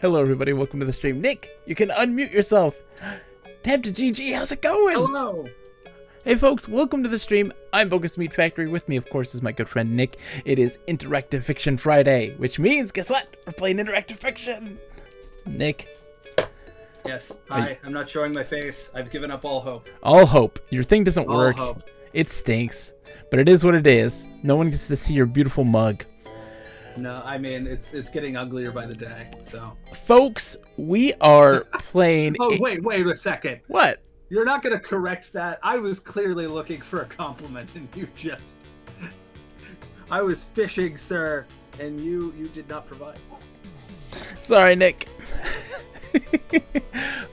Hello, everybody. Welcome to the stream. Nick, you can unmute yourself. Tab to GG. How's it going? Hello. Hey, folks. Welcome to the stream. I'm Bogus Meat Factory. With me, of course, is my good friend Nick. It is Interactive Fiction Friday, which means, guess what? We're playing Interactive Fiction. Nick. Yes. Hi. I'm not showing my face. I've given up all hope. All hope. Your thing doesn't work. All hope. It stinks. But it is what it is. No one gets to see your beautiful mug. No, I mean, it's getting uglier by the day, so. Folks, we are playing... Wait a second. What? You're not going to correct that. I was clearly looking for a compliment, and you just... I was fishing, sir, and you did not provide. Sorry, Nick.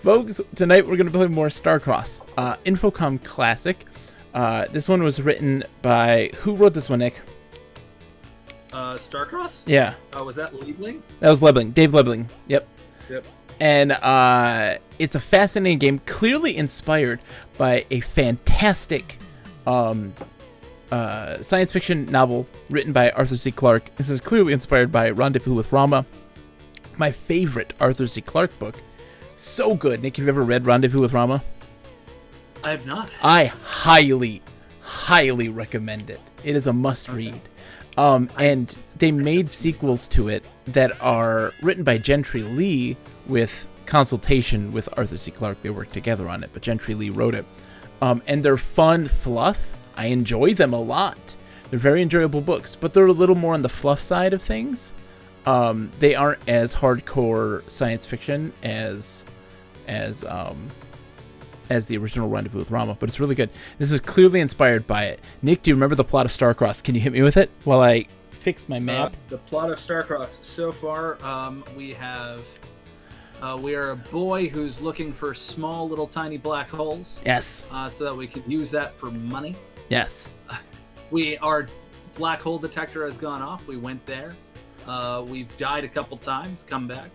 Folks, tonight we're going to play more Starcross. Infocom Classic. This one was written by... Who wrote this one, Nick? Starcross? Yeah. Was that Liebling? That was Liebling. Dave Liebling. Yep. Yep. And it's a fascinating game, clearly inspired by a fantastic science fiction novel written by Arthur C. Clarke. This is clearly inspired by Rendezvous with Rama, my favorite Arthur C. Clarke book. So good. Nick, have you ever read Rendezvous with Rama? I have not. I highly, highly recommend it. It is a must-read. And they made sequels to it that are written by Gentry Lee with consultation with Arthur C. Clarke. They worked together on it, but Gentry Lee wrote it. And they're fun fluff. I enjoy them a lot. They're very enjoyable books, but they're a little more on the fluff side of things. They aren't as hardcore science fiction as the original Rendezvous with Rama, but it's really good. This is clearly inspired by it. Nick, do you remember the plot of Starcross? Can you hit me with it while I fix my map? The plot of Starcross. So far, we are a boy who's looking for small, little, tiny black holes. Yes. So that we can use that for money. Yes. Our black hole detector has gone off. We went there. We've died a couple times, come back.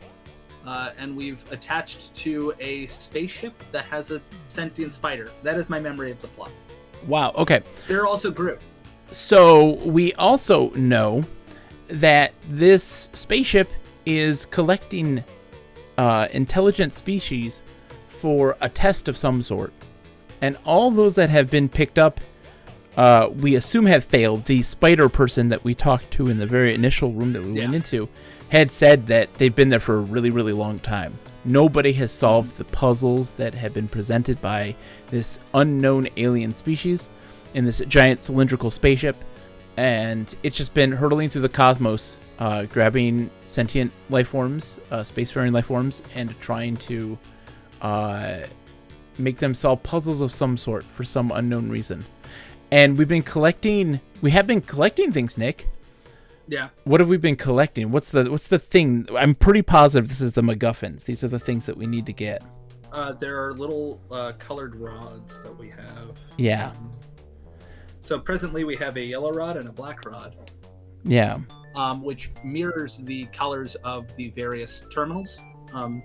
And we've attached to a spaceship that has a sentient spider. That is my memory of the plot. Wow, okay. There also grew. So we also know that this spaceship is collecting intelligent species for a test of some sort. And all those that have been picked up, we assume have failed. The spider person that we talked to in the very initial room that we went into had said that they've been there for a really, really long time. Nobody has solved the puzzles that have been presented by this unknown alien species in this giant cylindrical spaceship. And it's just been hurtling through the cosmos, grabbing sentient life forms, spacefaring life forms, and trying to make them solve puzzles of some sort for some unknown reason. And we have been collecting things, Nick. Yeah. What have we been collecting? What's the thing? I'm pretty positive this is the MacGuffins. These are the things that we need to get. There are little colored rods that we have. Yeah. So presently we have a yellow rod and a black rod. Yeah. Which mirrors the colors of the various terminals, the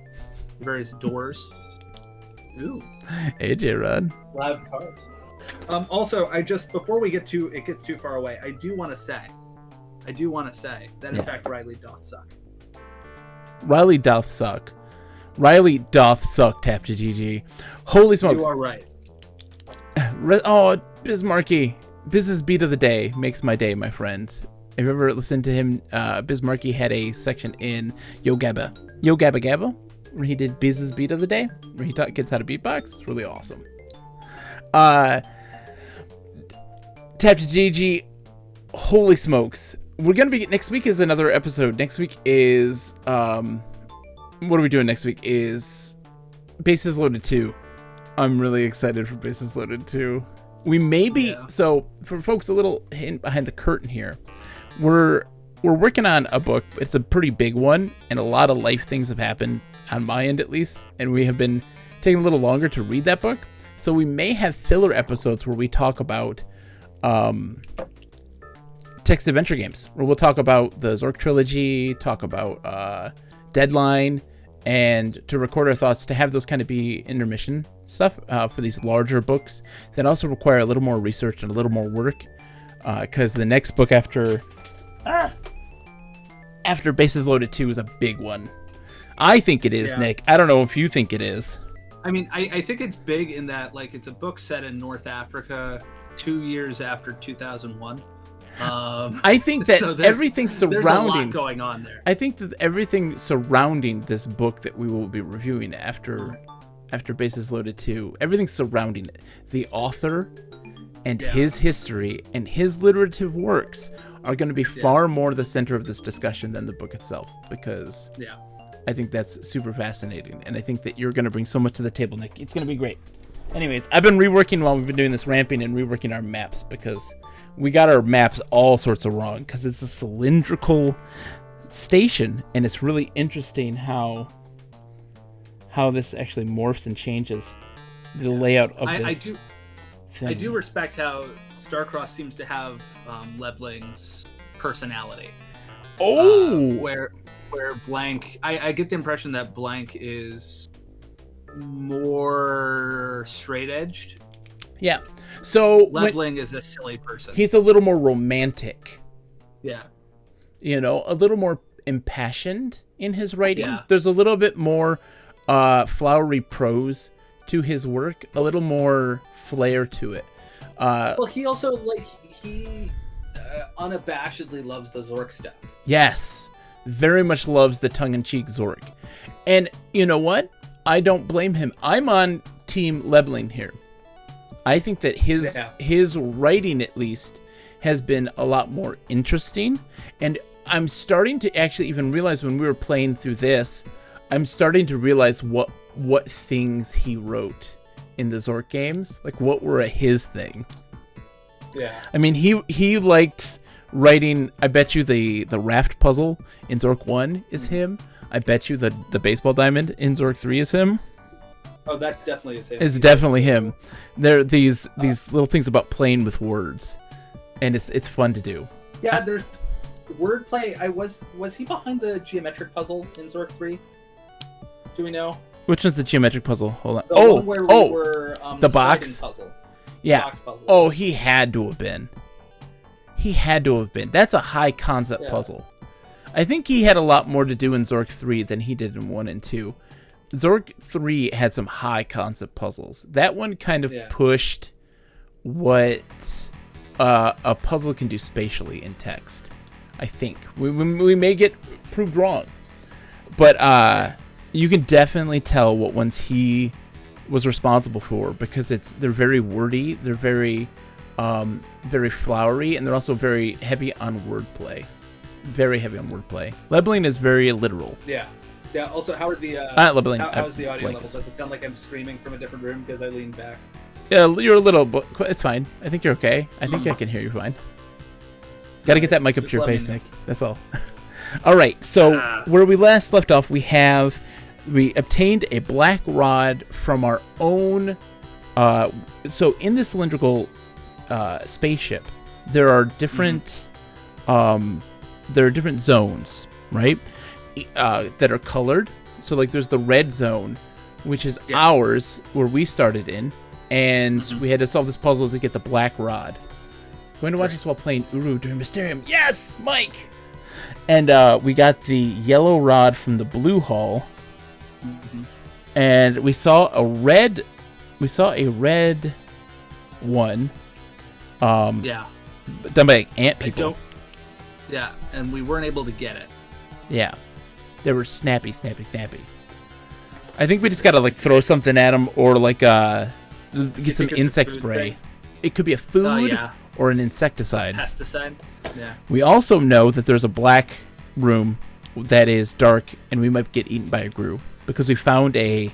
various doors. Ooh. AJ Rod. Loud cars. Also, before we get too far away, I do want to say that in fact Riley doth suck. Riley doth suck. Riley doth suck, tap to GG. Holy smokes. You are right. Oh, Bismarcky. Biz's beat of the day makes my day, my friends. Have you ever listened to him? Bismarcky had a section in Yo Gabba Gabba, where he did Biz's beat of the day, where he taught kids how to beatbox. It's really awesome. Tap to GG. Holy smokes. We're going to be... Next week is another episode. Next week is... what are we doing next week? Is Bases Loaded 2. I'm really excited for Bases Loaded 2. We may be... Yeah. So, for folks, a little hint behind the curtain here. We're working on a book. It's a pretty big one, and a lot of life things have happened, on my end at least, and we have been taking a little longer to read that book. So we may have filler episodes where we talk about... text adventure games, where we'll talk about the Zork trilogy, talk about Deadline, and to record our thoughts, to have those kind of be intermission stuff for these larger books that also require a little more research and a little more work, because the next book after Bases Loaded 2 is a big one. I think it is, Yeah. Nick. I don't know if you think it is. I mean, I think it's big in that, like, it's a book set in North Africa 2 years after 2001. I think that so everything there's a surrounding lot going on there. I think that everything surrounding this book that we will be reviewing after Bases Loaded 2, everything surrounding it, the author and his history and his literative works are going to be far more the center of this discussion than the book itself, because I think that's super fascinating, and I think that you're going to bring so much to the table, Nick. It's going to be great. Anyways, I've been reworking while we've been doing this ramping and reworking our maps, because we got our maps all sorts of wrong, because it's a cylindrical station, and it's really interesting how this actually morphs and changes the layout of this thing. I do respect how Starcross seems to have Lebling's personality. Where Blank, I get the impression that Blank is more straight-edged. Yeah. So Lebling is a silly person. He's a little more romantic. Yeah. You know, a little more impassioned in his writing. Yeah. There's a little bit more flowery prose to his work, a little more flair to it. Well, he also, like, he unabashedly loves the Zork stuff. Yes. Very much loves the tongue-in-cheek Zork. And you know what? I don't blame him. I'm on Team Lebling here. I think that his writing, at least, has been a lot more interesting. And I'm starting to actually even realize, when we were playing through this, I'm starting to realize what things he wrote in the Zork games. Like, what were his thing. Yeah. I mean, he liked writing, I bet you the raft puzzle in Zork 1 is him. I bet you the baseball diamond in Zork 3 is him. Oh, that definitely is him. It's definitely him. There are these little things about playing with words, and it's fun to do. Yeah, there's wordplay. Was he behind the geometric puzzle in Zork 3? Do we know? Which one's the geometric puzzle? Hold on. The one where we were, the box puzzle. Yeah. Box puzzle. Oh, he had to have been. That's a high concept puzzle. I think he had a lot more to do in Zork 3 than he did in 1 and 2. Zork 3 had some high concept puzzles. That one kind of pushed what a puzzle can do spatially in text. I think we may get proved wrong, but you can definitely tell what ones he was responsible for, because they're very wordy, they're very flowery, and they're also very heavy on wordplay. Very heavy on wordplay. Lebling is very literal. Yeah. Yeah. Also, how are the Lebling, how's the audio level? Blank. Does it sound like I'm screaming from a different room because I leaned back? Yeah, you're a little, but it's fine. I think you're okay. I think I can hear you fine. Got to get that mic up to your face, Nick. That's all. All right. So where we last left off, we obtained a black rod from our own. So in this cylindrical spaceship, there are different zones, right? That are colored. So like there's the red zone, which is ours, where we started in, and we had to solve this puzzle to get the black rod. Going to watch us while playing Uru during Mysterium. Yes, Mike. And we got the yellow rod from the blue hall, and we saw a red one. Done by ant people. Yeah, and we weren't able to get it. Yeah, they were snappy. I think we just gotta like throw something at them, or like get some insect spray. It could be a food or an insecticide. Pesticide. Yeah. We also know that there's a black room that is dark, and we might get eaten by a grue, because we found a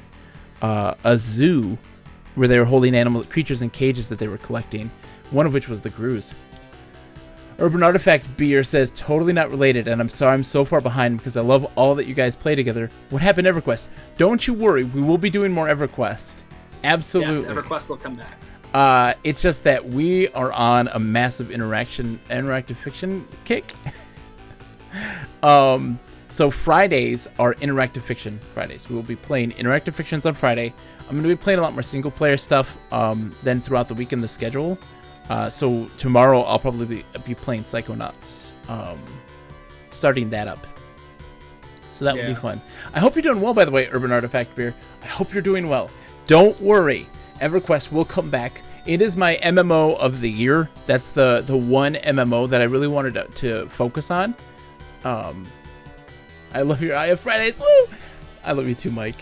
zoo where they were holding creatures in cages that they were collecting. One of which was the grues. Urban Artifact Beer says, totally not related, and I'm sorry I'm so far behind because I love all that you guys play together. What happened to EverQuest? Don't you worry, we will be doing more EverQuest. Absolutely. Yes, EverQuest will come back. It's just that we are on a massive interactive fiction kick. So Fridays are interactive fiction Fridays. We will be playing interactive fictions on Friday. I'm going to be playing a lot more single player stuff than throughout the week in the schedule. So tomorrow I'll probably be playing Psychonauts, starting that up. So that would be fun. I hope you're doing well, by the way, Urban Artifact Beer. I hope you're doing well. Don't worry. EverQuest will come back. It is my MMO of the year. That's the one MMO that I really wanted to focus on. I love your Eye of Fridays. Woo! I love you too, Mike.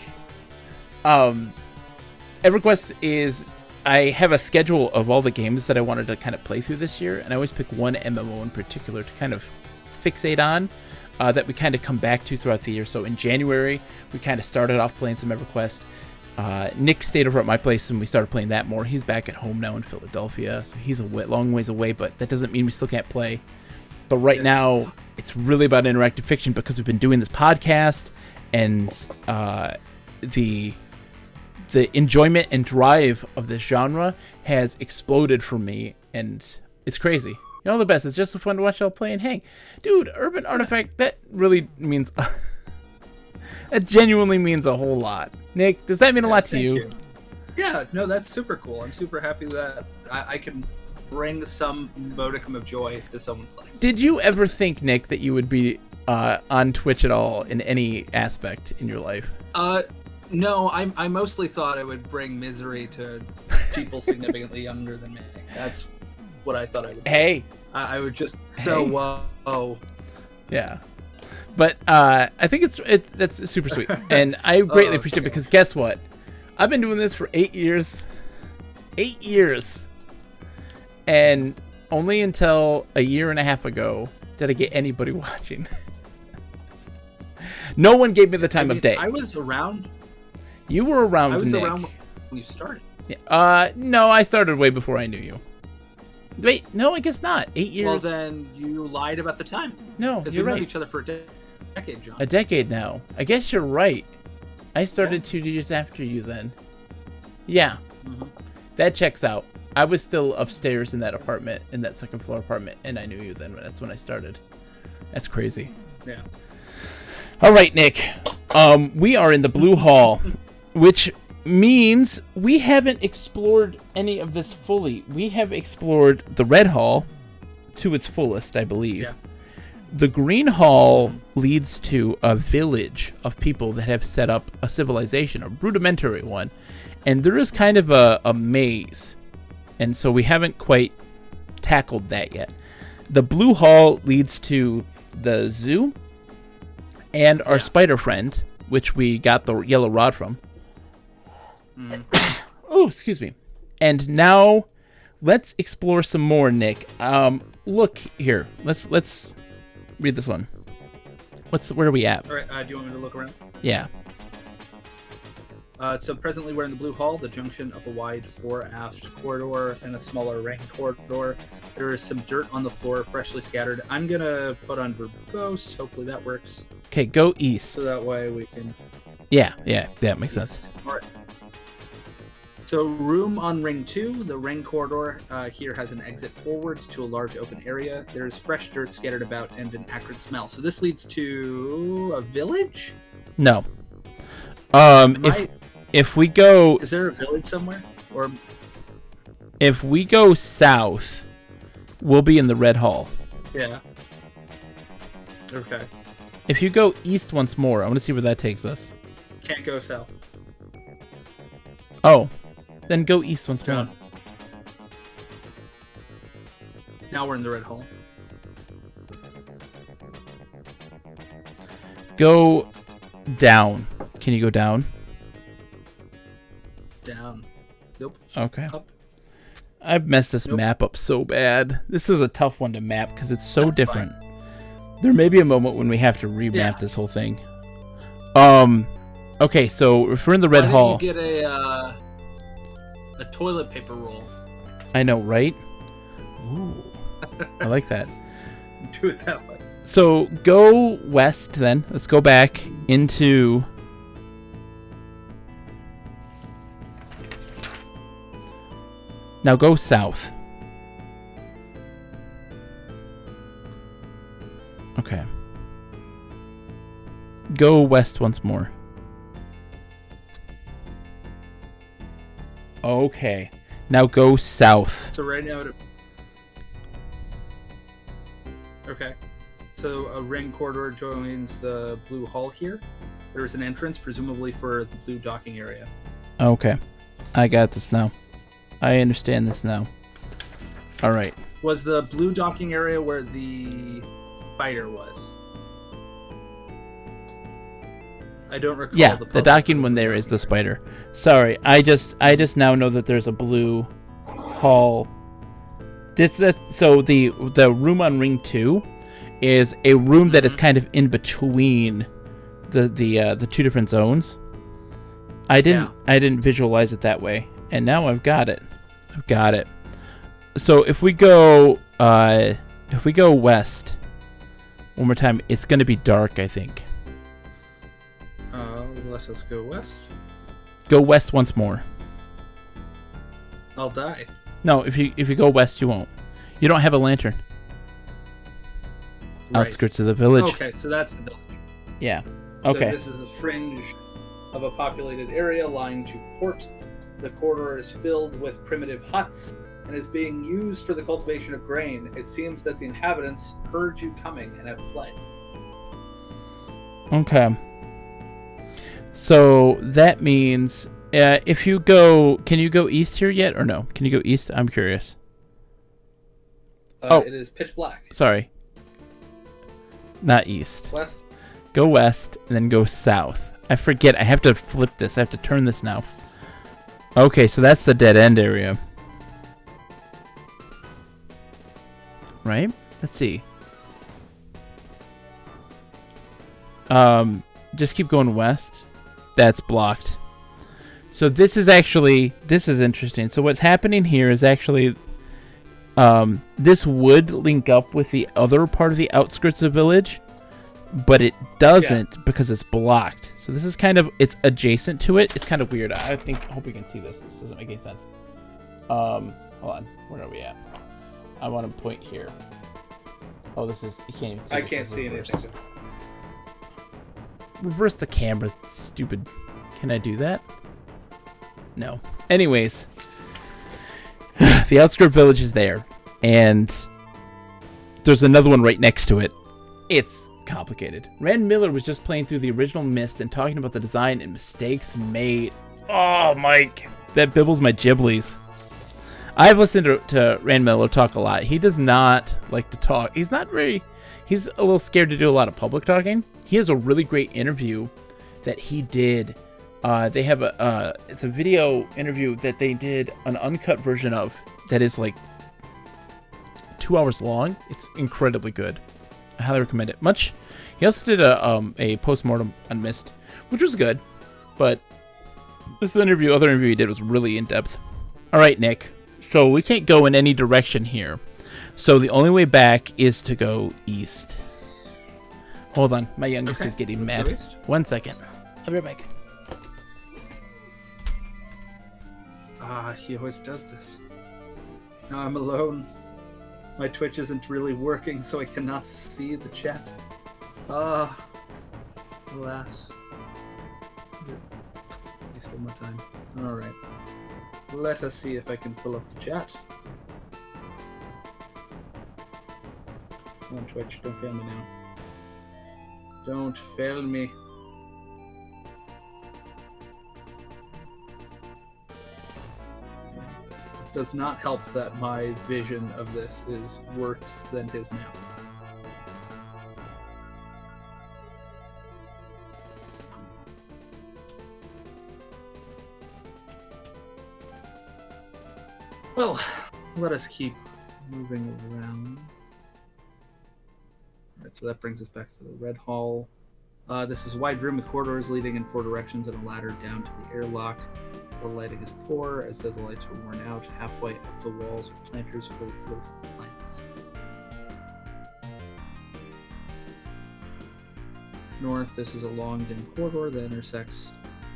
EverQuest is... I have a schedule of all the games that I wanted to kind of play through this year, and I always pick one MMO in particular to kind of fixate on, that we kind of come back to throughout the year. So in January, we kind of started off playing some EverQuest. Nick stayed over at my place, and we started playing that more. He's back at home now in Philadelphia, so he's a long ways away, but that doesn't mean we still can't play. But right now, it's really about interactive fiction because we've been doing this podcast, and the enjoyment and drive of this genre has exploded for me, and it's crazy. You know, the best. It's just so fun to watch y'all play and hang. Dude, Urban Artifact, that really means... that genuinely means a whole lot. Nick, does that mean a lot to you? Yeah, no, that's super cool. I'm super happy that I can bring some modicum of joy to someone's life. Did you ever think, Nick, that you would be on Twitch at all in any aspect in your life? No, I mostly thought it would bring misery to people significantly younger than me. That's what I thought I would do. Hey. I would just whoa. Yeah. But I think that's super sweet. And I greatly appreciate it because guess what? I've been doing this for 8 years. 8 years. And only until a year and a half ago did I get anybody watching. No one gave me the time of day. I was around. You were around, I was Nick. around when you started. Yeah. No, I started way before I knew you. Wait, no, I guess not. 8 years. Well, then you lied about the time. No, because you're we right. know each other for a decade, John. A decade now. I guess you're right. I started 2 years after you then. Yeah. Mm-hmm. That checks out. I was still upstairs in that apartment, in that second floor apartment, and I knew you then. That's when I started. That's crazy. Yeah. All right, Nick. We are in the Blue Hall, which means we haven't explored any of this fully. We have explored the Red Hall to its fullest, I believe. Yeah. The Green Hall leads to a village of people that have set up a civilization, a rudimentary one, and there is kind of a maze, and so we haven't quite tackled that yet. The Blue Hall leads to the zoo and our spider friend, which we got the yellow rod from. Oh, excuse me. And now let's explore some more, Nick. Look here. Let's read this one. Where are we at? All right. Do you want me to look around? Yeah. So presently we're in the Blue Hall, the junction of a wide fore-aft corridor and a smaller ring corridor. There is some dirt on the floor, freshly scattered. I'm gonna put on verbose. Hopefully that works. Okay, go east. So that way we can... Yeah, makes sense. All right. So room on ring 2, the ring corridor here has an exit forwards to a large open area. There's fresh dirt scattered about and an acrid smell. So this leads to a village? No. If we go... Is there a village somewhere? Or if we go south, we'll be in the Red Hall. Yeah. Okay. If you go east once more, I want to see where that takes us. Can't go south. Oh. Then go east once John. more. Now we're in the Red Hall. Go down. Can you go down? Down. Nope. Okay. Up. I've messed this map up so bad. This is a tough one to map because it's so That's different. fine. There may be a moment when we have to remap this whole thing. Okay, so if we're in the Red Hall... Why didn't you get a toilet paper roll? I know, right? Ooh. I like that. Do it that way. So go west then. Let's go back into... Now go south. Okay. Go west once more. Okay. Now go south. So right now... Okay. So So a ring corridor joins the blue hall here. There is an entrance, presumably for the blue docking area. Okay. I got this now. I understand this now. All right. Was the blue docking area where the spider was? I don't recall. Yeah, the docking one there is the spider. Sorry, I just now know that there's a blue hall. So the room on Ring 2 is a room that is kind of in between the two different zones. I didn't visualize it that way, and now I've got it. So if we go west one more time, it's going to be dark, I think. Let us go west. Go west once more. I'll die. No, if you go west, you won't. You don't have a lantern. Right. Outskirts of the village. Okay, so that's the village. Yeah. Okay. So this is a fringe of a populated area lying to port. The corridor is filled with primitive huts and is being used for the cultivation of grain. It seems that the inhabitants heard you coming and have fled. Okay. So that means if you go, can you go east here yet or no? Can you go east? I'm curious. It is pitch black. Sorry. Not east. West. Go west and then go south. I forget. I have to flip this. I have to turn this now. Okay, so that's the dead end area. Right? Let's see. Just keep going west. That's blocked. So this is interesting. So what's happening here is actually this would link up with the other part of the outskirts of the village, but it doesn't because it's blocked. So this is it's adjacent to it. It's kind of weird. I hope you can see this. This doesn't make any sense. Hold on. Where are we at? I want to point here. Oh, this is, you can't even see. I can't see anything. Reverse the camera, stupid. Can I do that? No. Anyways, the outskirt village is there, and there's another one right next to it. It's complicated. Rand Miller was just playing through the original Myst and talking about the design and mistakes made. Oh, Mike. That bibbles my giblies. I've listened to Rand Miller talk a lot. He does not like to talk. He's a little scared to do a lot of public talking. He has a really great interview that he did. They have it's a video interview that they did an uncut version of that is like 2 hours long. It's incredibly good. I highly recommend it. He also did a postmortem on Myst, which was good, but other interview he did was really in depth. All right, Nick. So we can't go in any direction here. So the only way back is to go east. Hold on. My youngest is getting mad. 1 second. I'll be right back. He always does this. Now I'm alone. My Twitch isn't really working, so I cannot see the chat. Alas. Waste all my time. Alright. Let us see if I can pull up the chat. Come on, Twitch, don't fail me now. Don't fail me. It does not help that my vision of this is worse than his map. Well, let us keep moving around. Alright, so that brings us back to the Red Hall. This is a wide room with corridors leading in 4 directions and a ladder down to the airlock. The lighting is poor, as though the lights were worn out. Halfway up the walls are planters full of wilted plants. North, this is a long, dim corridor that intersects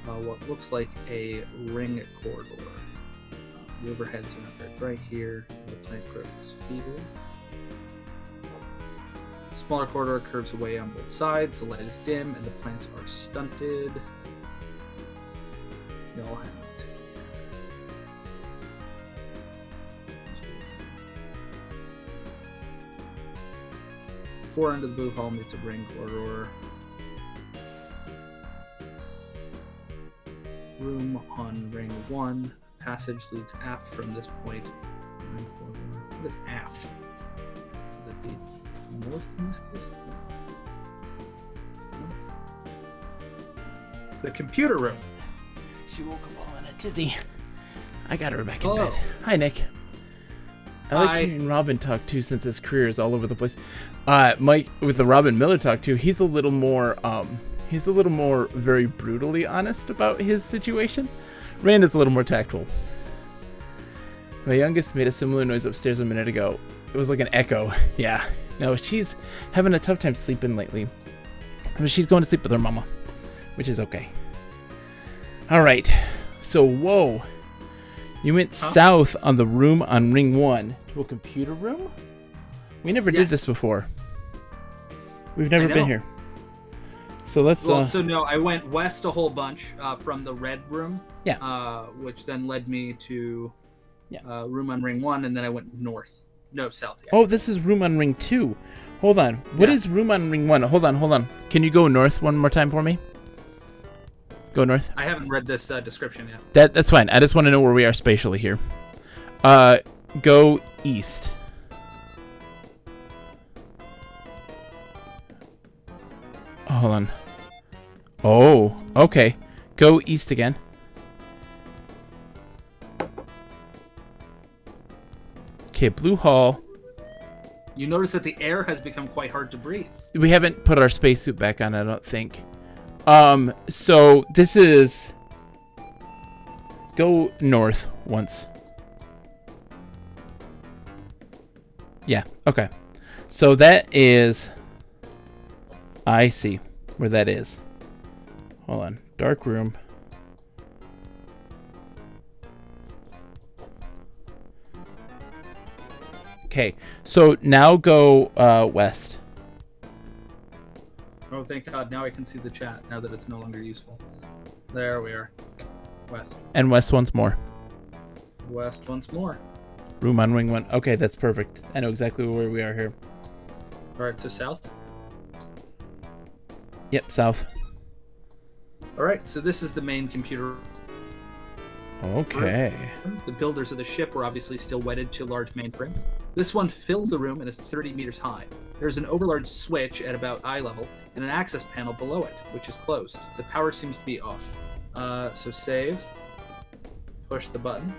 what looks like a ring corridor. The overheads are not very bright here, and the plant growth is feeble. The smaller corridor curves away on both sides, the light is dim, and the plants are stunted. They all have it. 4 into the blue hall meets a ring corridor. Room on ring 1. Passage leads aft from this point. Ring corridor. What is aft? Would that be north in this case? No. The computer room. She woke up all in a tizzy. I got her back in Hello. bed. Hi, Nick. I like Hi. hearing Robin talk too, since his career is all over the place. Mike, with the Robin Miller talk too, he's a little more very brutally honest about his situation. Rand is a little more tactful. My youngest made a similar noise upstairs a minute ago. It was like an echo. Yeah. No, she's having a tough time sleeping lately. But she's going to sleep with her mama, which is okay. All right. So, whoa. You went south on the room on ring 1 to a computer room? We never did this before. We've never been here. So let's... So no, I went west a whole bunch from the red room. Yeah. Which then led me to room on ring 1, and then I went north. No, south. Yeah. Oh, this is room on ring 2. Hold on. What is room on ring 1? Hold on. Can you go north one more time for me? Go north. I haven't read this description yet. That's fine. I just want to know where we are spatially here. Go east. Oh, hold on. Oh, okay. Go east again. Okay, blue hall. You notice that the air has become quite hard to breathe. We haven't put our spacesuit back on, I don't think. So this is... Go north once. Yeah, okay. So that is... I see where that is. Hold on. Dark room. Okay, so now go west. Oh, thank God. Now I can see the chat, now that it's no longer useful. There we are. West. And west once more. West once more. Room on ring 1. Okay, that's perfect. I know exactly where we are here. All right, so south. Yep, south. All right, so this is the main computer. Okay. The builders of the ship were obviously still wedded to large mainframes. This one fills the room and is 30 meters high. There's an overlarge switch at about eye level and an access panel below it, which is closed. The power seems to be off. So save. Push the button.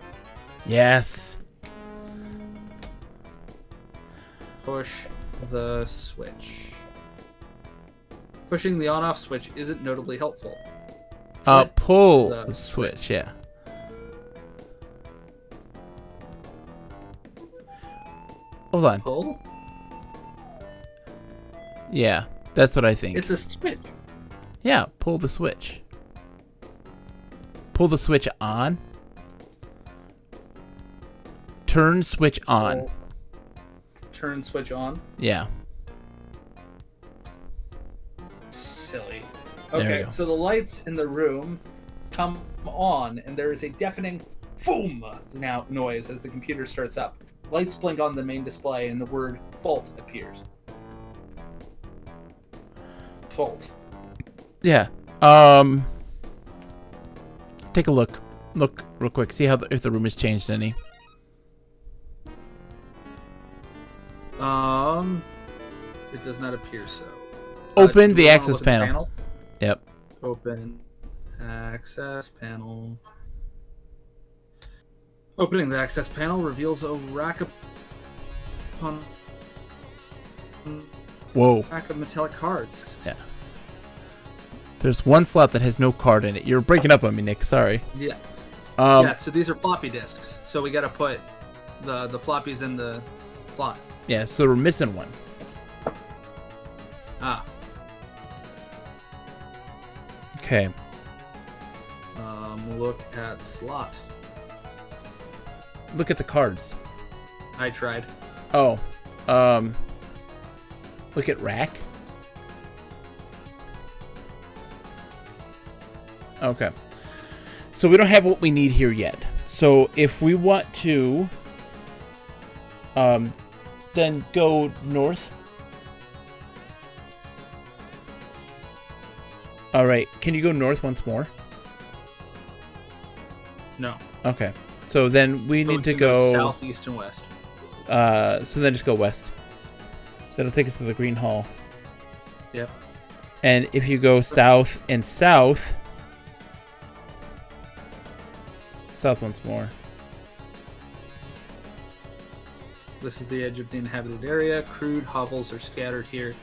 Yes. Push the switch. Pushing the on-off switch isn't notably helpful. Pull the switch, yeah. Hold on. Pull? Yeah, that's what I think. It's a switch. Yeah, pull the switch. Pull the switch on. Turn switch on. Turn switch on. Yeah. Silly. There we Okay, go. so the lights in the room come on, and there is a deafening boom now noise as the computer starts up. Lights blink on the main display, and the word fault appears. Fault. Yeah. Take a look. Look real quick. See if the room has changed any. It does not appear so. Open Do the you wanna access look at the panel. Yep. Open access panel. Opening the access panel reveals a rack of Whoa. metallic cards. Yeah. There's one slot that has no card in it. You're breaking up on me, Nick. Sorry. Yeah. Yeah. So these are floppy disks. So we got to put the floppies in the slot. Yeah. So we're missing one. Ah. Okay. Look at slot. Look at the cards. I tried. Oh. Look at rack. Okay. So we don't have what we need here yet. So if we want to then go north All right. Can you go north once more? No. Okay. So then we need to go south, east, and west. So then just go west. That'll take us to the Green Hall. Yep. And if you go south and south once more. This is the edge of the inhabited area. Crude hovels are scattered here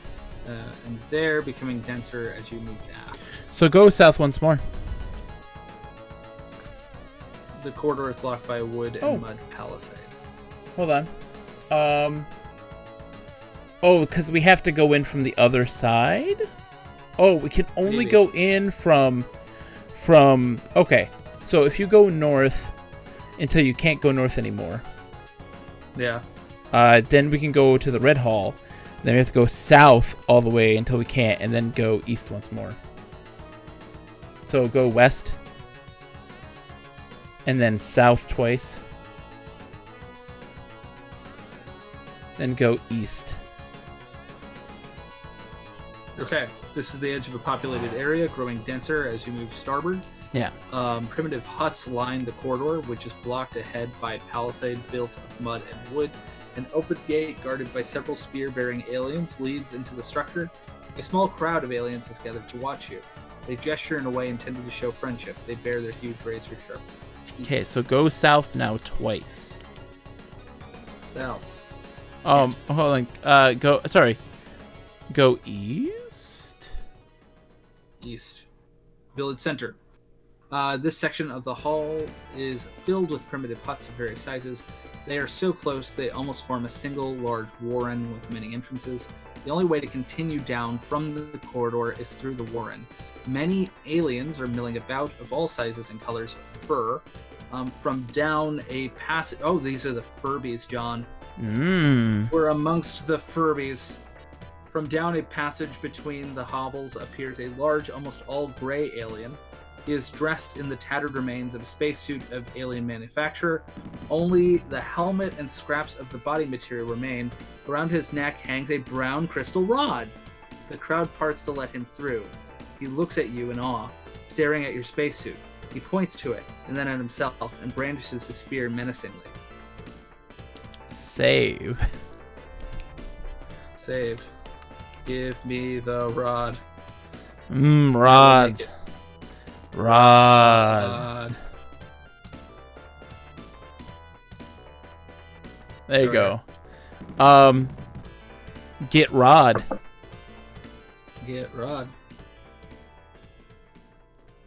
and there, becoming denser as you move down. So go south once more. The corridor is blocked by a wood and mud palisade. Hold on. Oh, because we have to go in from the other side? Oh, we can only go in from... Okay. So if you go north until you can't go north anymore. Yeah. Then we can go to the Red Hall. Then we have to go south all the way until we can't, and then go east once more. So go west. And then south twice. Then go east. Okay, this is the edge of a populated area, growing denser as you move starboard. Yeah. Primitive huts line the corridor, which is blocked ahead by a palisade built of mud and wood. An open gate guarded by several spear-bearing aliens leads into the structure. A small crowd of aliens has gathered to watch you. They gesture in a way intended to show friendship. They bear their huge razor-sharp. Okay, so go south now twice. South. Hold on. Go east? East. Village center. This section of the hall is filled with primitive huts of various sizes. They are so close they almost form a single large warren with many entrances. The only way to continue down from the corridor is through the warren. Many aliens are milling about of all sizes and colors of fur. From down a passage... Oh, these are the Furbies, John. We're amongst the Furbies. From down a passage between the hovels appears a large, almost all gray alien. He is dressed in the tattered remains of a spacesuit of alien manufacture. Only the helmet and scraps of the body material remain. Around his neck hangs a brown crystal rod. The crowd parts to let him through. He looks at you in awe, staring at your spacesuit. He points to it, and then at himself, and brandishes his spear menacingly. Save. Save. Give me the rod. Rods. Rod. There you go. Get rod. Get rod.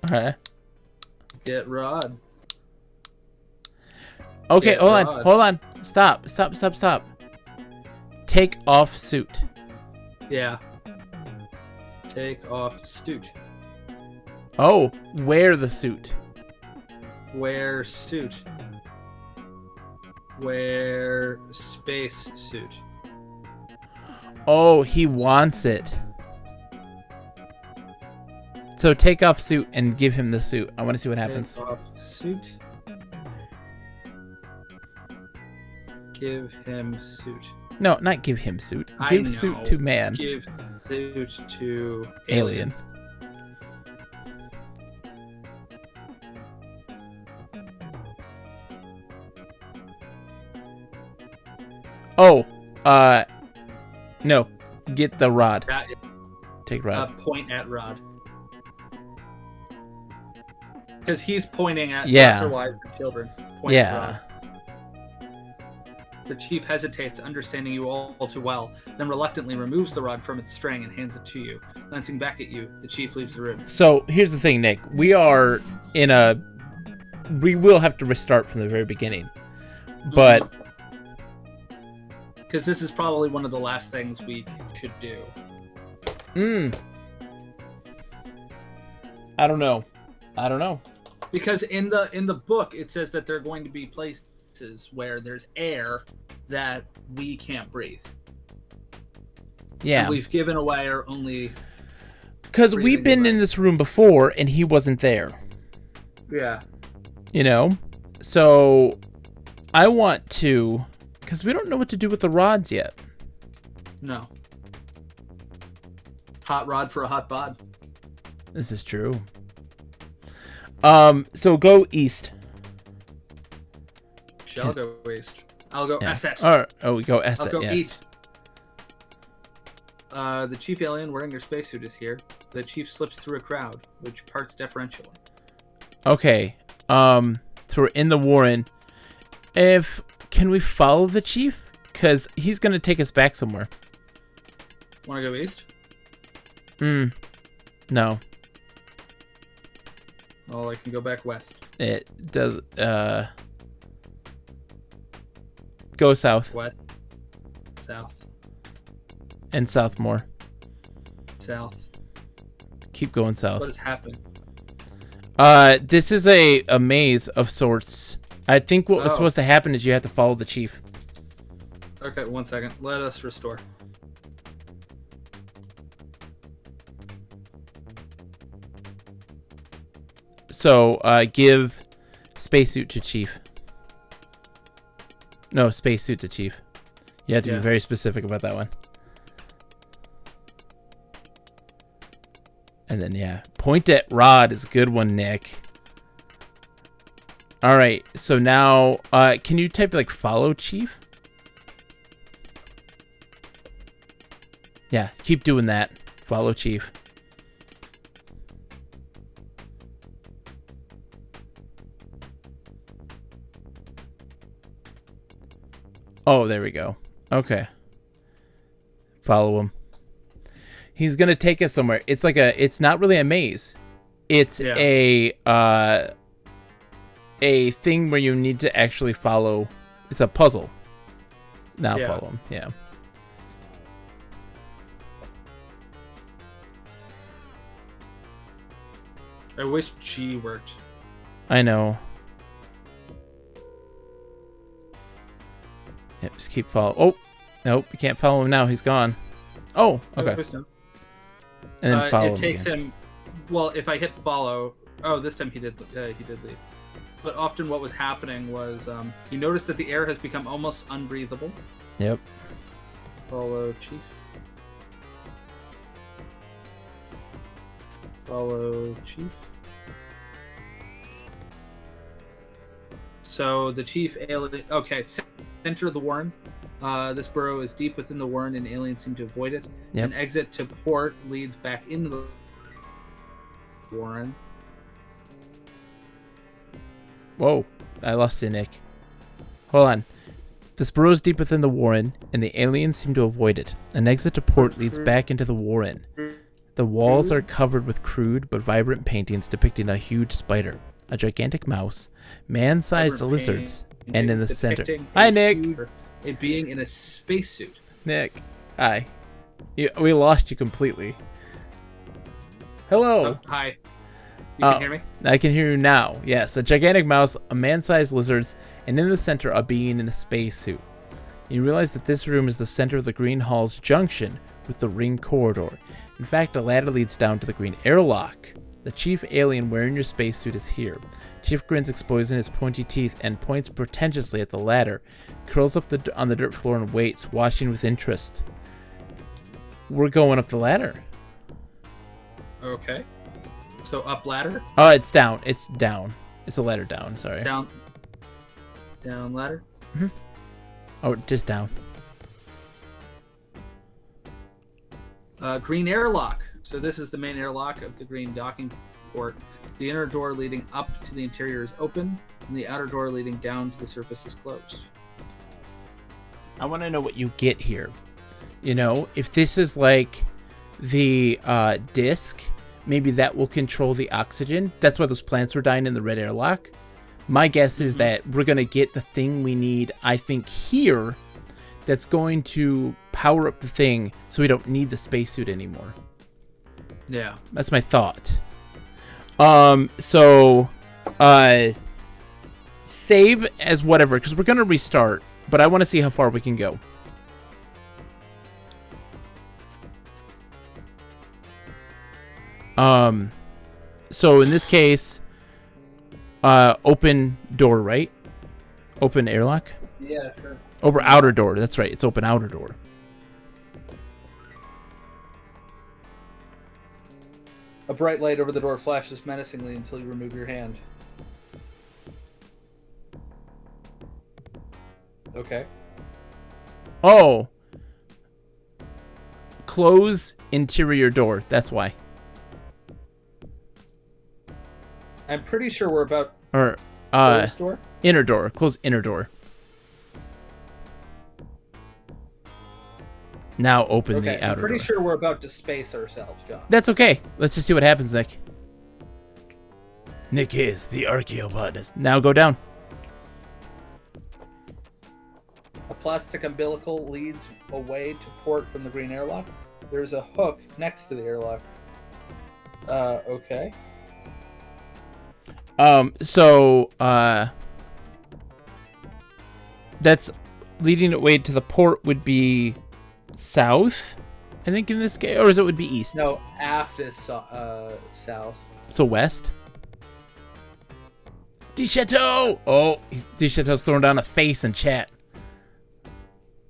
Okay. Get rod. Okay, Get hold rod. on. Hold on. Stop. Take off suit. Yeah. Take off suit. Oh, wear the suit. Wear suit. Wear space suit. Oh, he wants it. So take off suit and give him the suit. I want to see what happens. Take off suit. Give him suit. No, not give him suit. I Give know. suit to man. Give suit to Alien. Oh, no. Get the rod. Take rod. Point at rod. Because he's pointing at Yeah. wives and children. Point at rod. Yeah. The chief hesitates, understanding you all too well, then reluctantly removes the rod from its string and hands it to you. Glancing back at you, the chief leaves the room. So here's the thing, Nick. We will have to restart from the very beginning. But because this is probably one of the last things we should do. I don't know. Because in the book it says that there are going to be places where there's air that we can't breathe. Yeah. And we've given away our only... Because we've been in this room before and he wasn't there. Yeah. You know? So I want to... Because we don't know what to do with the rods yet. No. Hot rod for a hot bod. This is true. So go east. Shall go east. I'll go asset. Oh, we go asset. I'll go yes. eat. The chief alien wearing your spacesuit is here. The chief slips through a crowd, which parts deferentially. Okay. So we're in the Warren. Can we follow the chief? Because he's gonna take us back somewhere. Want to go east? No. Well, I can go back west. It does. Go south. West. South. And south more. South. Keep going south. What has happened? This is a maze of sorts. I think what was supposed to happen is you have to follow the chief. Okay, 1 second. Let us restore. So, give spacesuit to chief. No, spacesuit to chief. You have to be very specific about that one. And then, point at Rod is a good one, Nick. All right, so now, can you type, like, follow chief? Yeah, keep doing that. Follow chief. Oh, there we go. Okay. Follow him. He's gonna take us somewhere. It's like it's not really a maze. It's a thing where you need to actually follow. It's a puzzle. Now follow him. Yeah. I wish G worked. I know. Yep, just keep following. Oh, nope, you can't follow him now. He's gone. Oh, okay. And then follow him. It takes again. him. Well, if I hit follow. Oh, this time he did leave. But often what was happening was he noticed that the air has become almost unbreathable. Yep. Follow chief. Follow chief. So the chief alien. Okay, center of the Warren. This burrow is deep within the Warren, and aliens seem to avoid it. Yep. An exit to port leads back into the Warren. Whoa, I lost you, Nick. Hold on. This burrow is deep within the Warren, and the aliens seem to avoid it. An exit to port leads back into the Warren. The walls are covered with crude but vibrant paintings depicting a huge spider, a gigantic mouse, man-sized lizards, and in the center. Hi, Nick. A being in a spacesuit. Nick, hi. We lost you completely. Hello. Oh, hi. You can hear me? I can hear you now. Yes, a gigantic mouse, a man-sized lizards, and in the center, a being in a spacesuit. You realize that this room is the center of the Green Hall's junction with the ring corridor. In fact, a ladder leads down to the green airlock. The chief alien wearing your spacesuit is here. Chief grins, exposing his pointy teeth, and points pretentiously at the ladder. Curls up on the dirt floor and waits, watching with interest. We're going up the ladder. Okay. So up ladder? Oh, it's down. It's down. It's a ladder down, sorry. Down ladder? Mm-hmm. Oh, just down. Green airlock. So this is the main airlock of the green docking port. The inner door leading up to the interior is open, and the outer door leading down to the surface is closed. I want to know what you get here. You know, if this is like the disc, maybe that will control the oxygen. That's why those plants were dying in the red airlock. My guess is that we're going to get the thing we need, I think, here, that's going to power up the thing so we don't need the spacesuit anymore. Yeah. That's my thought. So save as whatever, because we're going to restart, but I want to see how far we can go. So in this case, open door, right? Open airlock? Yeah, sure. Over outer door. That's right. It's open outer door. A bright light over the door flashes menacingly until you remove your hand. Okay. Oh. Close interior door. That's why. I'm pretty sure we're about Or closed door. Inner door. Close inner door. Now open Okay, the outer I'm pretty door. sure we're about to space ourselves, John. That's okay. Let's just see what happens, Nick. Nick is the archaeobotanist. Now go down. A plastic umbilical leads away to port from the green airlock. There's a hook next to the airlock. Okay. That's leading away to the port would be south, I think, in this case, or is it would be east? No, aft is south. So west. DeChateau! Oh, DeChateau's throwing down a face in chat.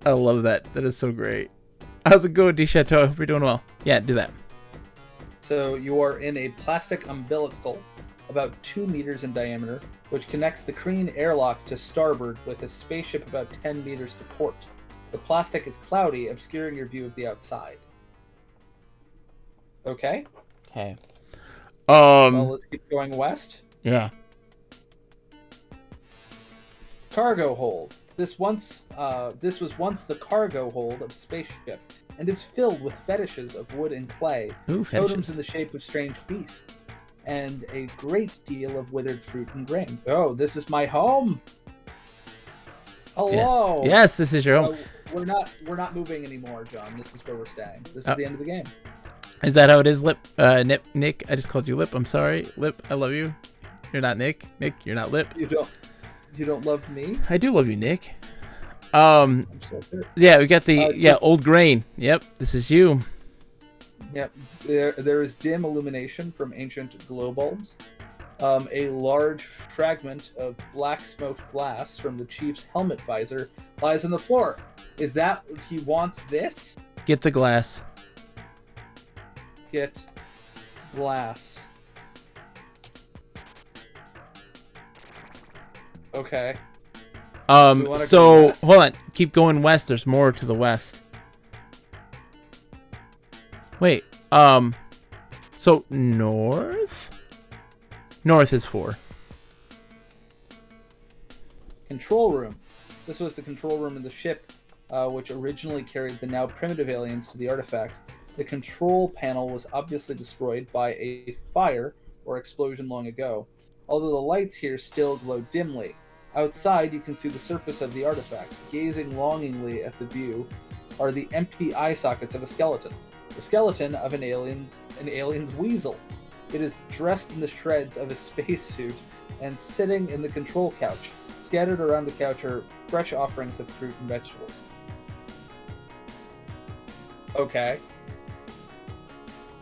I love that. That is so great. How's it going, DeChateau? I hope you're doing well. Yeah, do that. So you are in a plastic umbilical about 2 meters in diameter, which connects the green airlock to starboard with a spaceship about 10 meters to port. The plastic is cloudy, obscuring your view of the outside. Okay. Okay. Well, let's keep going west. Yeah. Cargo hold. This was once the cargo hold of a spaceship, and is filled with fetishes of wood and clay, Ooh, totems fetishes. in the shape of strange beasts, and a great deal of withered fruit and grain. Oh, this is my home. Hello. Yes, this is your home. We're not moving anymore, John. This is where we're staying. This is the end of the game. Is that how it is, Lip? Nick, I just called you Lip. I'm sorry. Lip, I love you. You're not Nick. Nick, you're not Lip. You don't love me? I do love you, Nick. I'm so good. Yeah, we got the old grain. Yep, this is you. Yep. There is dim illumination from ancient glow bulbs. A large fragment of black smoked glass from the chief's helmet visor lies on the floor. Is that he wants this? Get the glass. Get glass. Okay. So hold on. Keep going west. There's more to the west. Wait. So north? North is 4. Control room. This was the control room of the ship, which originally carried the now primitive aliens to the artifact. The control panel was obviously destroyed by a fire or explosion long ago, although the lights here still glow dimly. Outside, you can see the surface of the artifact. Gazing longingly at the view are the empty eye sockets of a skeleton. The skeleton of an alien's weasel. It is dressed in the shreds of a spacesuit and sitting in the control couch. Scattered around the couch are fresh offerings of fruit and vegetables. Okay.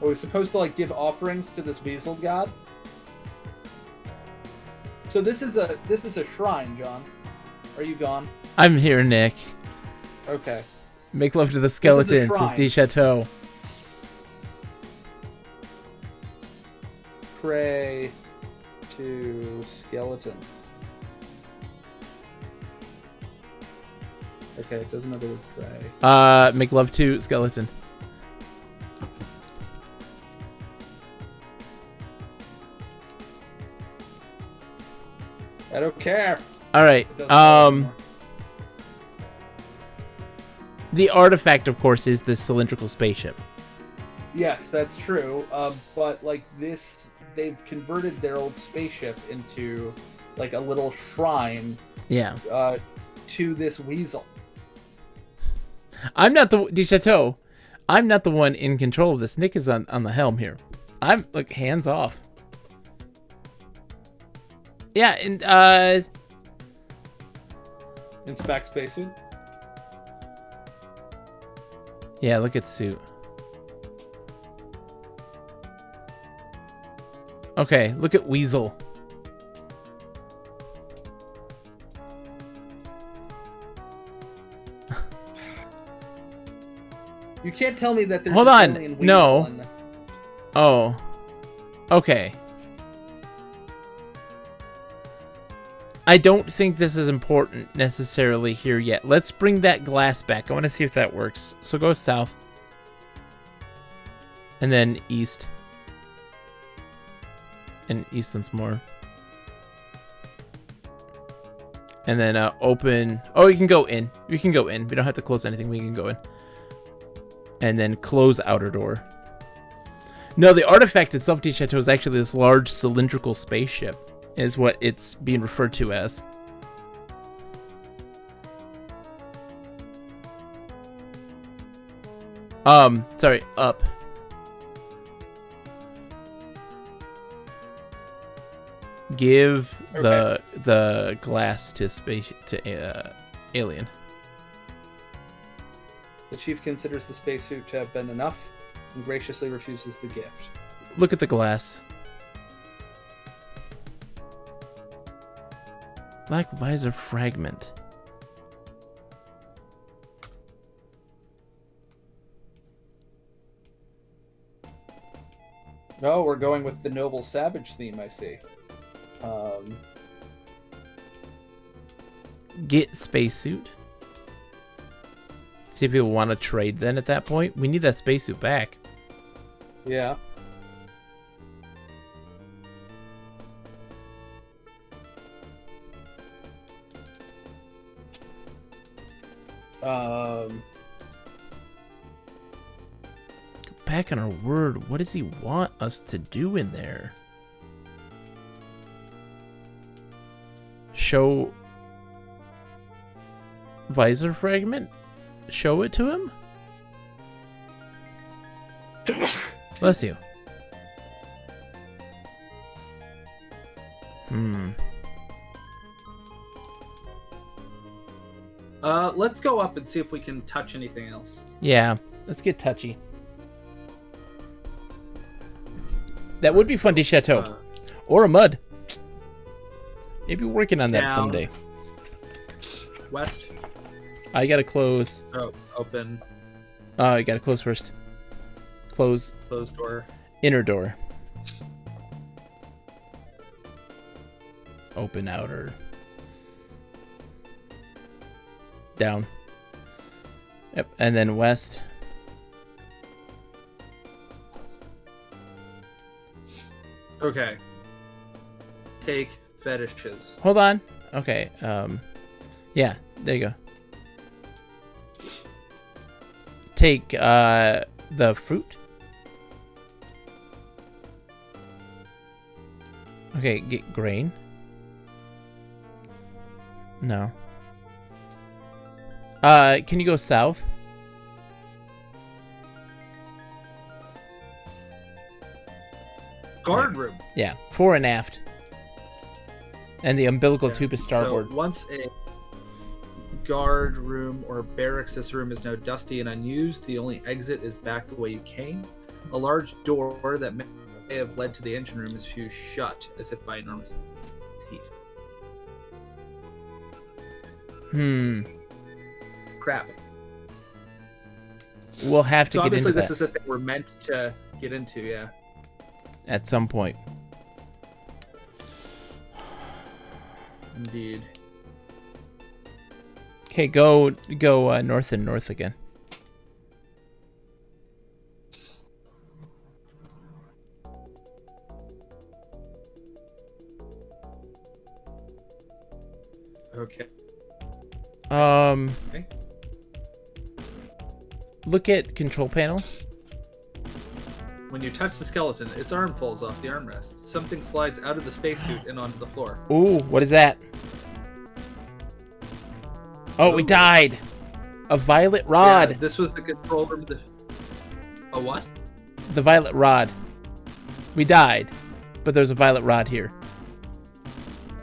Are we supposed to give offerings to this weasel god? So this is a shrine, John. Are you gone? I'm here, Nick. Okay. Make love to the skeleton, says DeChateau. Pray to skeleton. Okay, it doesn't have the word pray. Make love to skeleton. I don't care. All right. The artifact, of course, is the cylindrical spaceship. Yes, that's true. But this, they've converted their old spaceship into a little shrine. Yeah. To this weasel. I'm not the DeChateau. I'm not the one in control of this. Nick is on the helm here. I'm hands off. Yeah, and Inspect spacesuit. Yeah, look at suit. Okay, look at Weasel. You can't tell me that there's Hold an on. alien weasel No. in the... Oh. Okay. I don't think this is important necessarily here yet. Let's bring that glass back. I want to see if that works. So go south. And then east. And east once more. And then open. Oh, you can go in. We can go in. We don't have to close anything. We can go in. And then close outer door. No, the artifact itself, de Chateau, is actually this large cylindrical spaceship. Is what it's being referred to as. Sorry, up. Give the glass to alien. The chief considers the spacesuit to have been enough and graciously refuses the gift. Look at the glass. Black visor fragment. Oh, we're going with the noble savage theme, I see. Get spacesuit. See if people want to trade then at that point. We need that spacesuit back. Yeah. Back on our word. What does he want us to do in there? Show visor fragment? Show it to him? Bless you. Let's go up and see if we can touch anything else. Yeah, let's get touchy. That would be fun, de Chateau. Or a mud. Maybe working on that down. someday. West. I gotta close. Oh, open. Oh, you gotta close first. Close. Closed door. Inner door. Open outer. Down. Yep, and then west. Okay. Take fetishes. Hold on. Okay. Yeah, there you go. Take the fruit. Okay, get grain. No. Can you go south? Guard room. Yeah, fore and aft. And the umbilical tube is starboard. So once a guard room or barracks, this room is now dusty and unused. The only exit is back the way you came. A large door that may have led to the engine room is fused shut, as if by enormous heat. Crap. We'll have to So get into obviously that this is a thing we're meant to get into, yeah. at some point. Indeed. Okay, go north and north again. Okay. Okay. Look at control panel. When you touch the skeleton, its arm falls off the armrest. Something slides out of the spacesuit and onto the floor. Ooh, what is that? Oh, we died. A violet rod. Yeah, this was the control room. A what? The violet rod. We died, but there's a violet rod here.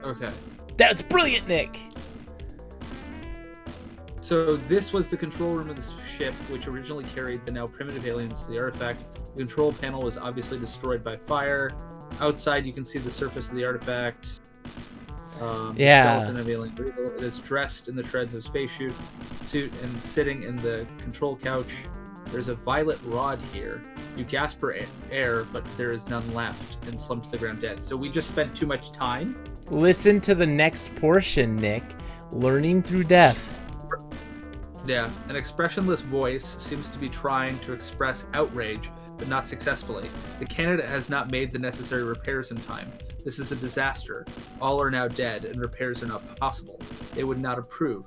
Okay. That's brilliant, Nick. So this was the control room of the ship, which originally carried the now primitive aliens to the artifact. The control panel was obviously destroyed by fire. Outside, you can see the surface of the artifact. Yeah. The skeleton of alien Regal. It is dressed in the shreds of spacesuit suit and sitting in the control couch. There's a violet rod here. You gasp for air, but there is none left, and slump to the ground dead. So we just spent too much time. Listen to the next portion, Nick. Learning through death. Yeah, an expressionless voice seems to be trying to express outrage, but not successfully. The candidate has not made the necessary repairs in time. This is a disaster. All are now dead, and repairs are not possible. They would not approve.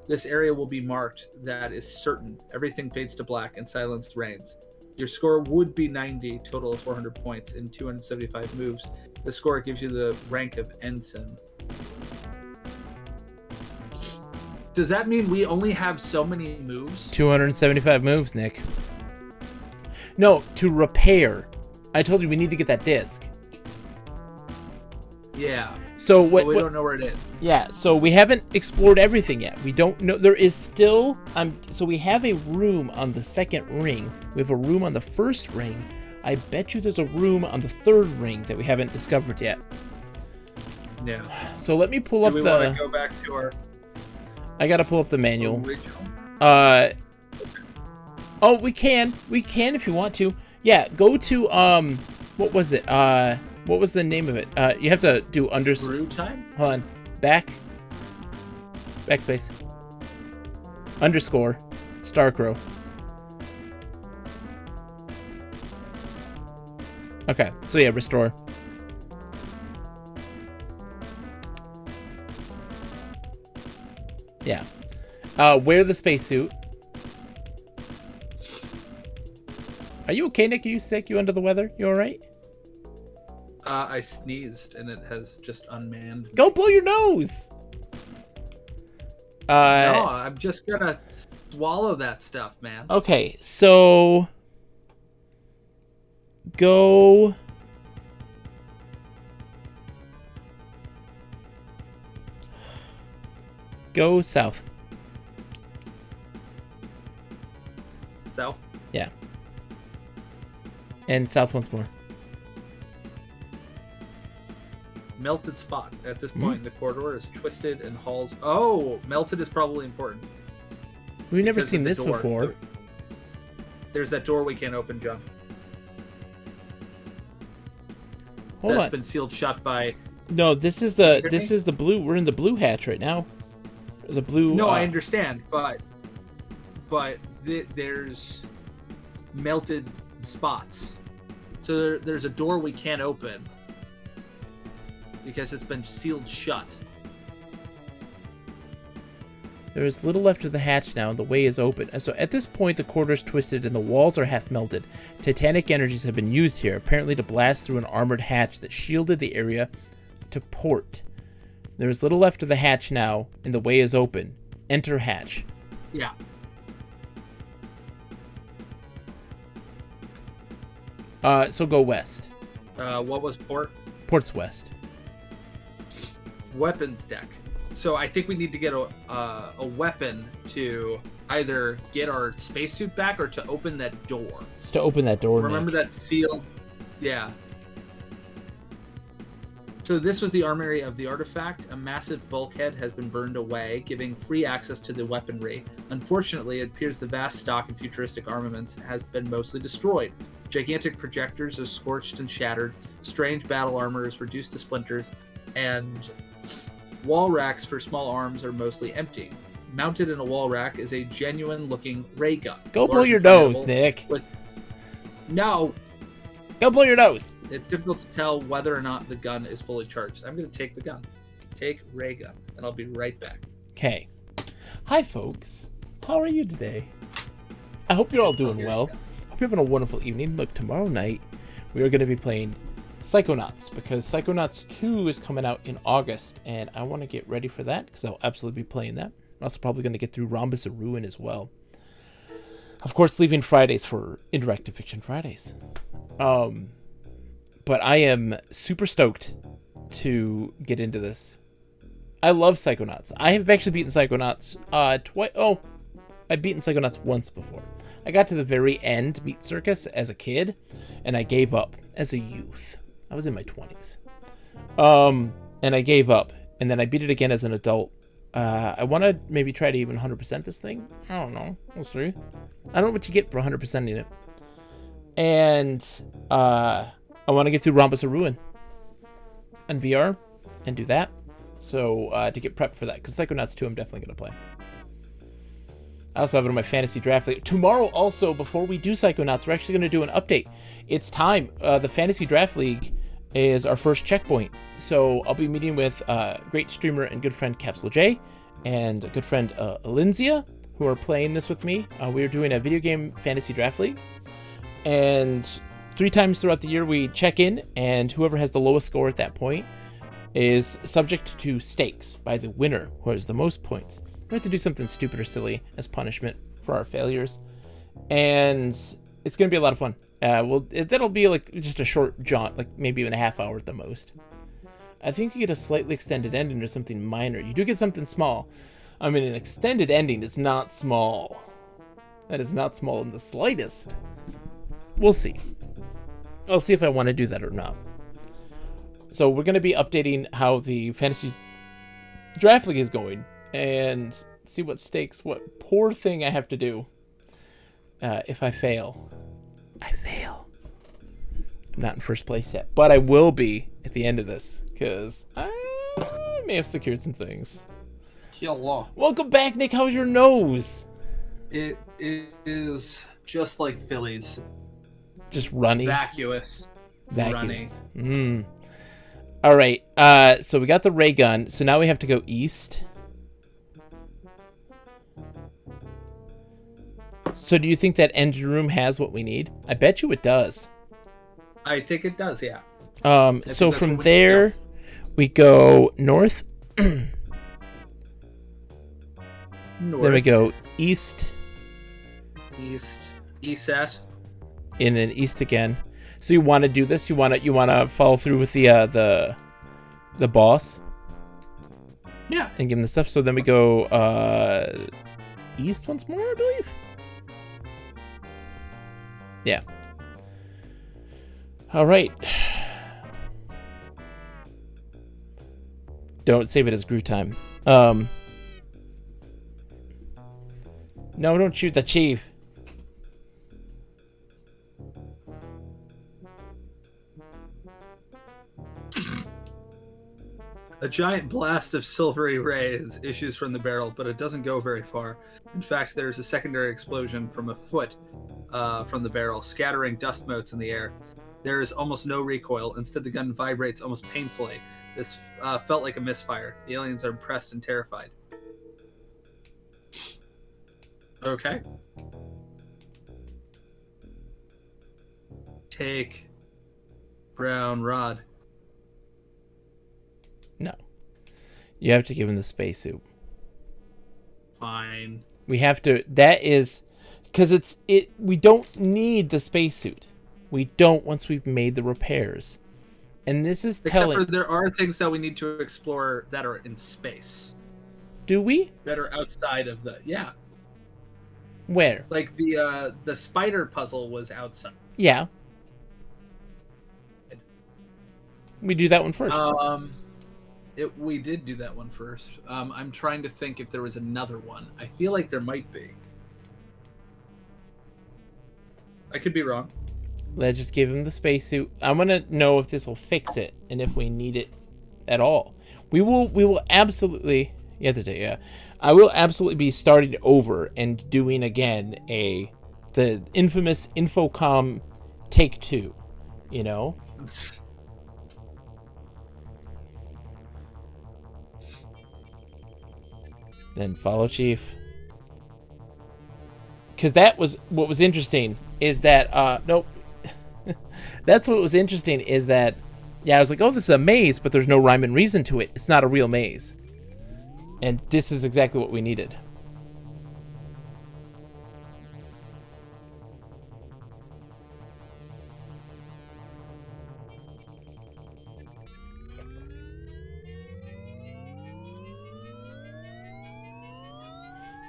This area will be marked, that is certain. Everything fades to black, and silence reigns. Your score would be 90, total of 400 points in 275 moves. The score gives you the rank of ensign. Does that mean we only have so many moves? 275 moves, Nick. No, to repair. I told you we need to get that disc. Yeah. So what? We don't know where it is. Yeah. So we haven't explored everything yet. We don't know. There is still. So we have a room on the second ring. We have a room on the first ring. I bet you there's a room on the third ring that we haven't discovered yet. Yeah. So let me pull up we the. Want to go back to our. I gotta pull up the manual. Original? Oh, we can if you want to. Yeah, go to what was it? What was the name of it? You have to do Brew time? Hold on. Backspace. Underscore. Starcross. Okay, so yeah, restore. Yeah. Wear the spacesuit. Are you okay, Nick? Are you sick? You under the weather? You alright? I sneezed and it has just unmanned. Go blow your nose! No, I'm just gonna swallow that stuff, man. Okay, so... Go... Go south. South? Yeah. And south once more. Melted spot. At this point, the corridor is twisted and halls. Oh, melted is probably important. We've never seen this door. before. There's that door we can't open, John. Hold That's on. been sealed shut by. No, this is the blue. We're in the blue hatch right now. The blue. No, I understand, but there's melted spots. So there's a door we can't open because it's been sealed shut. There is little left of the hatch now, and the way is open. So at this point, the corridor is twisted and the walls are half melted. Titanic energies have been used here, apparently to blast through an armored hatch that shielded the area to port. There is little left of the hatch now, and the way is open. Enter hatch. Yeah. So go west. What was port? Port's west. Weapons deck. So I think we need to get a weapon to either get our spacesuit back or to open that door. It's to open that door. Remember Nick. that sealed? Yeah. So this was the armory of the artifact. A massive bulkhead has been burned away, giving free access to the weaponry. Unfortunately, it appears the vast stock of futuristic armaments has been mostly destroyed. Gigantic projectors are scorched and shattered. Strange battle armor is reduced to splinters, and wall racks for small arms are mostly empty. Mounted in a wall rack is a genuine-looking ray gun. Go blow your nose, Nick. No. Go blow your nose. It's difficult to tell whether or not the gun is fully charged. I'm going to take the gun. Take ray gun, and I'll be right back. Okay. Hi, folks. How are you today? I hope you're all doing well. Hope you're having a wonderful evening. Look, tomorrow night we are going to be playing Psychonauts because Psychonauts 2 is coming out in August, and I want to get ready for that because I'll absolutely be playing that. I'm also probably going to get through Rhombus of Ruin as well. Of course, leaving Fridays for Interactive Fiction Fridays. But I am super stoked to get into this. I love Psychonauts. I have actually beaten Psychonauts twice. Oh, I've beaten Psychonauts once before. I got to the very end, Meat Circus, as a kid, and I gave up as a youth. I was in my 20s. And I gave up, and then I beat it again as an adult. I want to maybe try to even 100% this thing. I don't know. We'll see. I don't know what you get for 100%ing it. And I want to get through Rhombus of Ruin on VR and do that. So to get prepped for that, because Psychonauts 2 I'm definitely going to play. I also have it on my Fantasy Draft League. Tomorrow also, before we do Psychonauts, we're actually going to do an update. It's time. The Fantasy Draft League is our first checkpoint. So I'll be meeting with great streamer and good friend Capsule J and a good friend Alinzia, who are playing this with me. We are doing a video game Fantasy Draft League. And 3 times throughout the year we check in, and whoever has the lowest score at that point is subject to stakes by the winner who has the most points. We have to do something stupid or silly as punishment for our failures, and it's going to be a lot of fun. That'll be like just a short jaunt, like maybe even a half hour at the most. I think you get a slightly extended ending or something minor. You do get something small. I mean, an extended ending is not small. That is not small in the slightest. We'll see. I'll see if I want to do that or not. So we're going to be updating how the Fantasy Draft League is going, and see what stakes, what poor thing I have to do if I fail. I fail. I'm not in first place yet, but I will be at the end of this, because I may have secured some things. Hello. Welcome back, Nick. How's your nose? It is just like Phillies. Just running. Vacuous. Vacuous. All right. So we got the ray gun. So now we have to go east. So do you think that engine room has what we need? I bet you it does. I think it does, yeah. So from there, we go north. North. Then we go east. East at. And then east again. So you want to do this? You want to follow through with the boss? Yeah. And give him the stuff. So then we go east once more, I believe. Yeah. All right. Don't save it as Groot time. No, don't shoot the chief. A giant blast of silvery rays issues from the barrel, but it doesn't go very far. In fact, there's a secondary explosion from a foot from the barrel, scattering dust motes in the air. There is almost no recoil. Instead, the gun vibrates almost painfully. This felt like a misfire. The aliens are impressed and terrified. Okay. Take brown rod. No. You have to give him the spacesuit. Fine. We have to. That is because we don't need the spacesuit. We don't once we've made the repairs. And this is telling. Except for there are things that we need to explore that are in space. Do we? That are outside of the Where? Like the spider puzzle was outside. Yeah. We do that one first. We did do that one first. I'm trying to think if there was another one. I feel like there might be. I could be wrong. Let's just give him the spacesuit. I want to know if this will fix it and if we need it at all. We will absolutely. I will absolutely be starting over and doing again the infamous Infocom take 2. You know. Then follow Chief. Because that was what was interesting is that nope. That's what was interesting is that I was like, oh, this is a maze, but there's no rhyme and reason to it. It's not a real maze. And this is exactly what we needed.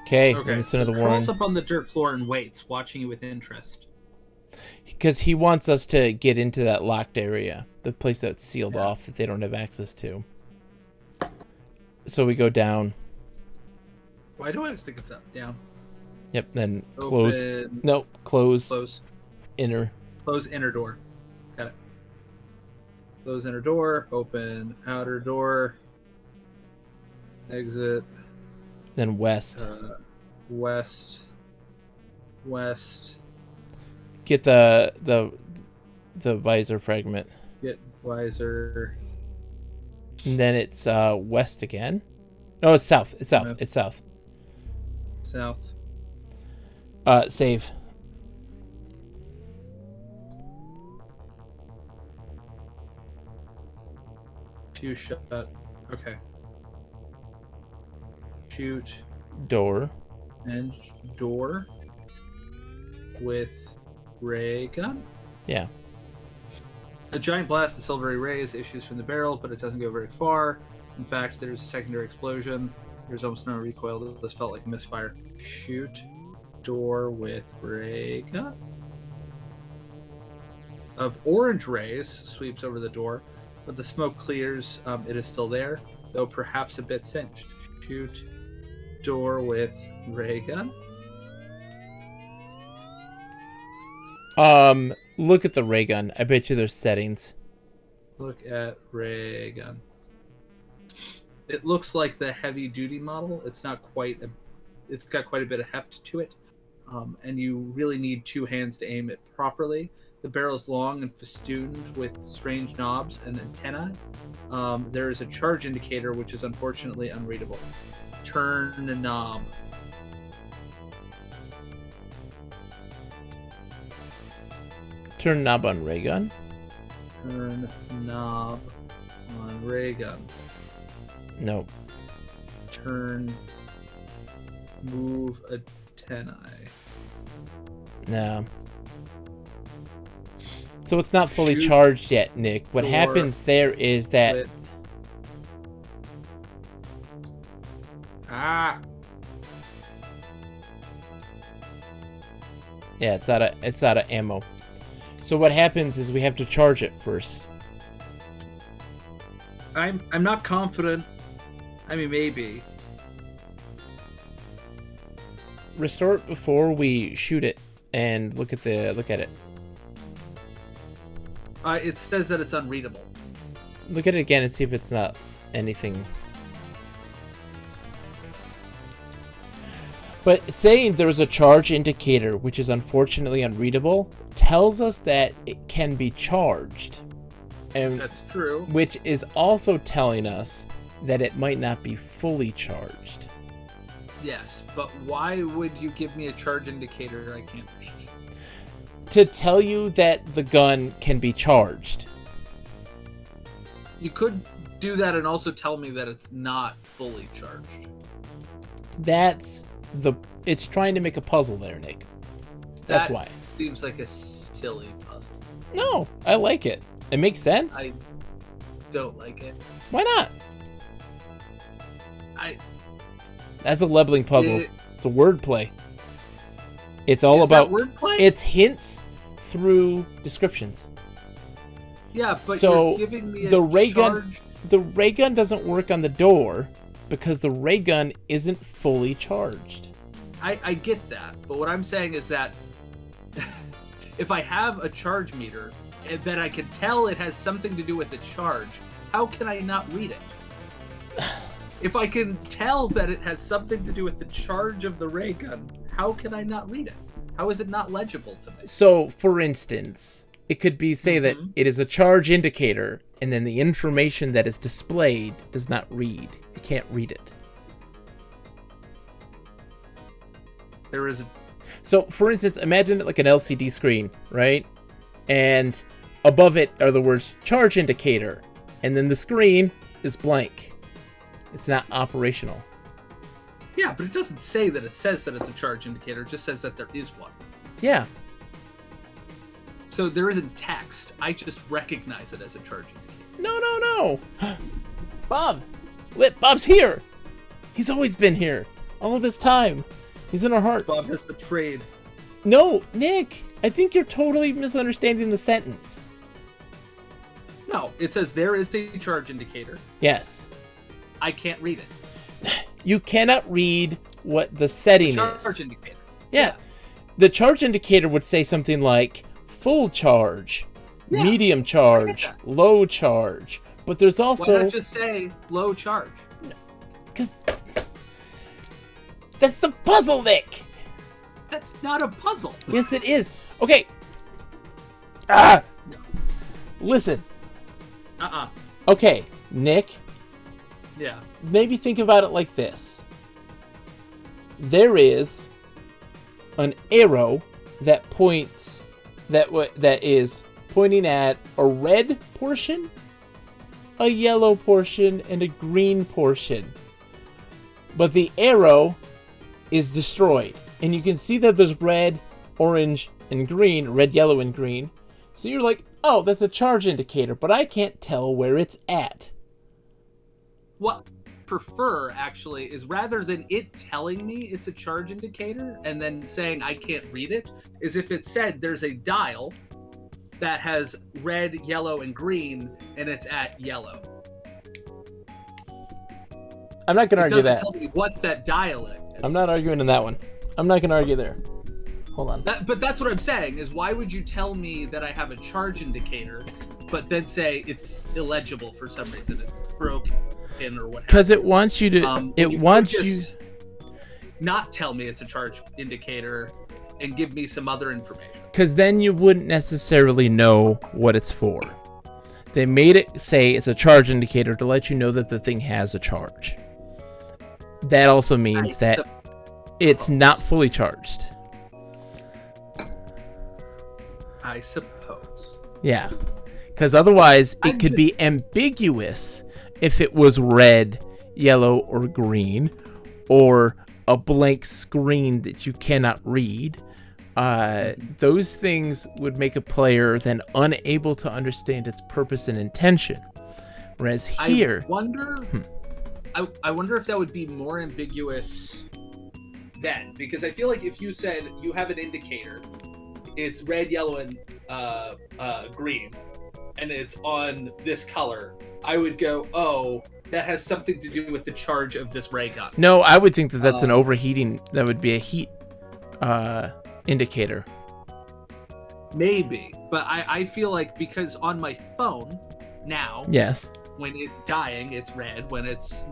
Okay, in the center of the warren. Crawls up on the dirt floor and waits, watching you with interest. Because he wants us to get into that locked area, the place that's sealed off that they don't have access to. So we go down. Why do I always think it's up? Down. Yep. Then close. Open. Nope. Close. Close. Inner. Close inner door. Got it. Close inner door. Open outer door. Exit. Then west. West. West. Get the visor fragment. Get visor. And then it's west again. No, it's south. It's south. West. It's south. South. Save. Fuse shut. Okay. Shoot. Door. And door. With ray gun. Yeah. A giant blast of silvery rays issues from the barrel, but it doesn't go very far. In fact, there's a secondary explosion. There's almost no recoil. This felt like a misfire. Shoot. Door with ray gun. Of orange rays sweeps over the door, but the smoke clears. It is still there, though perhaps a bit singed. Shoot. Door with ray gun. Look at the ray gun. I bet you there's settings. Look at ray gun. It looks like the heavy duty model. It's not quite it's got quite a bit of heft to it. And you really need two hands to aim it properly. The barrel is long and festooned with strange knobs and antennae. There is a charge indicator, which is unfortunately unreadable. Turn the knob. Turn knob on ray gun. Turn knob on ray gun. No. Turn. Move antennae. No. So it's not fully Shoot charged yet, Nick. What door happens there is that with... Ah! yeah, it's out of ammo. So what happens is we have to charge it first. I'm not confident. I mean, maybe. Restore it before we shoot it and look at it. It says that it's unreadable. Look at it again and see if it's not anything. But saying there was a charge indicator, which is unfortunately unreadable, tells us that it can be charged. And That's true. which is also telling us that it might not be fully charged. Yes, but why would you give me a charge indicator I can't read? To tell you that the gun can be charged. You could do that and also tell me that it's not fully charged. It's trying to make a puzzle there, Nick. That's why. Seems like a silly puzzle. No, I like it. It makes sense. I don't like it. Why not? That's a leveling puzzle. It's a wordplay. It's all about wordplay. It's hints through descriptions. Yeah, but so you're giving me the a ray charge... gun. The ray gun doesn't work on the door because the ray gun isn't fully charged. I get that, but what I'm saying is that if I have a charge meter that I can tell it has something to do with the charge, how can I not read it? If I can tell that it has something to do with the charge of the ray gun, how can I not read it? How is it not legible to me? So, for instance, it could be that it is a charge indicator, and then the information that is displayed does not read. You can't read it. There is So, for instance, imagine it like an LCD screen, right? And above it are the words charge indicator, and then the screen is blank. It's not operational. Yeah, but it doesn't say that it says that it's a charge indicator. It just says that there is one. Yeah. So there isn't text. I just recognize it as a charge indicator. No. Bob! Bob's here! He's always been here. All of this time. He's in our hearts. Bob has betrayed. No, Nick! I think you're totally misunderstanding the sentence. No, it says there is a charge indicator. Yes. I can't read it. You cannot read what the setting is. Charge indicator. Yeah. The charge indicator would say something like full charge, Yeah, medium I get charge, that. low charge. But there's Why also... not just say low charge? Because that's the puzzle, Nick. That's not a puzzle. Yes, it is. Okay. Listen. Okay, Nick. Yeah. Maybe think about it like this. There is an arrow that points that is pointing at a red portion, a yellow portion, and a green portion. But the arrow is destroyed. And you can see that there's red, orange, and green, red, yellow, and green. So you're like, oh, that's a charge indicator, but I can't tell where it's at. What I prefer, actually, is rather than it telling me it's a charge indicator and then saying I can't read it, is if it said there's a dial that has red, yellow, and green, and it's at yellow. I'm not going to argue that. It doesn't tell me what that dial is. I'm not arguing on that one. I'm not going to argue there. Hold on. But that's what I'm saying, is why would you tell me that I have a charge indicator, but then say it's illegible for some reason, it's broken or whatever? Because it wants you to... it wants you... not tell me it's a charge indicator and give me some other information. Because then you wouldn't necessarily know what it's for. They made it say it's a charge indicator to let you know that the thing has a charge. That also means that it's not fully charged. I suppose. Yeah. Because otherwise, it could be ambiguous if it was red, yellow, or green, or a blank screen that you cannot read. Those things would make a player then unable to understand its purpose and intention. Whereas here... I wonder if that would be more ambiguous then. Because I feel like if you said you have an indicator, it's red, yellow, and green, and it's on this color, I would go, oh, that has something to do with the charge of this ray gun. No, I would think that that's an overheating. That would be a heat indicator. Maybe, but I feel like because on my phone now, yes, when it's dying, it's red. When it's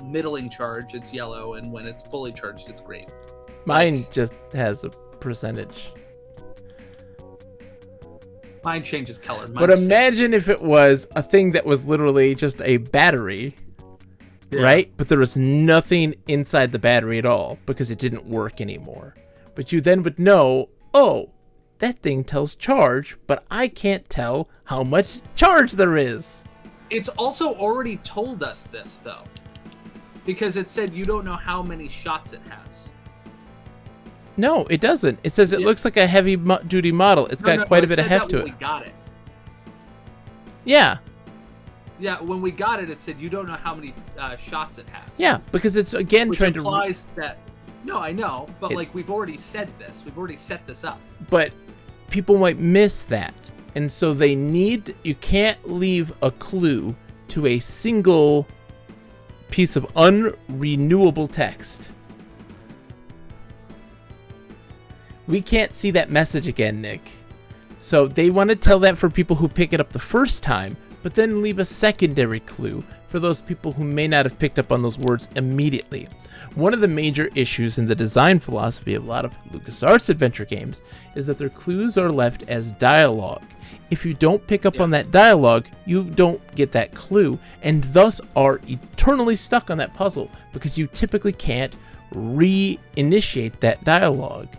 middling charge, it's yellow, and when it's fully charged, it's green. Mine just has a percentage. Mine changes color. But imagine if it was a thing that was literally just a battery, right? But there was nothing inside the battery at all because it didn't work anymore. But you then would know, oh, that thing tells charge, but I can't tell how much charge there is. It's also already told us this, though, because it said you don't know how many shots it has. No, it doesn't. It says it looks like a heavy-duty model. It's got quite a bit of heft to it. We got it. Yeah. Yeah, when we got it, it said you don't know how many shots it has. Yeah, because it's, again, which trying implies that... No, I know, but like we've already said this. We've already set this up. But people might miss that. And so they need... You can't leave a clue to a single piece of unrenewable text. We can't see that message again, Nick. So they want to tell that for people who pick it up the first time, but then leave a secondary clue for those people who may not have picked up on those words immediately. One of the major issues in the design philosophy of a lot of LucasArts adventure games is that their clues are left as dialogue. If you don't pick up on that dialogue, you don't get that clue, and thus are eternally stuck on that puzzle because you typically can't reinitiate that dialogue.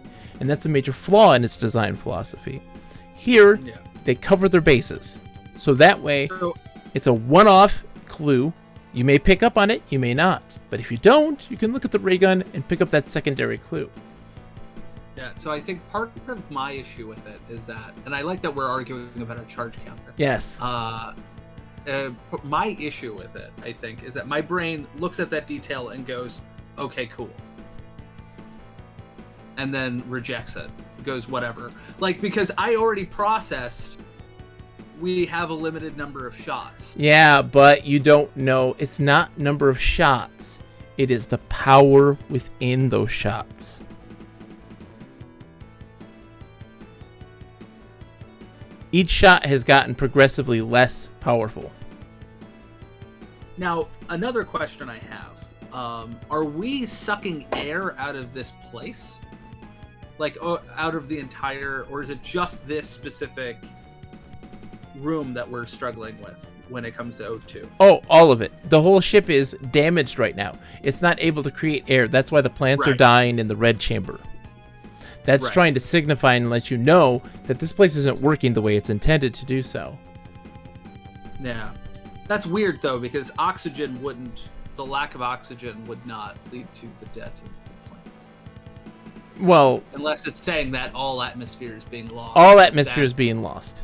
And that's a major flaw in its design philosophy. Here, they cover their bases. So that way, it's a one-off clue. You may pick up on it, you may not. But if you don't, you can look at the ray gun and pick up that secondary clue. Yeah, so I think part of my issue with it is that, and I like that we're arguing about a charge counter. Yes. My issue with it, I think, is that my brain looks at that detail and goes, okay, cool. And then rejects it. Goes, whatever. Like, because I already processed, we have a limited number of shots. Yeah, but you don't know. It's not number of shots. It is the power within those shots. Each shot has gotten progressively less powerful. Now, another question I have. Are we sucking air out of this place? Like, out of the entire... Or is it just this specific room that we're struggling with when it comes to O2? Oh, all of it. The whole ship is damaged right now. It's not able to create air. That's why the plants are dying in the red chamber. That's trying to signify and let you know that this place isn't working the way it's intended to do so. Yeah. That's weird, though, because oxygen wouldn't... The lack of oxygen would not lead to the death of the plants. Well... Unless it's saying that all atmosphere is being lost. All atmosphere is being lost.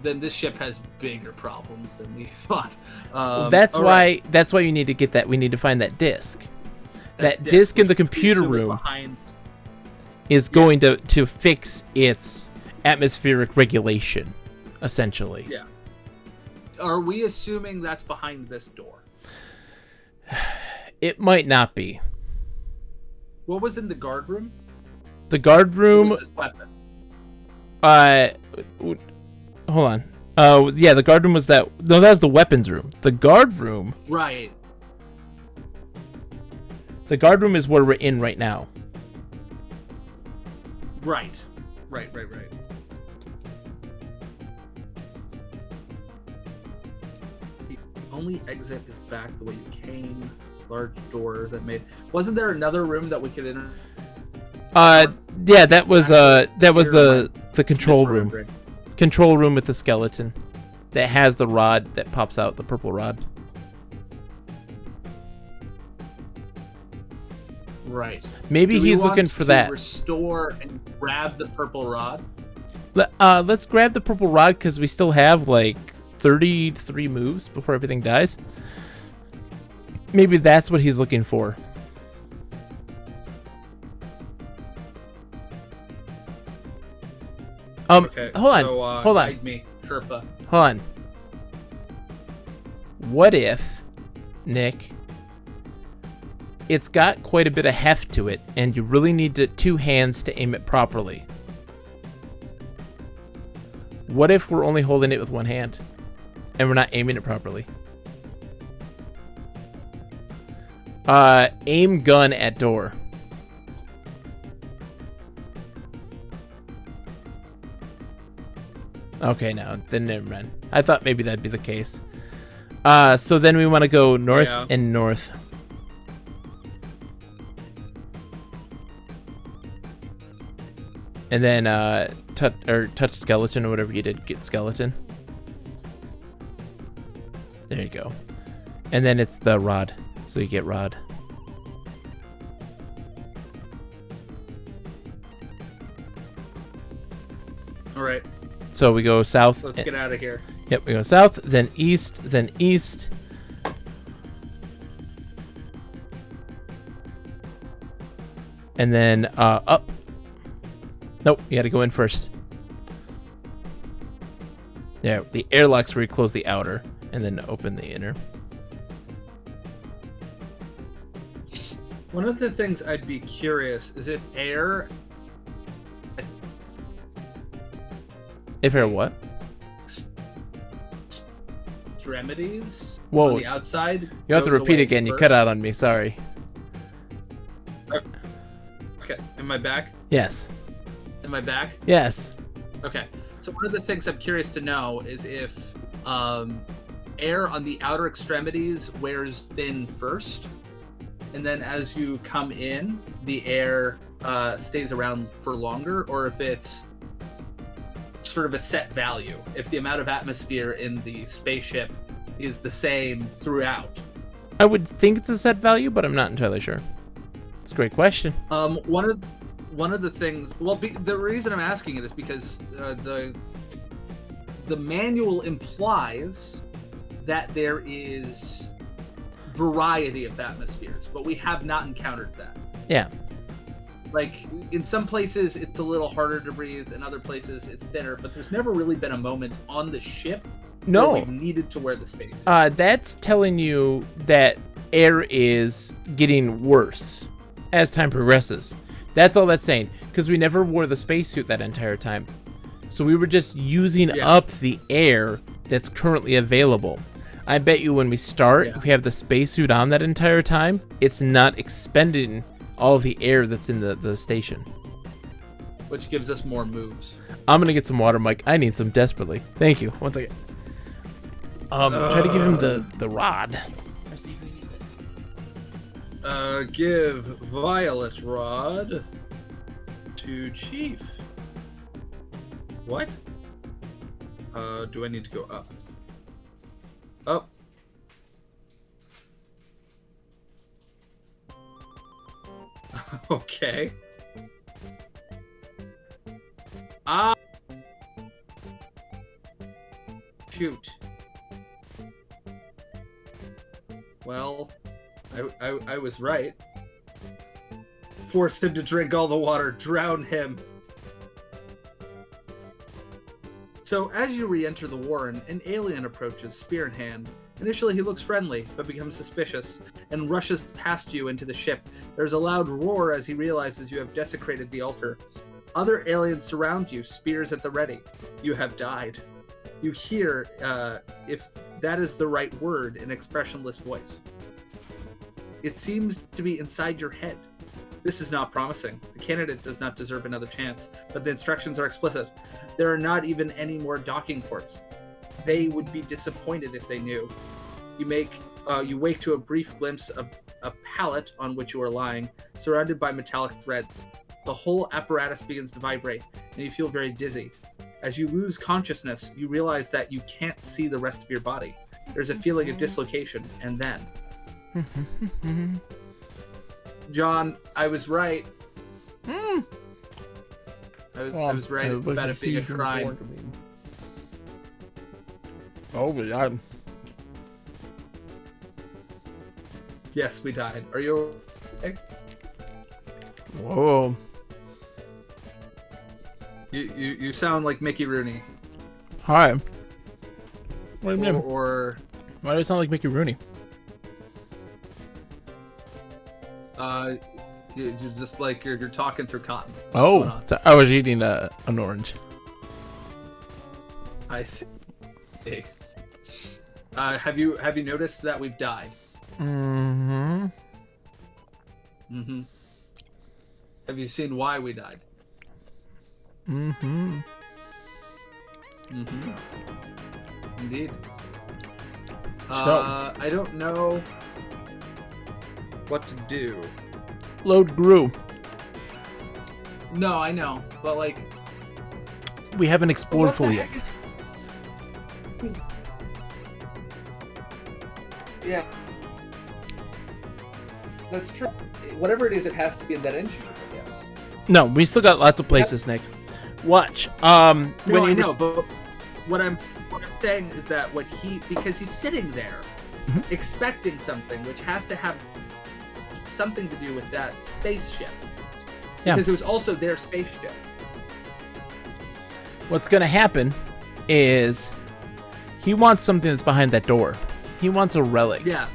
Then this ship has bigger problems than we thought. That's why you need to get that. We need to find that disc. That disc in the computer room is going to fix its atmospheric regulation, essentially. Yeah. Are we assuming that's behind this door? It might not be. What was in the guard room? The guard room... What was this weapon? Hold on. Yeah, the guard room was that... No, that was the weapons room. The guard room... Right. The guard room is where we're in right now. Right. The only exit is back the way you came. Large door that made... Wasn't there another room that we could enter? Yeah, that was the control room. Control room with the skeleton that has the rod that pops out, the purple rod. Right. Maybe he's looking for that. Restore and grab the purple rod. Let's grab the purple rod because we still have like 33 moves before everything dies. Maybe that's what he's looking for. Okay, hold on. So, hold on. Guide me, Sherpa. Hold on. What if, Nick, it's got quite a bit of heft to it, and you really need two hands to aim it properly? What if we're only holding it with one hand, and we're not aiming it properly? Aim gun at door. Okay, no, then never mind. I thought maybe that'd be the case. So then we want to go north and north. And then touch skeleton or whatever you did. Get skeleton. There you go. And then it's the rod. So you get rod. All right. So we go south. Let's get out of here. Yep, we go south, then east, then east. And then up. Nope, you gotta go in first. There, the airlock's where you close the outer and then open the inner. One of the things I'd be curious is if air... If air what? Extremities. Whoa. On the outside. You have to repeat again. First. You cut out on me. Sorry. Okay. Am I back? Yes. Am I back? Yes. Okay. So one of the things I'm curious to know is if air on the outer extremities wears thin first, and then as you come in, the air stays around for longer, or if it's sort of a set value, if the amount of atmosphere in the spaceship is the same throughout. I would think it's a set value, but I'm not entirely sure. It's a great question. One of the things, the reason I'm asking it is because the manual implies that there is variety of atmospheres, but we have not encountered that. Yeah. Like, in some places, it's a little harder to breathe. In other places, it's thinner. But there's never really been a moment on the ship where we needed to wear the spacesuit. That's telling you that air is getting worse as time progresses. That's all that's saying. Because we never wore the spacesuit that entire time. So we were just using up the air that's currently available. I bet you when we start, if we have the spacesuit on that entire time, it's not expending all the air that's in the station. Which gives us more moves. I'm gonna get some water, Mike. I need some desperately. Thank you. One second. Try to give him the rod. Give Violet Rod to Chief. What? Do I need to go up? Up. Okay. Shoot. Well, I was right. Force him to drink all the water. Drown him. So, as you re-enter the warren, an alien approaches, spear in hand. Initially, he looks friendly, but becomes suspicious, and rushes past you into the ship. There's a loud roar as he realizes you have desecrated the altar. Other aliens surround you, spears at the ready. You have died. You hear, if that is the right word, an expressionless voice. It seems to be inside your head. This is not promising. The candidate does not deserve another chance, but the instructions are explicit. There are not even any more docking ports. They would be disappointed if they knew. You wake to a brief glimpse of a pallet on which you are lying, surrounded by metallic threads. The whole apparatus begins to vibrate, and you feel very dizzy. As you lose consciousness, you realize that you can't see the rest of your body. There's a feeling of dislocation, and then... John, I was right. I was right about it being a crime. Oh, but I'm... Yes, we died. Are you okay? Whoa. You sound like Mickey Rooney. Hi. What do you mean? Or why do I sound like Mickey Rooney? You're just like you're talking through cotton. Oh, so I was eating an orange. I see. Have you noticed that we've died? Mm-hmm. Mm-hmm. Have you seen why we died? Mm-hmm. Mm-hmm. Indeed. So, I don't know what to do. Load grew. No, I know, but like we haven't explored fully yet. Yeah. That's true. Whatever it is, it has to be in that engine, I guess. No, we still got lots of places, Nick. Watch. No, I know, but what I'm saying is that because he's sitting there expecting something, which has to have something to do with that spaceship. Yeah. Because it was also their spaceship. What's gonna happen is he wants something that's behind that door. He wants a relic. Yeah.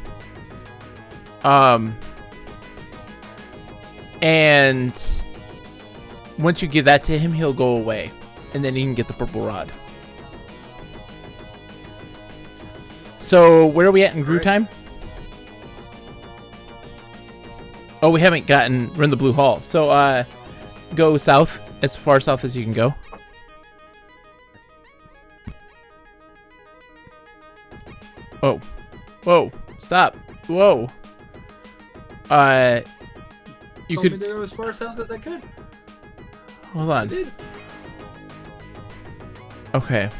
And once you give that to him, he'll go away. And then you can get the purple rod. So, where are we at in Gru time? Oh, we haven't gotten... We're in the Blue Hall. So, go south. As far south as you can go. Oh. Whoa. Stop. Whoa. You Told could... me to go as far south as I could. Hold on. I did. Okay.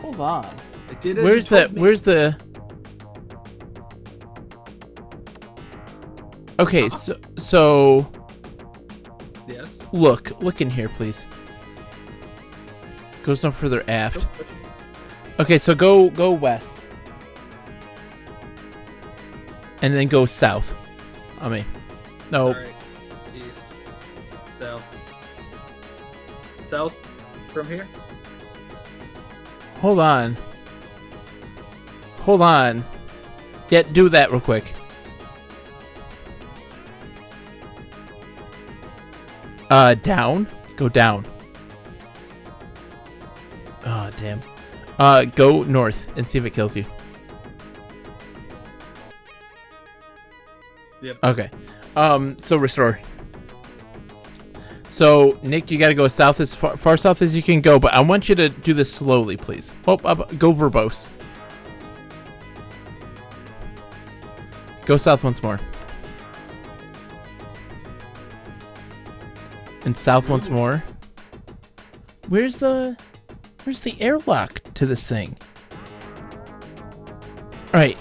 Hold on. I did as Where's you told the... me. Where's the... Okay, so... Yes. Look in here, please. Goes no further aft. Okay, so go west. And then go south. I mean, no. All right. East. South. South from here? Hold on. Hold on. Yeah, do that real quick. Down. Go down. Oh, damn. Go north and see if it kills you. Yep. Okay. So restore. So, Nick, you gotta go south as far south as you can go, but I want you to do this slowly, please. Oh, go verbose. Go south once more. And south once more. Where's the airlock to this thing? Alright.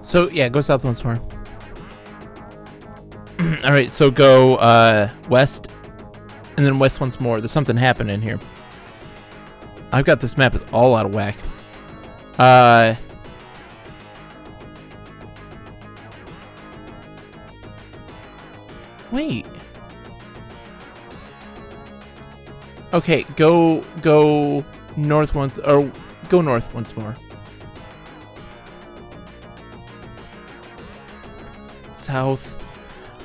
So, yeah, go south once more. Alright, so go west. And then west once more. There's something happening here. I've got this map is all out of whack. Wait. Okay, go north once, or go north once more. South.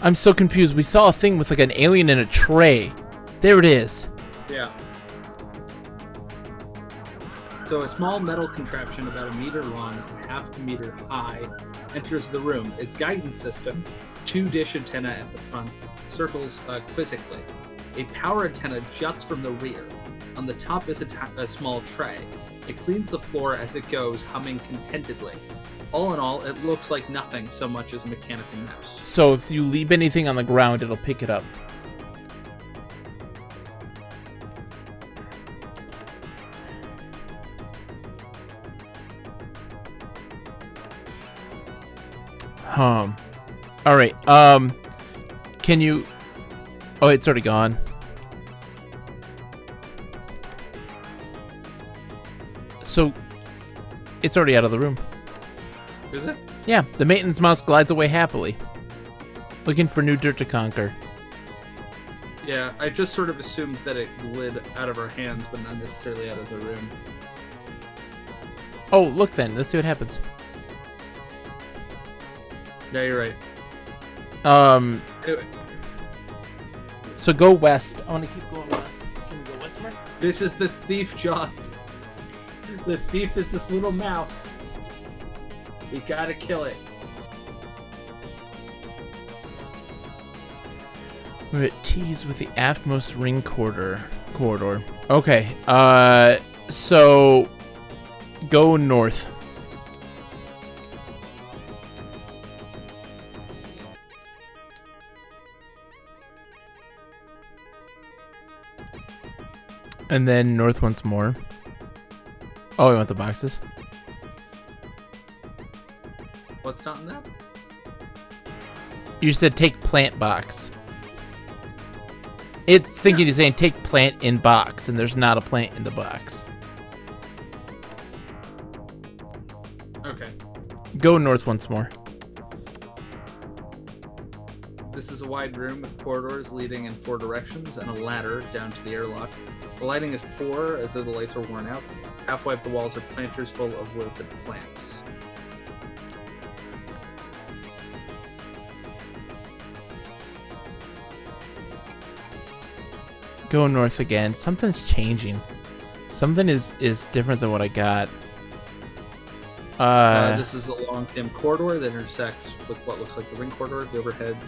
I'm so confused. We saw a thing with like an alien in a tray. There it is. Yeah. So a small metal contraption about 1 meter long and half a meter high enters the room. Its guidance system, 2 dish antenna at the front, circles quizzically. A power antenna juts from the rear. On the top is a small tray. It cleans the floor as it goes, humming contentedly. All in all, it looks like nothing so much as a mechanical mouse. So if you leave anything on the ground, it'll pick it up. All right. Can you? Oh, it's already gone. So, it's already out of the room. Is it? Yeah, the maintenance mouse glides away happily, looking for new dirt to conquer. Yeah, I just sort of assumed that it glid out of our hands, but not necessarily out of the room. Oh, look then. Let's see what happens. Yeah, you're right. Anyway. So go west. I want to keep going west. Can we go westward? This is the thief, John. The thief is this little mouse. We gotta kill it. We're at T's with the aftmost ring corridor. Okay. So go north. And then north once more. Oh, we want the boxes? What's not in that? You said take plant box. It's thinking you're saying take plant in box, and there's not a plant in the box. Okay. Go north once more. This is a wide room with corridors leading in 4 directions and a ladder down to the airlock. The lighting is poor as though the lights are worn out. Halfway up the walls are planters full of wilted plants. Go north again. Something's changing. Something is different than what I got. This is a long, dim corridor that intersects with what looks like the ring corridor. The overheads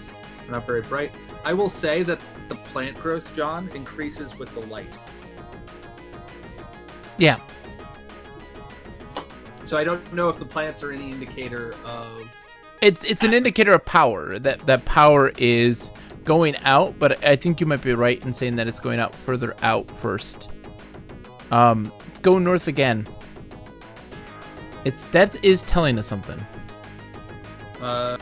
are not very bright. I will say that the plant growth, John, increases with the light. Yeah. So I don't know if the plants are any indicator of... It's an indicator of power. That power is going out, but I think you might be right in saying that it's going out further out first. Go north again. That is telling us something. Yeah,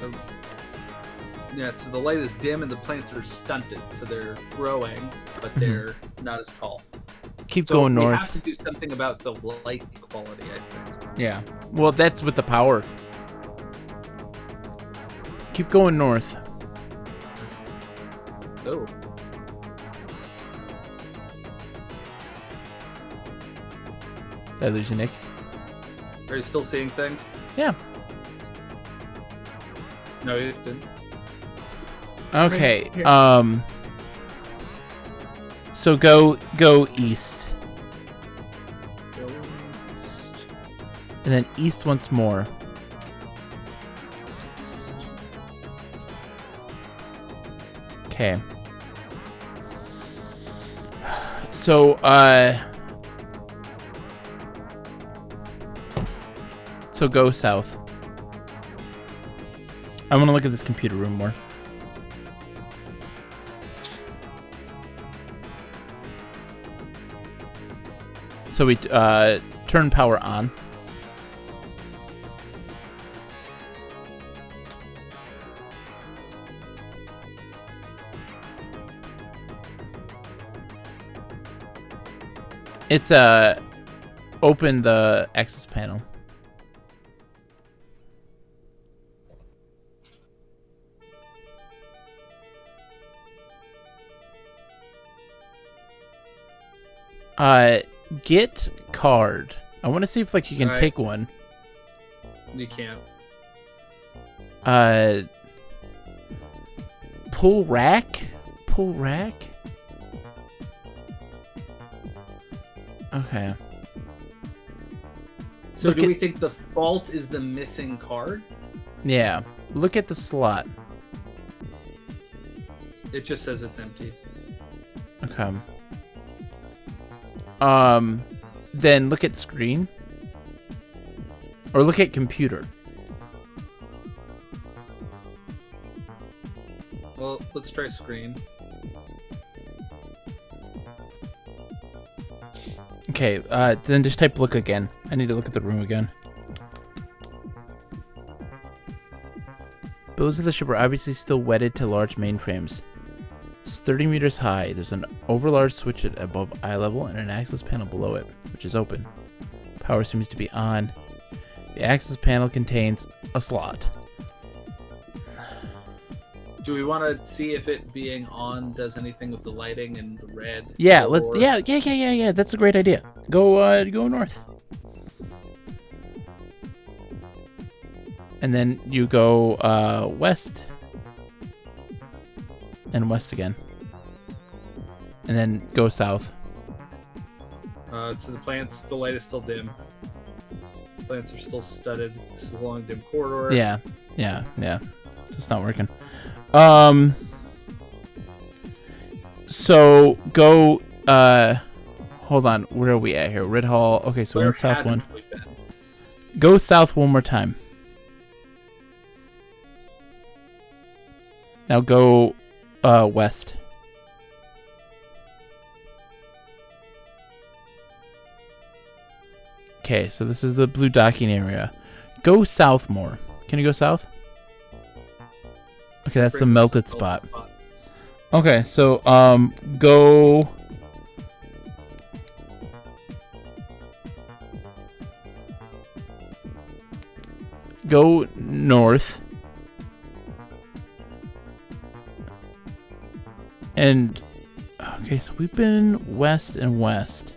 so the light is dim and the plants are stunted, so they're growing, but they're not as tall. Keep going north. We have to do something about the light quality, I think. Yeah. Well, that's with the power. Keep going north. Oh. Did I lose you, Nick? Are you still seeing things? Yeah. No, you didn't. Okay. Right So go east. Go east. And then east once more. Okay. So so go south. I want to look at this computer room more. So we turn power on. It's open the access panel. Get card. I want to see if like you can take one. You can't. Pull rack. Pull rack. Okay. So do we think the fault is the missing card? Yeah. Look at the slot. It just says it's empty. Okay. Then look at screen. Or look at computer. Well, let's try screen. Okay, then just type look again. I need to look at the room again. Bills of the ship are obviously still wedded to large mainframes. It's 30 meters high. There's an overlarge switch at above eye level and an access panel below it, which is open. Power seems to be on. The access panel contains a slot. Do we want to see if it being on does anything with the lighting and the red? Yeah, yeah. That's a great idea. Go north. And then you go west. And west again. And then go south. So the light is still dim. Plants are still studded. This is a long, dim corridor. Yeah. So it's not working. So go, hold on. Where are we at here? Red Hall. Okay, so we're in south one. Go south one more time. Now go, west. Okay, so this is the blue docking area. Go south more. Can you go south? Okay, that's the melted spot. Okay, so go north. And okay, so we've been west and west.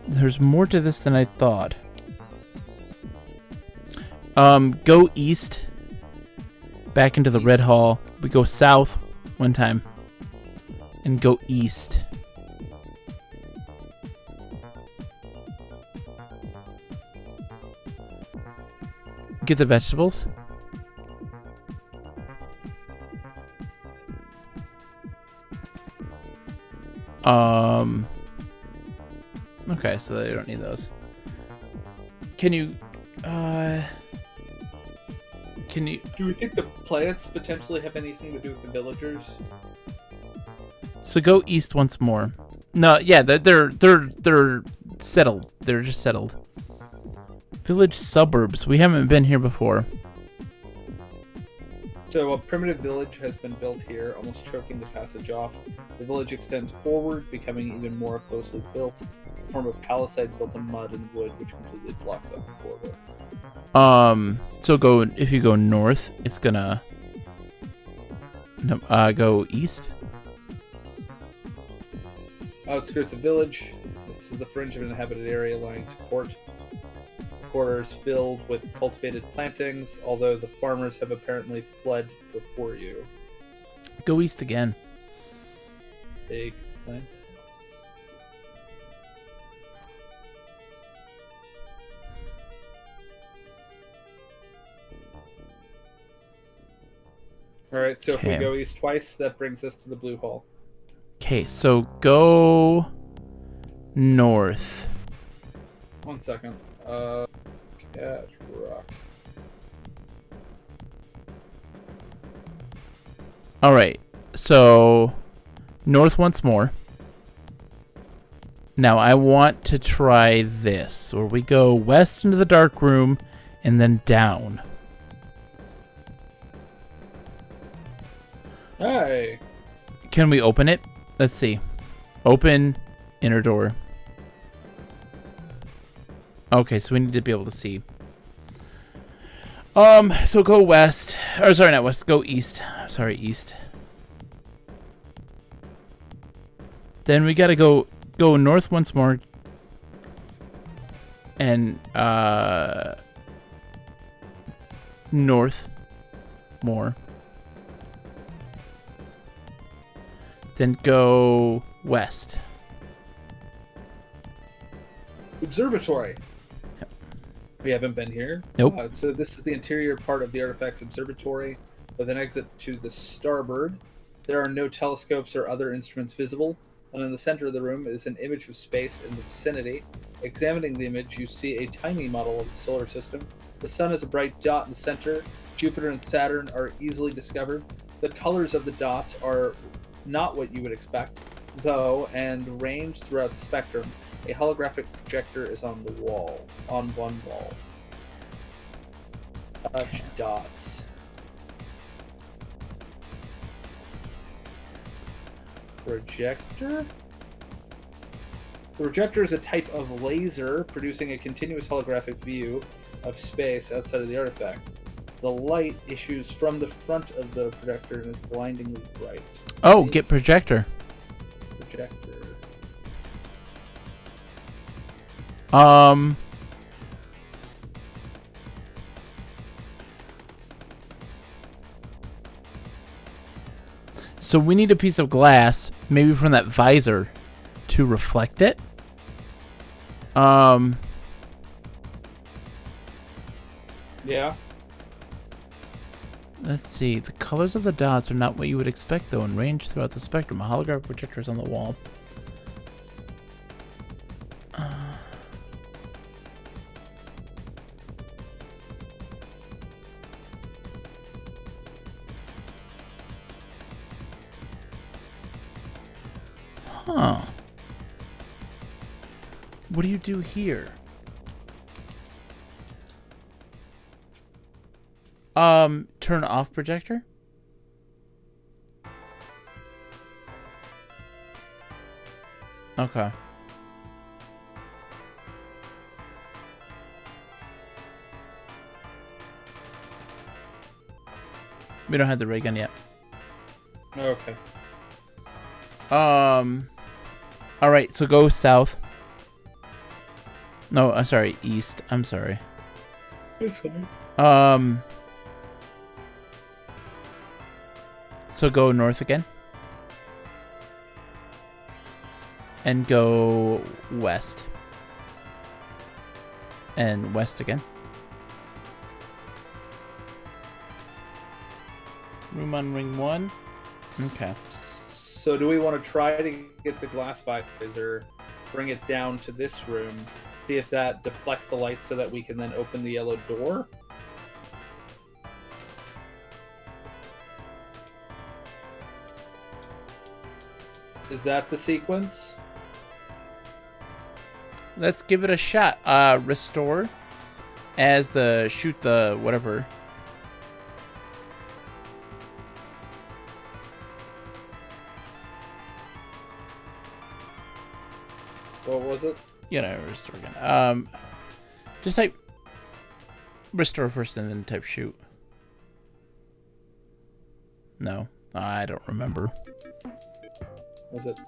There's more to this than I thought. Go east. Back into the Red Hall. We go south one time. And go east. Get the vegetables. Okay, so they don't need those. Can you do we think the plants potentially have anything to do with the villagers? So go east once more. No, yeah, they're settled. They're just settled. Village suburbs. We haven't been here before. So a primitive village has been built here, almost choking the passage off. The village extends forward, becoming even more closely built. A form of palisade built of mud and wood, which completely blocks off the corridor. So if you go north, it's gonna go east. Outskirts of village. This is the fringe of an inhabited area lying to port. The corridor is filled with cultivated plantings, although the farmers have apparently fled before you. Go east again. They Fine. All right, so if we Okay. go east twice, that brings us to the blue hole. Okay, so go north. 1 second. Cat rock. All right, so north once more. Now I want to try this, where we go west into the dark room and then down. Hey. Can we open it? Let's see. Open inner door. Okay, so we need to be able to see. So go west. Or sorry, not west. Go east. Sorry, east. Then we gotta go north once more. And north more. Then go west. Observatory. Yep. We haven't been here. Nope. So this is the interior part of the artifact's observatory, with an exit to the starboard. There are no telescopes or other instruments visible, and in the center of the room is an image of space in the vicinity. Examining the image, you see a tiny model of the solar system. The sun is a bright dot in the center. Jupiter and Saturn are easily discovered. The colors of the dots are not what you would expect, though, and range throughout the spectrum. A holographic projector is on one wall. Touch dots. Projector? The projector is a type of laser producing a continuous holographic view of space outside of the artifact. The light issues from the front of the projector and is blindingly bright. Oh, get projector. Projector. So we need a piece of glass, maybe from that visor, to reflect it. Yeah. Let's see. The colors of the dots are not what you would expect, though, and range throughout the spectrum. A holographic projector is on the wall. Huh. What do you do here? Turn off projector? Okay. We don't have the ray gun yet. Okay. Alright, so go south. No, I'm sorry, east. I'm sorry. It's fine. So go north again. And go west. And west again. Room on ring 1. Okay. So do we want to try to get the glass visor, bring it down to this room, see if that deflects the light so that we can then open the yellow door? Is that the sequence? Let's give it a shot. Restore as the shoot the whatever. What was it? You know, restore again. Just type restore first and then type shoot. No, I don't remember. Was it?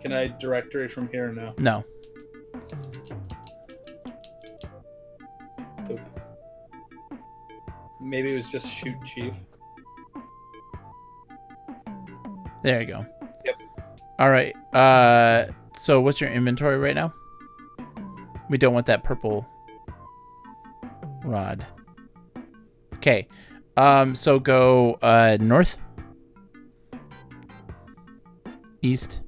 Can I directory from here? No. No. Oop. Maybe it was just shoot chief. There you go. Yep. All right. So what's your inventory right now? We don't want that purple rod. Okay. So go north, east,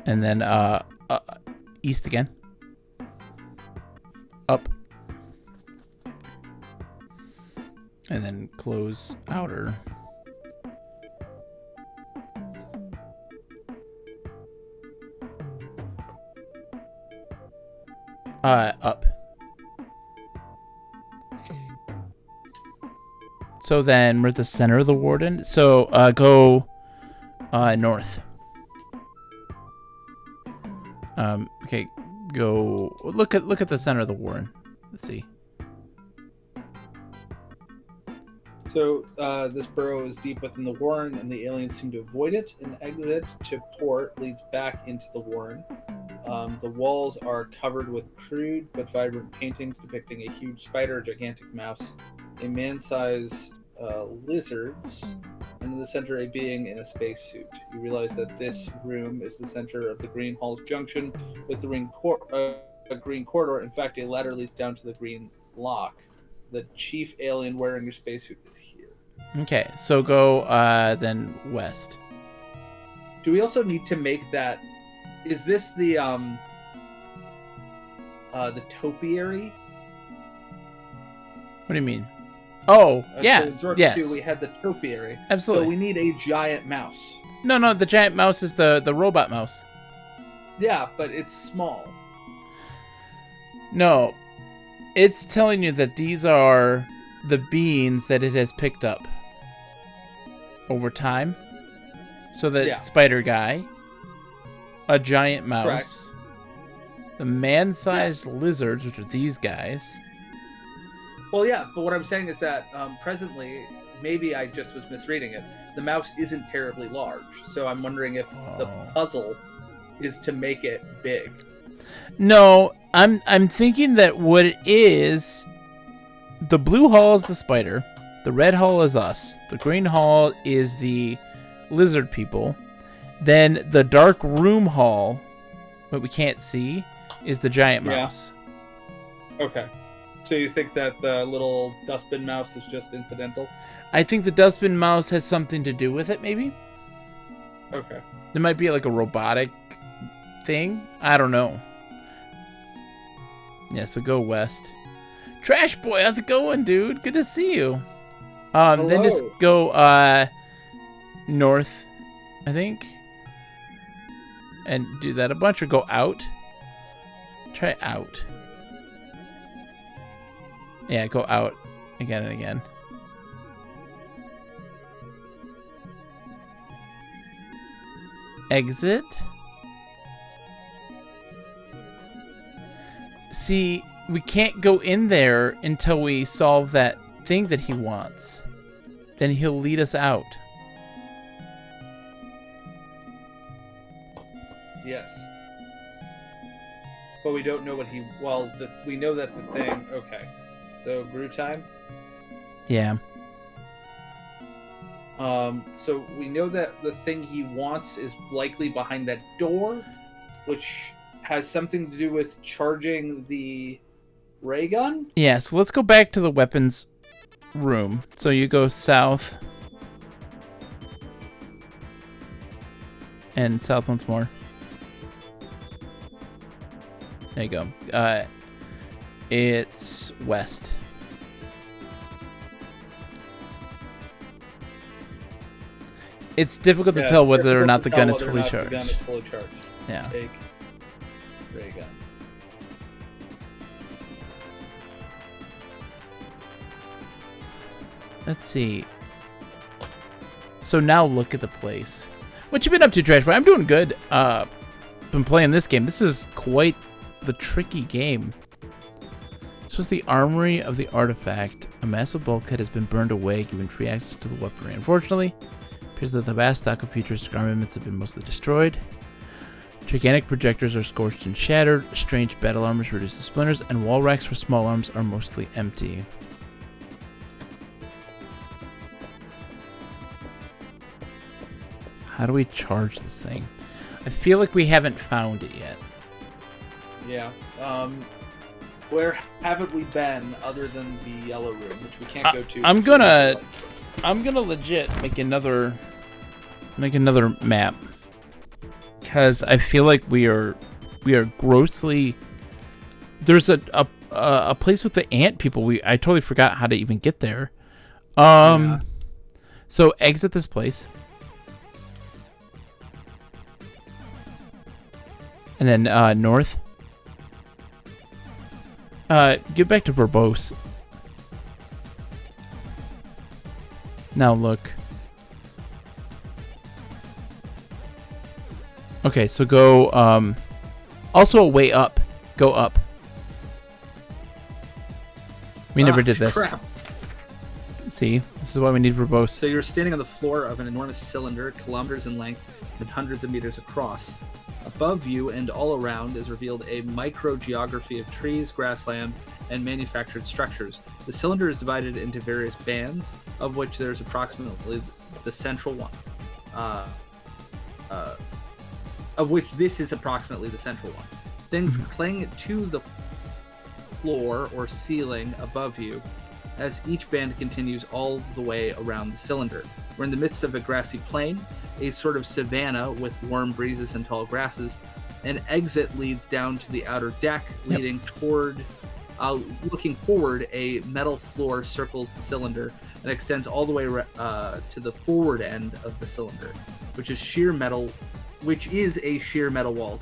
and then east again. Up. And then close outer. Up. So then we're at the center of the warden. So go north. Okay, go look at the center of the warden. Let's see. So this burrow is deep within the warren, and the aliens seem to avoid it. An exit to port leads back into the warren. The walls are covered with crude but vibrant paintings depicting a huge spider, a gigantic mouse, a man-sized lizards, and in the center a being in a spacesuit. You realize that this room is the center of the Green Hall's junction with the green corridor. In fact, a ladder leads down to the green lock. The chief alien wearing a spacesuit is here. Okay, so go then west. Do we also need to make that? Is this the topiary? What do you mean? Oh, yeah. So in Zork yes. 2, we had the topiary. Absolutely. So we need a giant mouse. No, the giant mouse is the robot mouse. Yeah, but it's small. No, it's telling you that these are the beans that it has picked up over time. So the spider guy, a giant mouse, correct, the man-sized lizards, which are these guys. Well, yeah, but what I'm saying is that presently, maybe I just was misreading it, the mouse isn't terribly large. So I'm wondering if the puzzle is to make it big. No, I'm thinking that what it is, the blue hall is the spider, the red hall is us, the green hall is the lizard people, then the dark room hall, what we can't see, is the giant mouse. Okay. So you think that the little dustbin mouse is just incidental? I think the dustbin mouse has something to do with it, maybe. Okay. There might be like a robotic thing. I don't know. Yeah, so go west. Trash boy, how's it going, dude? Good to see you. Then just go north, I think. And do that a bunch, or go out. Try out. Yeah, go out again and again. Exit. See, we can't go in there until we solve that thing that he wants. Then he'll lead us out. Yes. But we don't know what he... Well, we know that the thing... Okay. So, brew time? Yeah. So we know that the thing he wants is likely behind that door, which has something to do with charging the ray gun? Yeah, so let's go back to the weapons room. So you go south. And south once more. There you go. It's west. It's difficult to tell whether or not the gun is fully charged. The gun is fully charged. Yeah. Take ray gun. Let's see. So now look at the place. What you been up to, Trash Boy? I'm doing good. Been playing this game. This is quite the tricky game. This was the armory of the artifact. A massive bulkhead has been burned away, giving free access to the weaponry. Unfortunately, it appears that the vast stock of futuristic armaments have been mostly destroyed. Gigantic projectors are scorched and shattered. Strange battle armors reduced to splinters, and wall racks for small arms are mostly empty. How do we charge this thing? I feel like we haven't found it yet. Yeah. Where haven't we been other than the yellow room, which we can't go to? I'm gonna legit make another map, because I feel like we are grossly. There's a place with the ant people. I totally forgot how to even get there. Yeah. So exit this place. And then north. Get back to verbose. Now look. Okay, so go also way up. Go up. We never did this. Crap. See? This is why we need verbose. So you're standing on the floor of an enormous cylinder, kilometers in length and hundreds of meters across. Above you and all around is revealed a microgeography of trees, grassland, and manufactured structures. The cylinder is divided into various bands, of which there's approximately the central one. Of which this is approximately the central one. Things cling to the floor or ceiling above you as each band continues all the way around the cylinder. We're in the midst of a grassy plain, a sort of savanna with warm breezes and tall grasses. An exit leads down to the outer deck, leading toward, looking forward, a metal floor circles the cylinder and extends all the way to the forward end of the cylinder, which is a sheer metal wall,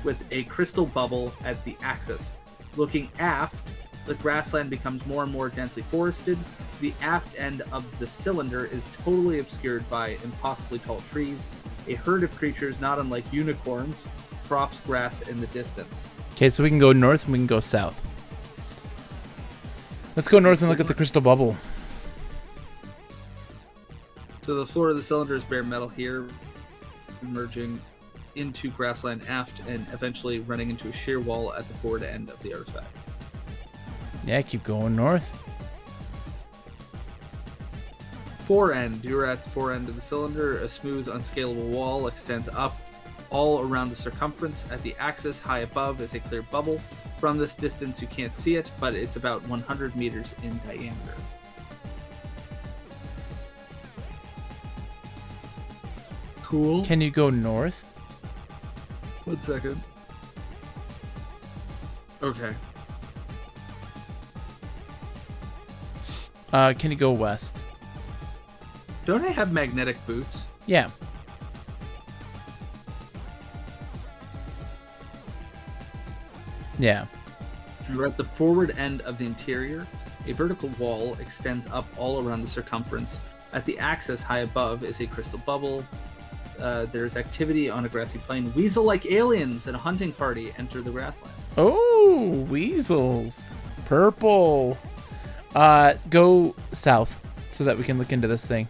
with a crystal bubble at the axis. Looking aft, the grassland becomes more and more densely forested. The aft end of the cylinder is totally obscured by impossibly tall trees. A herd of creatures not unlike unicorns crops grass in the distance. Okay, so we can go north and we can go south. Let's go north and look at the crystal bubble. So the floor of the cylinder is bare metal here, merging into grassland aft and eventually running into a sheer wall at the forward end of the artifact. Yeah, keep going north. Fore end. You're at the fore end of the cylinder. A smooth, unscalable wall extends up all around the circumference. At the axis, high above, is a clear bubble. From this distance, you can't see it, but it's about 100 meters in diameter. Cool. Can you go north? 1 second. Okay. Can you go west? Don't I have magnetic boots? Yeah. Yeah. You're at the forward end of the interior. A vertical wall extends up all around the circumference. At the axis, high above, is a crystal bubble. There's activity on a grassy plain. Weasel-like aliens and a hunting party enter the grassland. Oh, weasels. Purple. Go south so that we can look into this thing.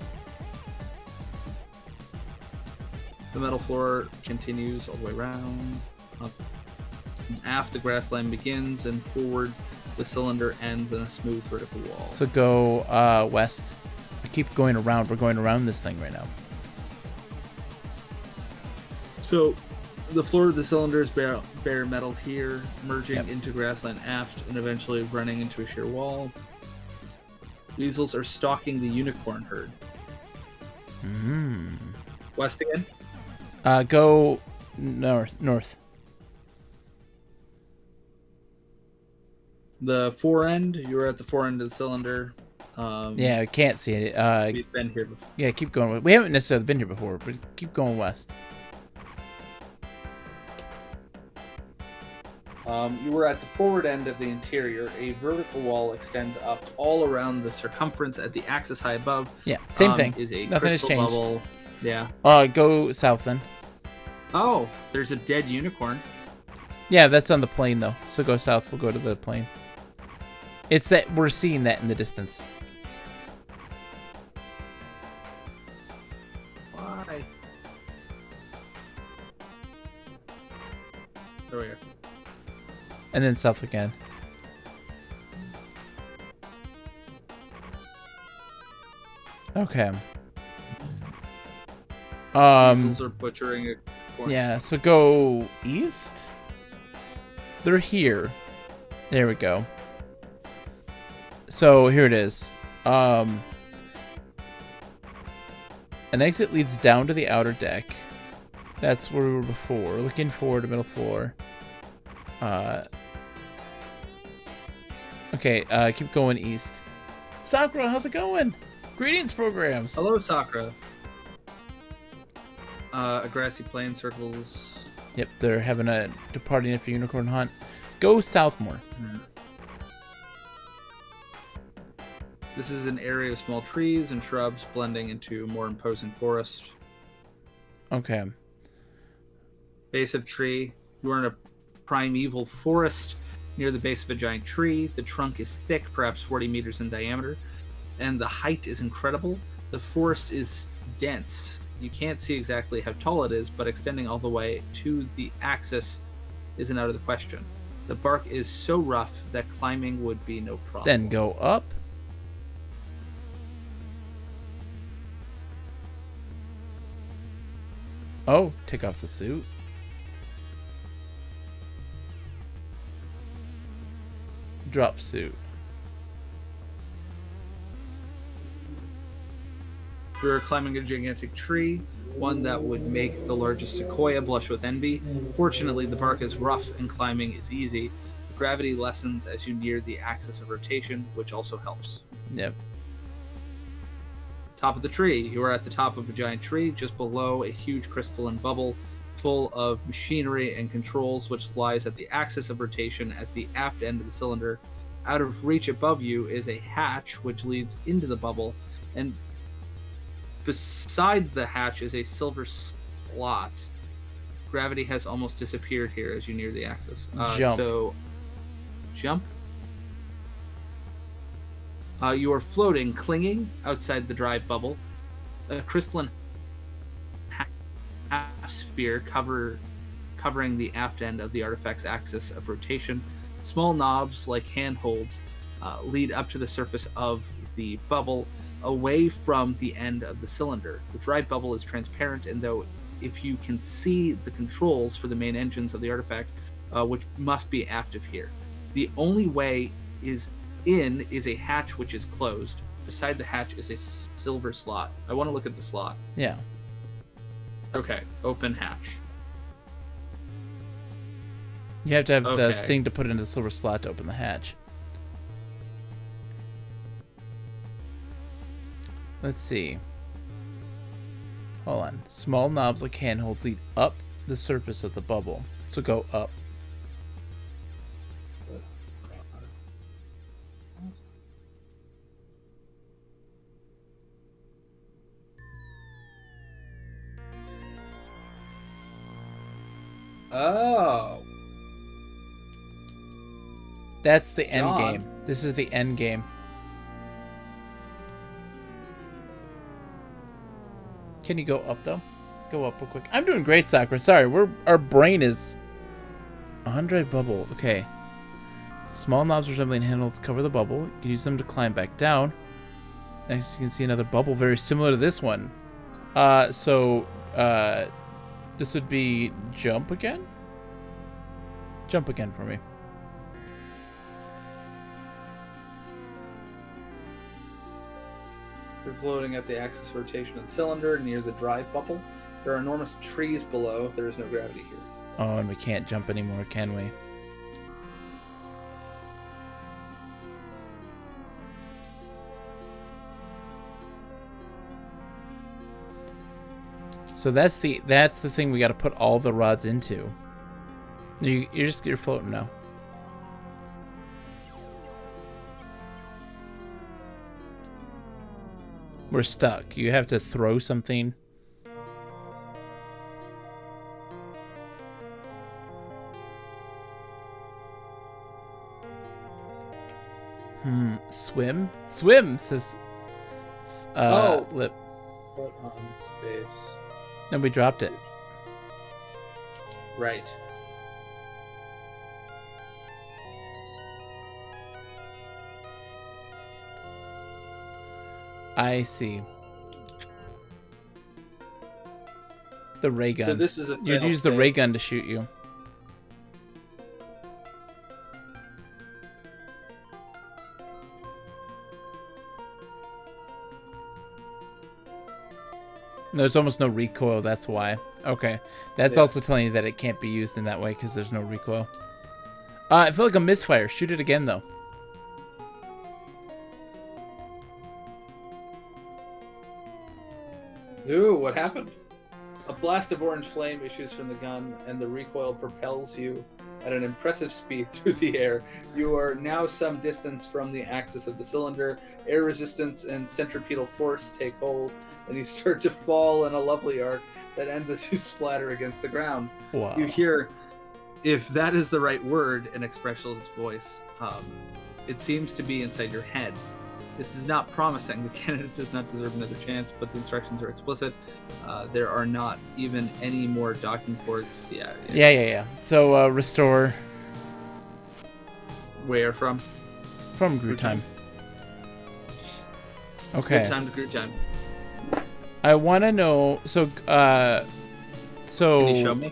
The metal floor continues all the way around. Up and aft, the grassland begins, and forward, the cylinder ends in a smooth vertical wall. So go west. I keep going around. We're going around this thing right now. So, the floor of the cylinder is bare metal here, merging into grassland aft, and eventually running into a sheer wall. Weasels are stalking the unicorn herd. West again? Go north. The fore end, you were at the fore end of the cylinder. Yeah, I can't see it. We've been here before. Yeah, keep going. We haven't necessarily been here before, but keep going west. You were at the forward end of the interior. A vertical wall extends up all around the circumference. At the axis high above, Yeah, same thing. is a Nothing has crystal changed. bubble. Yeah. Go south then. Oh, there's a dead unicorn. Yeah, that's on the plane though. So go south. We'll go to the plane. It's that we're seeing that in the distance. Why? There we go. And then south again. Okay. Weasels are butchering a corn. Yeah, so go east. They're here. There we go. So here it is. An exit leads down to the outer deck. That's where we were before. Looking forward to middle floor. Okay, keep going east. Sakura, how's it going? Greetings, programs. Hello, Sakura. A grassy plain circles. Yep, they're having a departing after unicorn hunt. Go south more. This is an area of small trees and shrubs blending into more imposing forest. Okay. Base of tree. You are in a primeval forest near the base of a giant tree. The trunk is thick, perhaps 40 meters in diameter, and the height is incredible. The forest is dense. You can't see exactly how tall it is, but extending all the way to the axis isn't out of the question. The bark is so rough that climbing would be no problem. Then go up. Oh, take off the suit. Drop suit. We are climbing a gigantic tree, one that would make the largest sequoia blush with envy. Fortunately, the bark is rough and climbing is easy. The gravity lessens as you near the axis of rotation, which also helps. Yep. Top of the tree. You are at the top of a giant tree, just below a huge crystalline bubble full of machinery and controls, which lies at the axis of rotation at the aft end of the cylinder. Out of reach above you is a hatch which leads into the bubble, and beside the hatch is a silver slot. Gravity has almost disappeared here as you near the axis. Jump. So, jump. You are floating, clinging outside the dry bubble. A crystalline half sphere covering the aft end of the artifact's axis of rotation. Small knobs, like handholds, lead up to the surface of the bubble, away from the end of the cylinder. The dry bubble is transparent, and though if you can see the controls for the main engines of the artifact, which must be aft of here. The only way is a hatch which is closed. Beside the hatch is a silver slot. I want to look at the slot. Yeah. Okay, open hatch. You have to have the Okay. thing to put into the silver slot to open the hatch. Let's see. Hold on. Small knobs like handholds lead up the surface of the bubble. So go up. Oh. That's the end John. game. This is the end game. Can you go up though? Go up real quick. I'm doing great, Sakura. Sorry, our brain is 100 bubble. Okay. Small knobs resembling handles cover the bubble. You can use them to climb back down. Next, you can see another bubble very similar to this one. This would be jump again? Jump again for me. You're floating at the axis of rotation of the cylinder near the dry bubble. There are enormous trees below. There is no gravity here. Oh, and we can't jump anymore, can we? So that's the thing we got to put all the rods into. You're floating now. We're stuck. You have to throw something. Swim? Swim, says Lip. Put on space. No, we dropped it. Right. I see. The ray gun. So this is a You'd fail use the state. ray gun to shoot you. There's almost no recoil, that's why. Okay. That's also telling you that it can't be used in that way because there's no recoil. I feel like a misfire. Shoot it again, though. Ooh, what happened? A blast of orange flame issues from the gun, and the recoil propels you at an impressive speed through the air. You are now some distance from the axis of the cylinder. Air resistance and centripetal force take hold, and you start to fall in a lovely arc that ends as you splatter against the ground. Wow. You hear, if that is the right word, an expressionless voice. It seems to be inside your head. This is not promising. The candidate does not deserve another chance, but the instructions are explicit. There are not even any more docking ports. Yeah. So, restore. Where from? From Groot time. It's Okay. good time to Groot time. I want to know. So, Can you show me?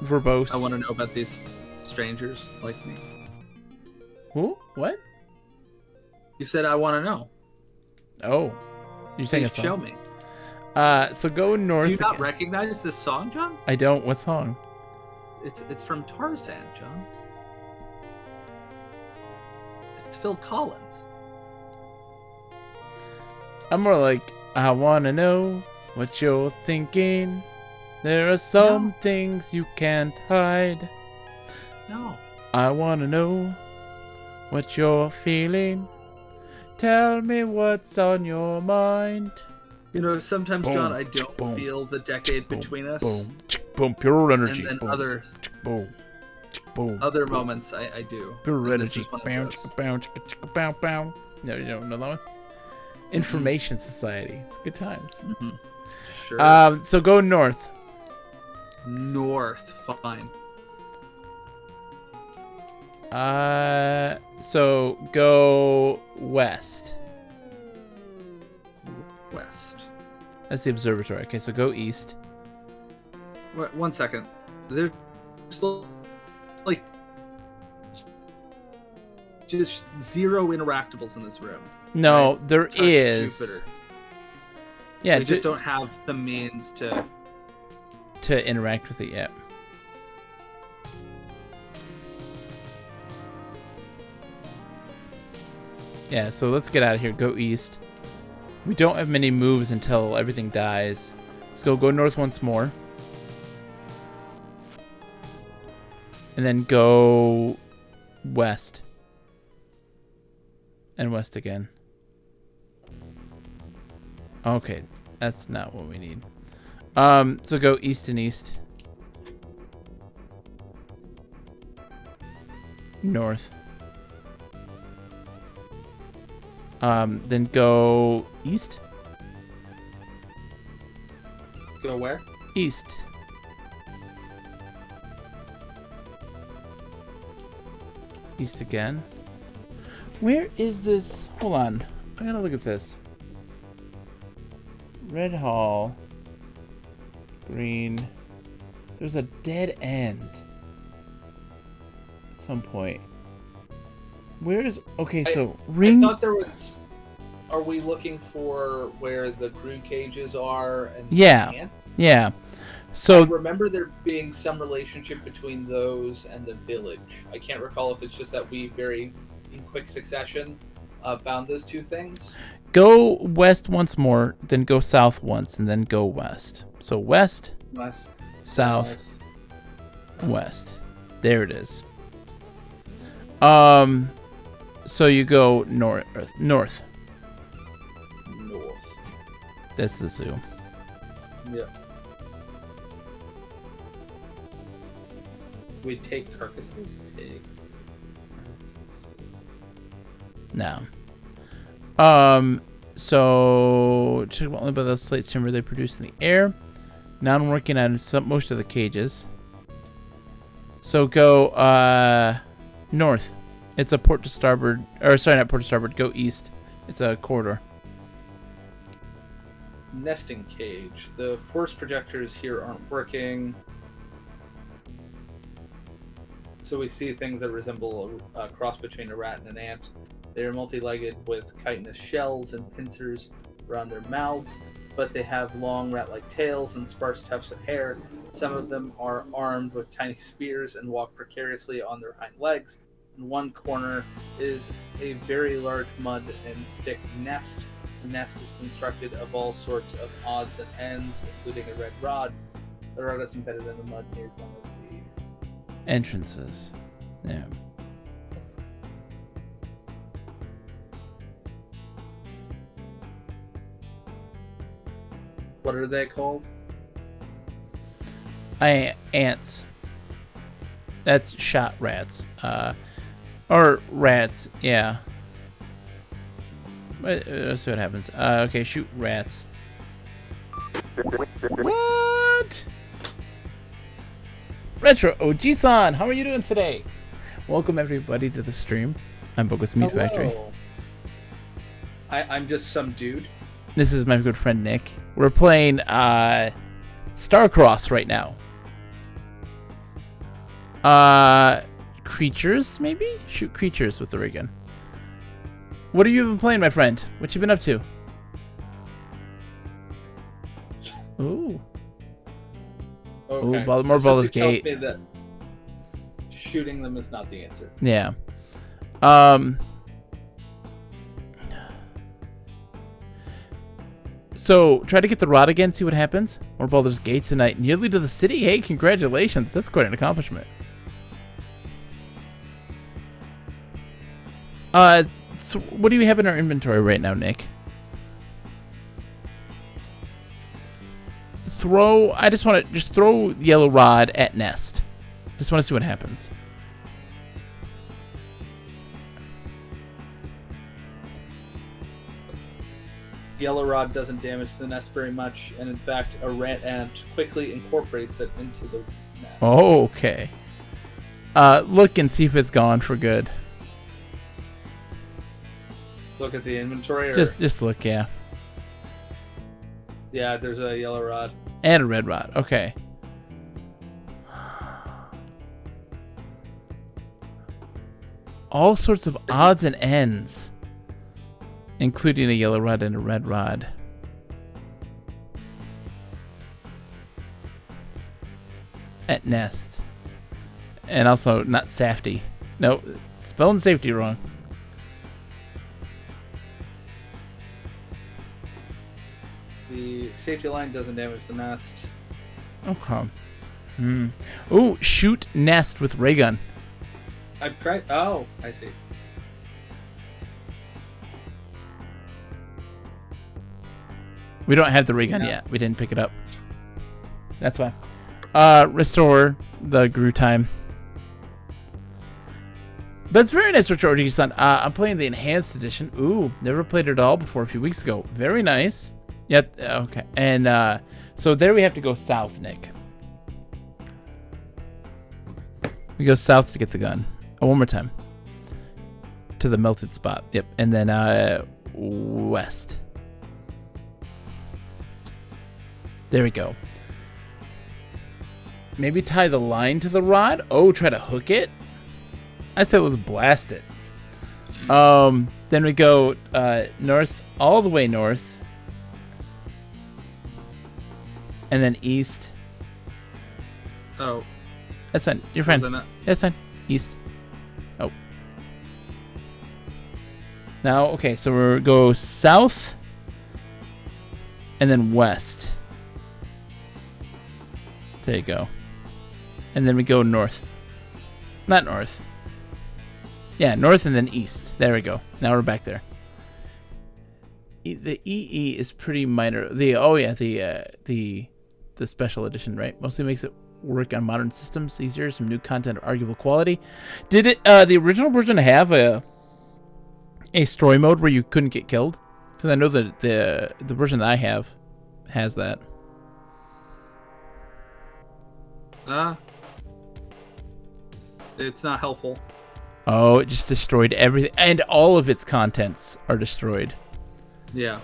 Verbose. I want to know about these strangers like me. Who? What? You said I want to know. Oh. You're saying a Please song? show me. So go north. Do you not again. recognize this song, John? I don't. What song? It's from Tarzan, John. It's Phil Collins. I'm more like, I want to know what you're thinking. There are some things you can't hide. No. I want to know what you're feeling. Tell me what's on your mind. You know, sometimes, Boom, John, I don't boom, feel the decade boom, between us. Boom, boom, pure energy. And then boom, other boom, other boom. moments I do. Pure And this energy. is one of Bow, those. chicka, bow, chicka, chicka, bow, bow. No, you don't know that one? Information Society. It's good times. Mhm. Sure. So go north. North, fine. So go west. West. That's the observatory. Okay, so go east. Wait, 1 second. There's like just zero interactables in this room. No, Right. there Touch is. Jupiter. Yeah, We just don't have the means to. interact with it yet. Yeah, so let's get out of here. Go east. We don't have many moves until everything dies. Let's go north once more. And then go west. And west again. Okay, that's not what we need. So go east and east. North. Then go east. Go where? East. East again. Where is this? Hold on. I gotta look at this. Red Hall. Green. There's a dead end. At some point. Where's... Okay, so... Ring... I thought there was. Are we looking for where the crew cages are? And Yeah. the camp? Yeah. I So... remember there being some relationship between those and the village. I can't recall if it's just that we very, in quick succession, found those two things. Go west once more, then go south once, and then go west. So west, West, south, west. There it is. So you go north. north. That's the zoo. Yeah. We take carcasses. No. So check only about the slate timber they produce in the air. Now I'm working on most of the cages. So go north. It's a port to starboard, or sorry, not port to starboard. Go east. It's a corridor. nesting cage. The force projectors here aren't working. So we see things that resemble a cross between a rat and an ant. They are multi-legged with chitinous shells and pincers around their mouths, but they have long rat-like tails and sparse tufts of hair. Some of them are armed with tiny spears and walk precariously on their hind legs. In one corner is a very large mud and stick nest. The nest is constructed of all sorts of odds and ends, including a red rod. The rod is embedded in the mud near one of the entrances. Yeah. What are they called? Ants. That's shot rats. Or rats, yeah. Let's see what happens. Okay, shoot rats. What? Retro OG-san, how are you doing today? Welcome everybody to the stream. I'm Bogus Meat Factory. I'm just some dude. This is my good friend Nick. We're playing Starcross right now. Creatures, maybe? Shoot creatures with the ray gun. What have you been playing, my friend? What you been up to? Ooh. Okay. Ooh, more Baldur's Gate. Tells me that shooting them is not the answer. Yeah. So, try to get the rod again, see what happens. More Baldur's Gate tonight. Nearly to the city. Hey, congratulations. That's quite an accomplishment. What do you have in our inventory right now, Nick? I just want to throw yellow rod at nest. Just want to see what happens. Yellow rod doesn't damage the nest very much, and in fact, a rat ant quickly incorporates it into the nest. Oh, okay. Look and see if it's gone for good. Look at the inventory? Or... Just look, yeah. Yeah, there's a yellow rod. And a red rod, okay. All sorts of odds and ends, including a yellow rod and a red rod. At nest. And also not safety. No, spelling safety wrong. The safety line doesn't damage the nest. Okay. Ooh, shoot nest with ray gun. I've tried. Oh, I see. We don't have the ray gun yet. We didn't pick it up. That's why. Restore the grew time. That's very nice, Retro OG-san. I'm playing the enhanced edition. Ooh, never played it at all before a few weeks ago. Very nice. Yep. Okay. And so there we have to go south, Nick. We go south to get the gun. Oh, one more time. To the melted spot. Yep. And then west. There we go. Maybe tie the line to the rod. Oh, try to hook it. I said let's blast it. Then we go north, all the way north. And then east. Oh. That's fine. You're fine. That's fine. East. Oh. Now, okay, so we'll go south. And then west. There you go. And then we go north. Not north. Yeah, north and then east. There we go. Now we're back there. The EE is pretty minor. The special edition, right? Mostly makes it work on modern systems easier. Some new content of arguable quality. Did it? The original version have a story mode where you couldn't get killed? Because I know that the version that I have has that. It's not helpful. Oh, it just destroyed everything, and all of its contents are destroyed. Yeah.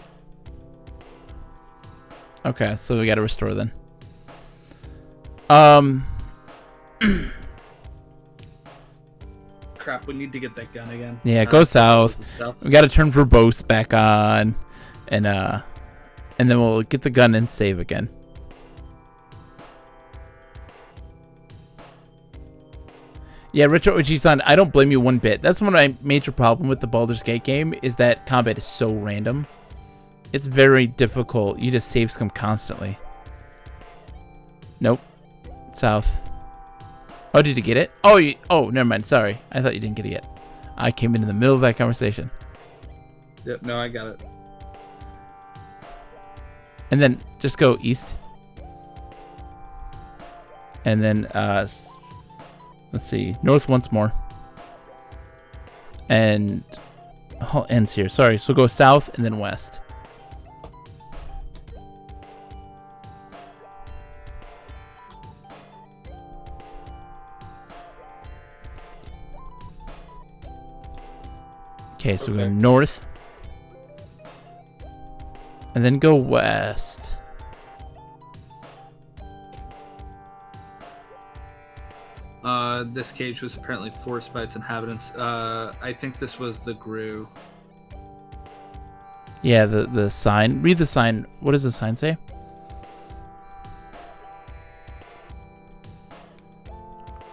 Okay, so we got to restore then. Um. Crap, we need to get that gun again. Yeah, go south. We got to turn verbose back on, and then we'll get the gun and save again. Yeah, Richard Oji-san, I don't blame you one bit. That's one of my major problem with the Baldur's Gate game is that combat is so random. It's very difficult. You just save scum constantly. Nope. South. Oh, did you get it? Oh, never mind. Sorry. I thought you didn't get it yet. I came into the middle of that conversation. Yep, no, I got it. And then just go east. And then, let's see, north once more. And, ends here. Sorry. So go south and then west. Okay, so we go north. And then go west. This cage was apparently forced by its inhabitants. I think this was the Gru. Yeah, the sign. Read the sign. What does the sign say?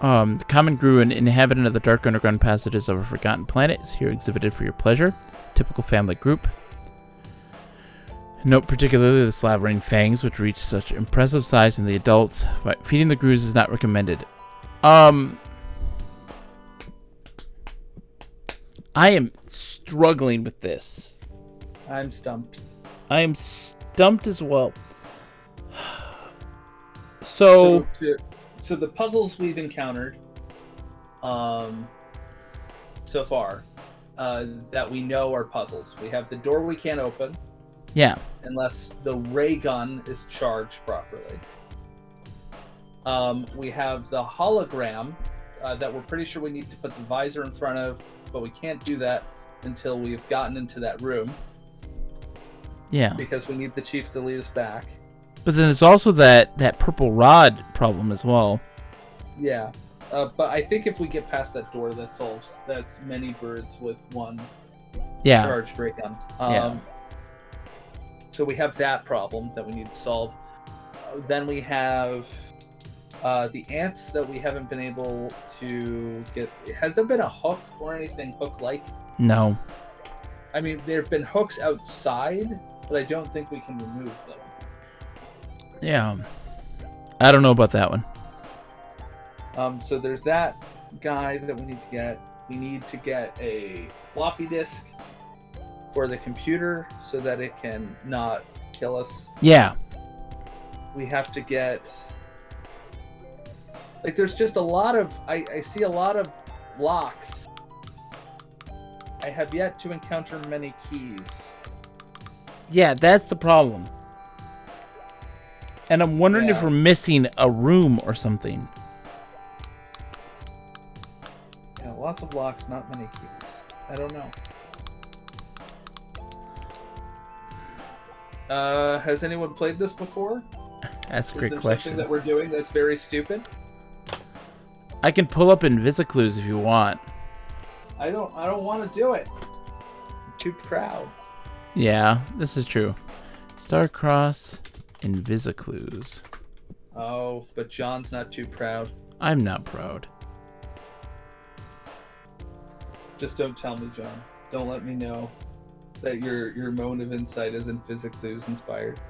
The common Gru, an inhabitant of the dark underground passages of a forgotten planet, is here exhibited for your pleasure. Typical family group. Note particularly the slavering fangs, which reach such impressive size in the adults. But feeding the Grus is not recommended. I am struggling with this. I'm stumped. I am stumped as well. So the puzzles we've encountered so far that we know are puzzles. We have the door we can't open. Yeah. Unless the ray gun is charged properly. We have the hologram that we're pretty sure we need to put the visor in front of, but we can't do that until we've gotten into that room. Yeah. Because we need the chief to lead us back. But then there's also that purple rod problem as well. Yeah. But I think if we get past that door, that's many birds with one charged ray gun. Yeah. So we have that problem that we need to solve. Then we have the ants that we haven't been able to get. Has there been a hook or anything hook-like? No. I mean, there have been hooks outside, but I don't think we can remove them. Yeah. I don't know about that one. So there's that guy that we need to get. We need to get a floppy disk for the computer so that it can not kill us. Yeah. We have to get... Like, there's just a lot of... I see a lot of locks. I have yet to encounter many keys. Yeah, that's the problem. And I'm wondering if we're missing a room or something. Yeah, lots of locks, not many keys. I don't know. Has anyone played this before? That's a great Is there question. something that we're doing that's very stupid? I can pull up Invisiclues if you want. I don't want to do it. I'm too proud. Yeah, this is true. Starcross, Invisiclues. Oh, but John's not too proud. I'm not proud. Just don't tell me, John. Don't let me know that your moment of insight isn't physically inspired.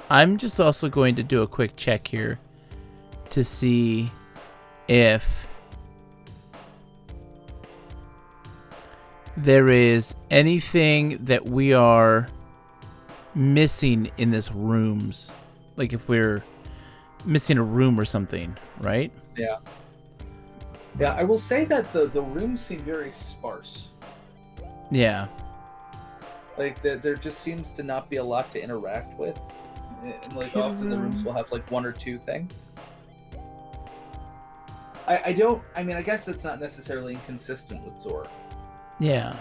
I'm just also going to do a quick check here to see if there is anything that we are missing in this rooms. Like if we're missing a room or something, right? Yeah. Yeah, I will say that the rooms seem very sparse. Yeah. Like, there just seems to not be a lot to interact with. And, like, often the rooms will have, like, one or two things. I guess that's not necessarily inconsistent with Zora. Yeah.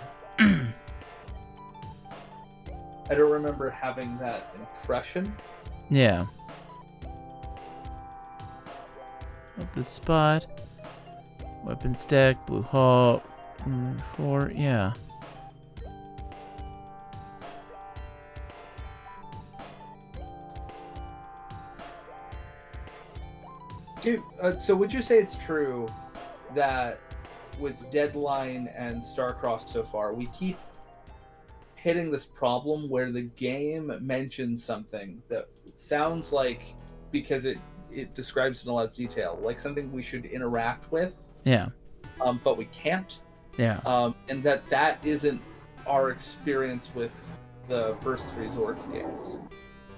I don't remember having that impression. Yeah. The spot. Weapon stack, blue hall. 4, yeah. Dude, so would you say it's true that with Deadline and Starcross so far, we keep hitting this problem where the game mentions something that sounds like, because it describes it in a lot of detail, like something we should interact with, Yeah. but we can't, Yeah. and that isn't our experience with the first 3 Zork games.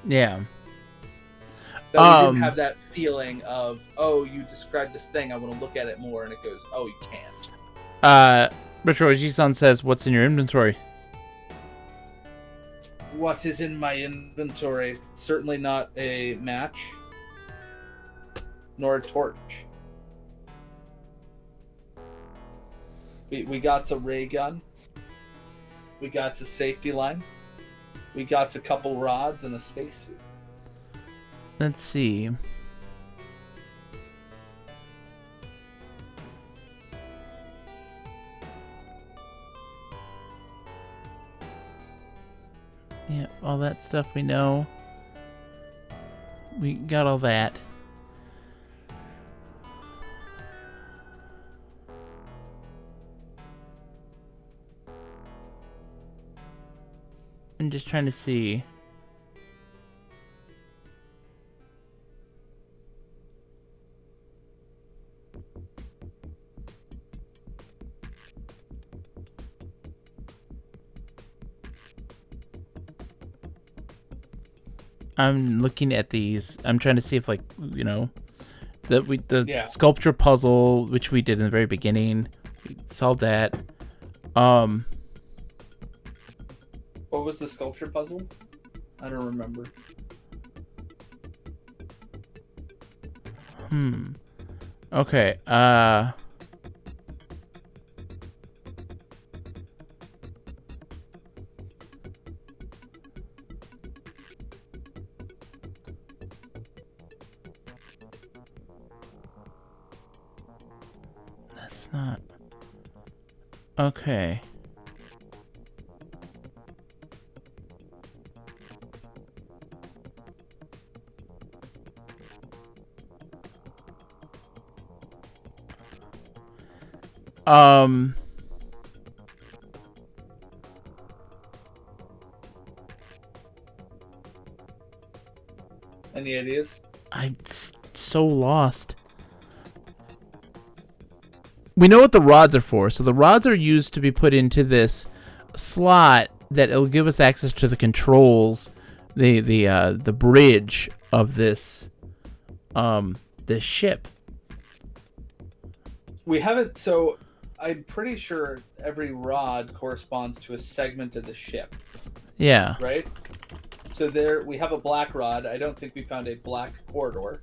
Yeah. That we didn't have that feeling of, oh, you described this thing, I want to look at it more, and it goes, oh, you can't. Retro G-san says, what's in your inventory? What is in my inventory? Certainly not a match, nor a torch. We got a ray gun. We got a safety line. We got a couple rods and a spacesuit. Let's see. Yeah, all that stuff we know. We got all that. I'm just trying to see. I'm looking at these. I'm trying to see if, like, you know, the sculpture puzzle, which we did in the very beginning, we solved that. What was the sculpture puzzle? I don't remember. Okay. That's not. Okay. Any ideas? I'm so lost. We know what the rods are for. So the rods are used to be put into this slot that it'll give us access to the controls, the bridge of this this ship. We haven't. So I'm pretty sure every rod corresponds to a segment of the ship. Yeah. Right. So there we have a black rod. I don't think we found a black corridor.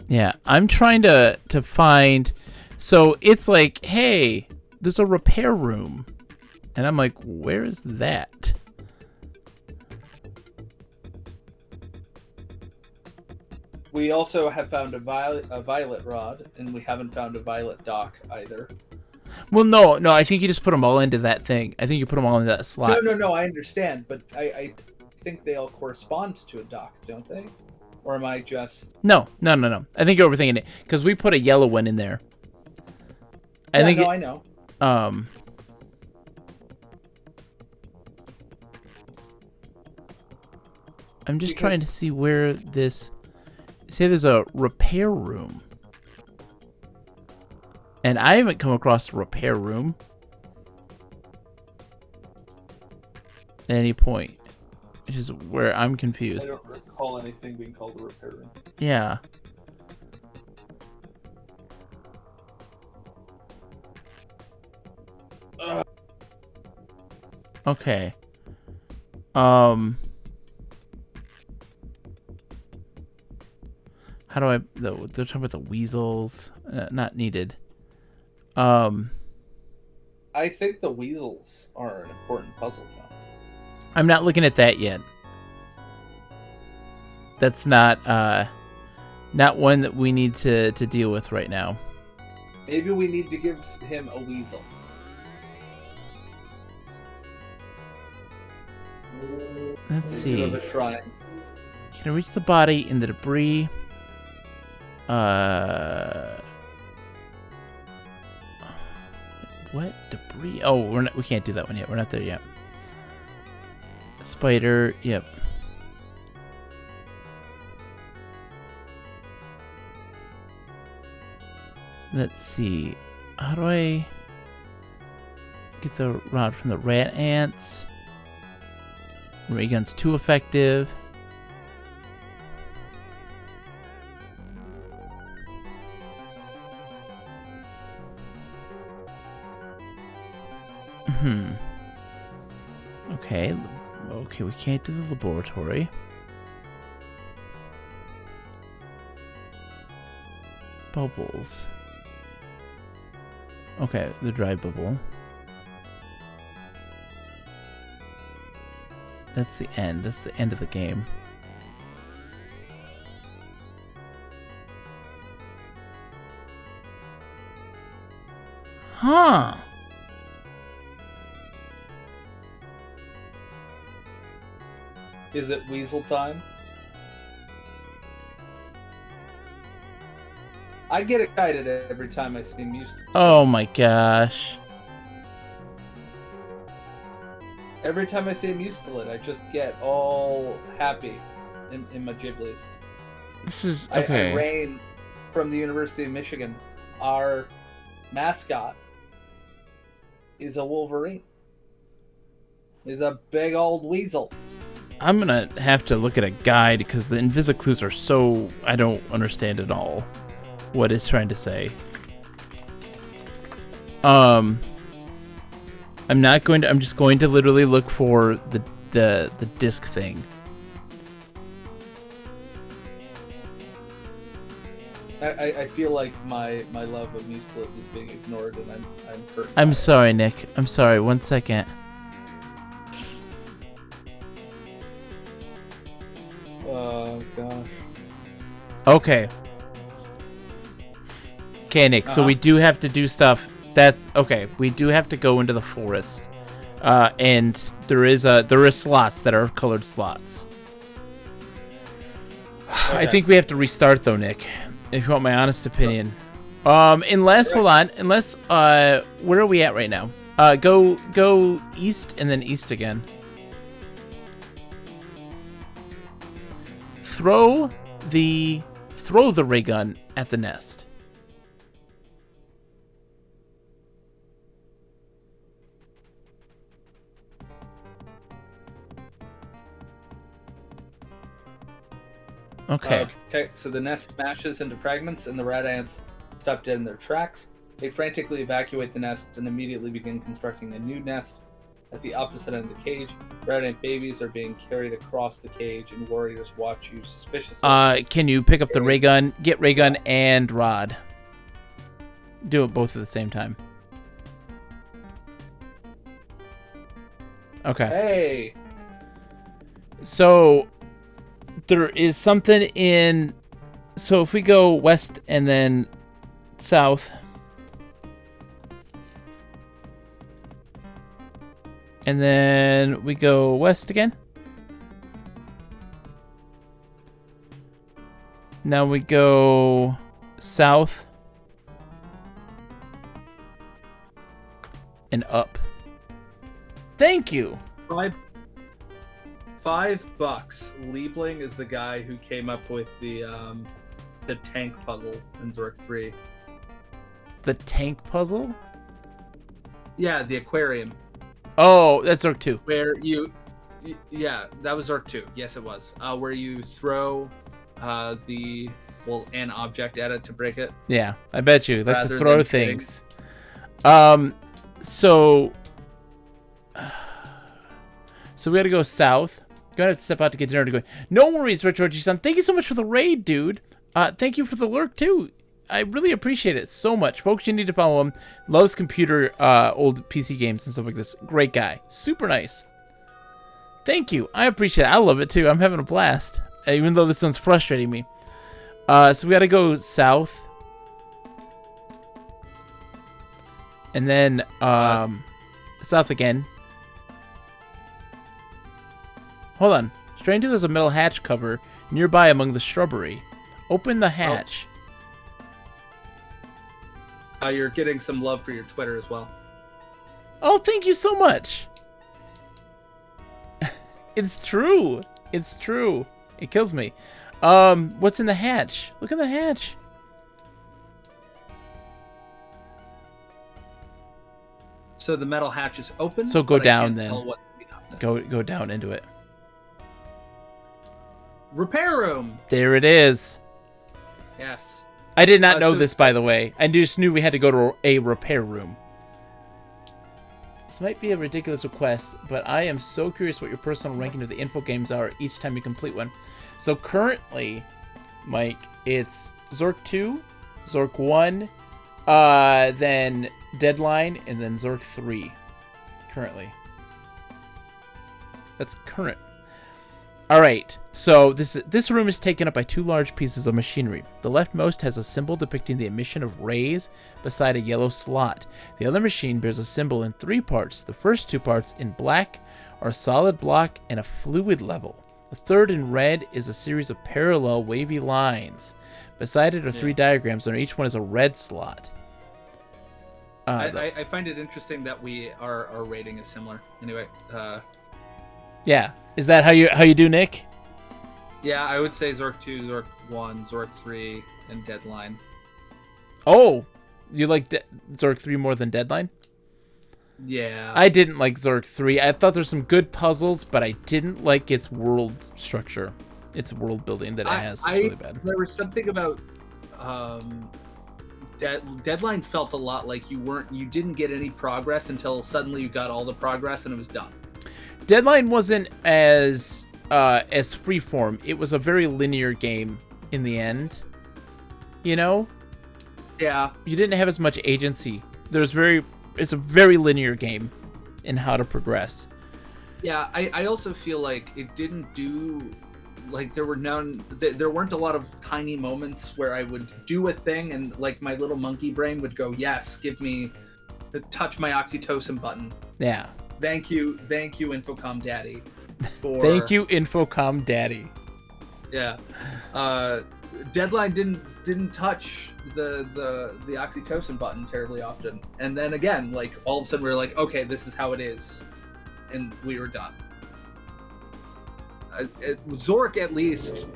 Yeah, I'm trying to find. So it's like, hey, there's a repair room, and I'm like, where is that? We also have found a violet rod, and we haven't found a violet dock either. Well, no, I think you just put them all into that thing. I think you put them all into that slot. No, I understand, but I think they all correspond to a dock, don't they? Or am I just... No. I think you're overthinking it, because we put a yellow one in there. I know. I'm just trying to see where this... Say there's a repair room. And I haven't come across a repair room at any point, which is where I'm confused. I don't recall anything being called a repair room. Yeah. Okay. How do I... They're talking about the weasels. Not needed. I think the weasels are an important puzzle, John. I'm not looking at that yet. That's not one that we need to deal with right now. Maybe we need to give him a weasel. Let's see. Of a shrine. Can I reach the body in the debris? What debris? Oh, we can't do that one yet. We're not there yet. Spider. Yep. Let's see. How do I get the rod from the rat ants? Ray gun's too effective. Okay. Okay, we can't do the laboratory. Bubbles. Okay, the dry bubble. That's the end. That's the end of the game. Huh. Is it weasel time? I get excited every time I see Muse. Oh my gosh. Every time I see a Mustilet, I just get all happy in my Ghiblies. This is okay. Rain from the University of Michigan. Our mascot is a Wolverine. He's a big old weasel. I'm gonna have to look at a guide because the Invisiclues are so... I don't understand at all what it's trying to say. I'm just going to literally look for the disc thing. I feel like my love of Mustilet is being ignored, and I'm hurt. I'm sorry, Nick. I'm sorry. 1 second. Oh gosh. Okay. Okay, Nick. So we do have to do stuff. That's okay. We do have to go into the forest, and there is slots that are colored slots. Okay. I think we have to restart though, Nick. If you want my honest opinion. Unless hold on. Unless where are we at right now? Go east and then east again. Throw the ray gun at the nest. Okay. Okay, so the nest smashes into fragments and the rat ants stop dead in their tracks. They frantically evacuate the nest and immediately begin constructing a new nest at the opposite end of the cage. Rat ant babies are being carried across the cage and warriors watch you suspiciously. Can you pick up the ray gun? Get ray gun and rod. Do it both at the same time. Okay. Hey! So... there is something in... So if we go west and then south... and then we go west again. Now we go south. And up. Thank you! $5. Liebling is the guy who came up with the tank puzzle in Zork 3. The tank puzzle? Yeah, the aquarium. Oh, that's Zork 2. Where yeah, that was Zork 2. Yes, it was. Where you throw an object at it to break it. Yeah, I bet you. That's the throw things. So we gotta go south. Gonna have to step out to get dinner to go. No worries, Retro G-san. Thank you so much for the raid, dude. Thank you for the lurk too. I really appreciate it so much. Folks, you need to follow him. Loves computer, old PC games and stuff like this. Great guy. Super nice. Thank you. I appreciate it. I love it too. I'm having a blast. Even though this one's frustrating me. So we got to go south. And then south again. Hold on. Stranger, there's a metal hatch cover nearby among the shrubbery. Open the hatch. You're getting some love for your Twitter as well. Oh, thank you so much. It's true. It's true. It kills me. What's in the hatch? Look in the hatch. So the metal hatch is open. So go down then. Go down into it. Repair room. There it is. Yes. I did not know this, by the way. I just knew we had to go to a repair room. This might be a ridiculous request, but I am so curious what your personal ranking of the info games are each time you complete one. So currently, Mike, it's Zork 2, Zork 1, then Deadline, and then Zork 3. Currently. That's current. Alright, so this room is taken up by two large pieces of machinery. The leftmost has a symbol depicting the emission of rays beside a yellow slot. The other machine bears a symbol in three parts. The first two parts in black are a solid block and a fluid level. The third in red is a series of parallel wavy lines. Beside it are three diagrams, and each one is a red slot. I find it interesting that our rating is similar. Anyway, yeah. Is that how you do, Nick? Yeah, I would say Zork 2, Zork 1, Zork 3, and Deadline. Oh, you like Zork 3 more than Deadline? Yeah. I didn't like Zork 3. I thought there's some good puzzles, but I didn't like its world structure. Its world building that it has. It's really bad. There was something about Deadline felt a lot like you didn't get any progress until suddenly you got all the progress and it was done. Deadline wasn't as freeform. It was a very linear game in the end. You know? Yeah. You didn't have as much agency. It's a very linear game in how to progress. Yeah, I also feel like it didn't do like there weren't a lot of tiny moments where I would do a thing and like my little monkey brain would go, yes, touch my oxytocin button. Yeah. Thank you, Infocom Daddy. Thank you, Infocom Daddy. Yeah. Deadline didn't touch the oxytocin button terribly often. And then again, like all of a sudden we were like, okay, this is how it is. And we were done. Zork at least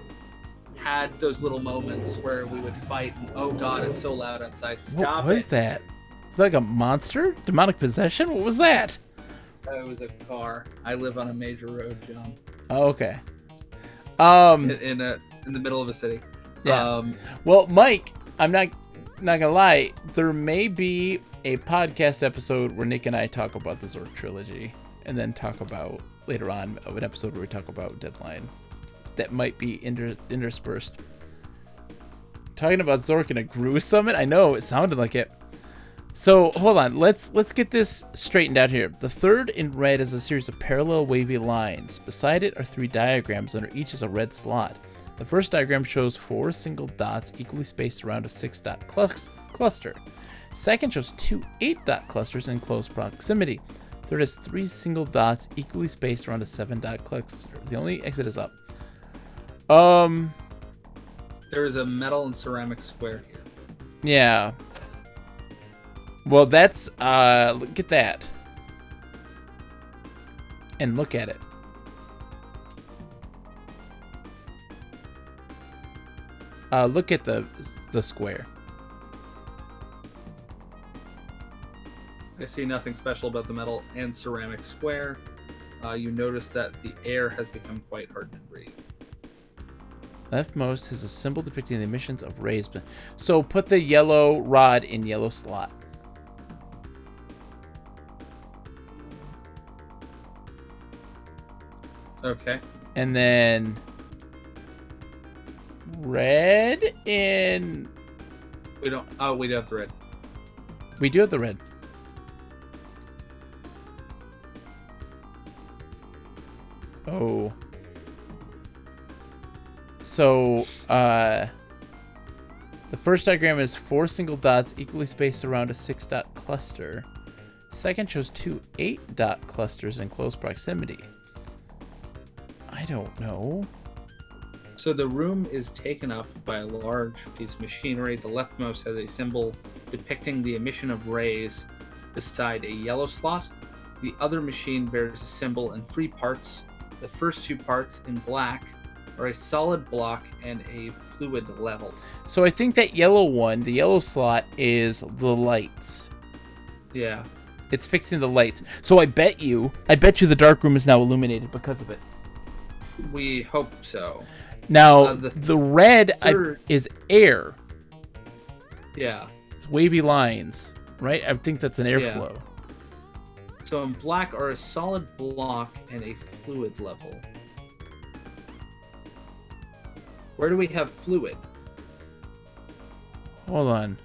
had those little moments where we would fight and oh god, it's so loud outside. Stop it. What was that? Is that like a monster? Demonic possession? What was that? It was a car. I live on a major road, John. Oh, okay. In the middle of a city. Yeah. Well, Mike, I'm not gonna lie. There may be a podcast episode where Nick and I talk about the Zork trilogy, and then talk about later on of an episode where we talk about Deadline. That might be interspersed. Talking about Zork in a Gru summit. I know it sounded like it. So hold on, let's get this straightened out here. The third in red is a series of parallel wavy lines. Beside it are three diagrams, under each is a red slot. The first diagram shows 4 single dots equally spaced around a 6-dot cluster. Second shows 2 8-dot clusters in close proximity. Third has 3 single dots equally spaced around a 7-dot cluster. The only exit is up. There is a metal and ceramic square here. Yeah. Well, that's, look at that. And look at it. Look at the square. I see nothing special about the metal and ceramic square. You notice that the air has become quite hard to breathe. Leftmost has a symbol depicting the emissions of rays. So put the yellow rod in yellow slot. Okay. And then red in... We don't. Oh, we do have the red. We do have the red. Oh. So, the first diagram is 4 single dots equally spaced around a 6-dot cluster. Second shows 2 8-dot clusters in close proximity. I don't know. So the room is taken up by a large piece of machinery. The leftmost has a symbol depicting the emission of rays beside a yellow slot. The other machine bears a symbol in 3 parts. The first 2 parts in black are a solid block and a fluid level. So I think that yellow one, the yellow slot, is the lights. Yeah. It's fixing the lights. So I bet you the dark room is now illuminated because of it. We hope so. Now, the red is air. Yeah. It's wavy lines, right? I think that's an airflow. Yeah. So in black are a solid block and a fluid level. Where do we have fluid? Hold on.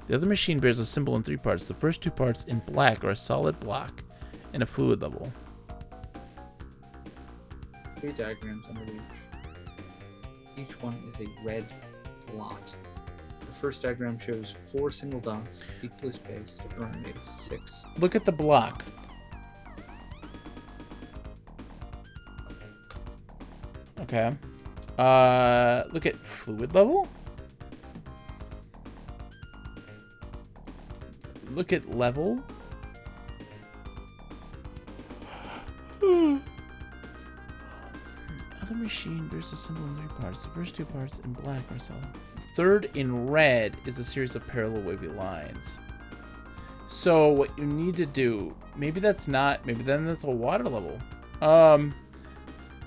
The other machine bears a symbol in 3 parts. The first 2 parts in black are a solid block and a fluid level. 3 diagrams under each. Each one is a red lot. The first diagram shows 4 single dots equally spaced around a 6. Look at the block. Okay. Look at fluid level. Look at level. Other machine bears a symbol in 3 parts. The first 2 parts in black are solid. The third in red is a series of parallel wavy lines. So what you need to do, maybe that's not, maybe then that's a water level.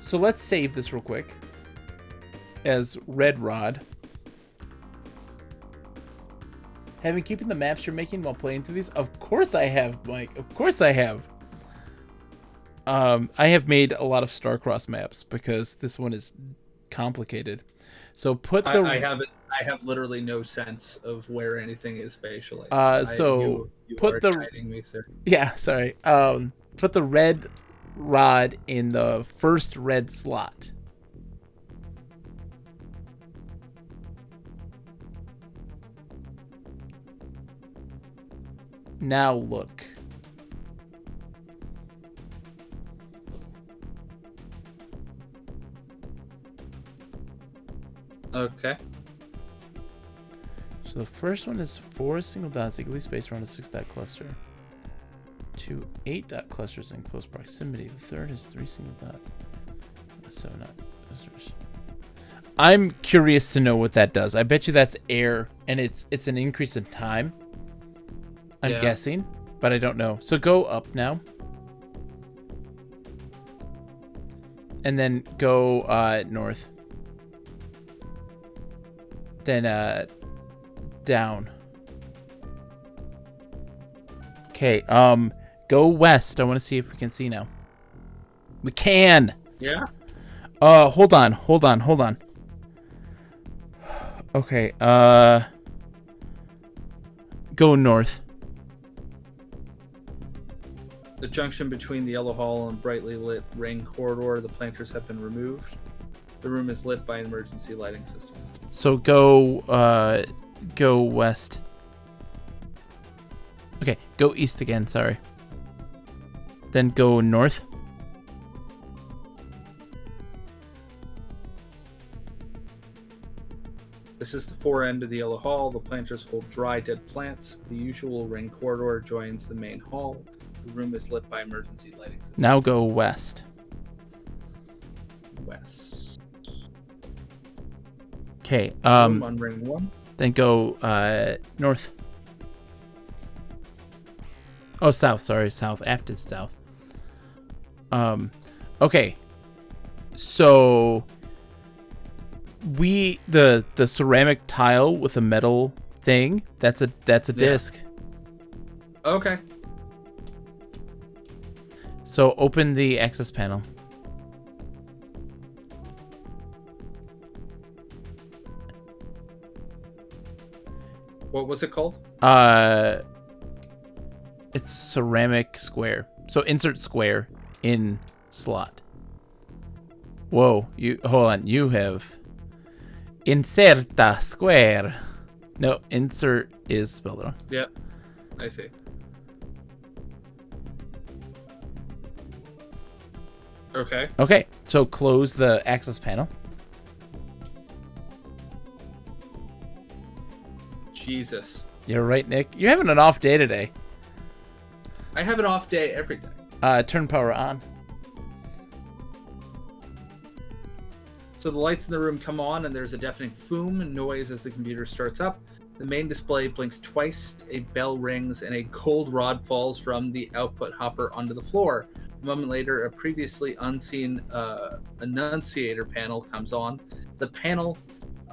So let's save this real quick as red rod. Have you keeping the maps you're making while playing through these? Of course I have, Mike. Of course I have. I have made a lot of Starcross maps because this one is complicated. So put the I have literally no sense of where anything is spatially. So you put are the guiding me, sir. Yeah, sorry. Put the red rod in the first red slot. Now look. Okay. So the first one is 4 single dots equally spaced around a 6-dot cluster. 2 8-dot clusters in close proximity. The third is 3 single dots. 7-dot clusters. I'm curious to know what that does. I bet you that's air, and it's an increase in time. I'm guessing, but I don't know. So go up now. And then go north. Then down. Okay, go west. I want to see if we can see now. We can. Yeah. Hold on. Okay, go north. The junction between the yellow hall and brightly lit ring corridor, the planters have been removed. The room is lit by an emergency lighting system. So go west. Okay, go east again, sorry. Then go north. This is the fore end of the yellow hall. The planters hold dry, dead plants. The usual ring corridor joins the main hall. The room is lit by emergency lighting system. Now go west. West. Okay, Room on ring 1. then go north. Oh, south, sorry, south. Aft is south. Okay. So the ceramic tile with a metal thing, that's a disc. Okay. So open the access panel. What was it called? It's ceramic square. So insert square in slot. Whoa, hold on. You have inserta square. No, insert is spelled wrong. Yep, I see. Okay. Okay, so close the access panel. Jesus. You're right, Nick. You're having an off day today. I have an off day every day. Turn power on. So the lights in the room come on, and there's a deafening boom and noise as the computer starts up. The main display blinks twice, a bell rings, and a cold rod falls from the output hopper onto the floor. A moment later, a previously unseen annunciator panel comes on. The panel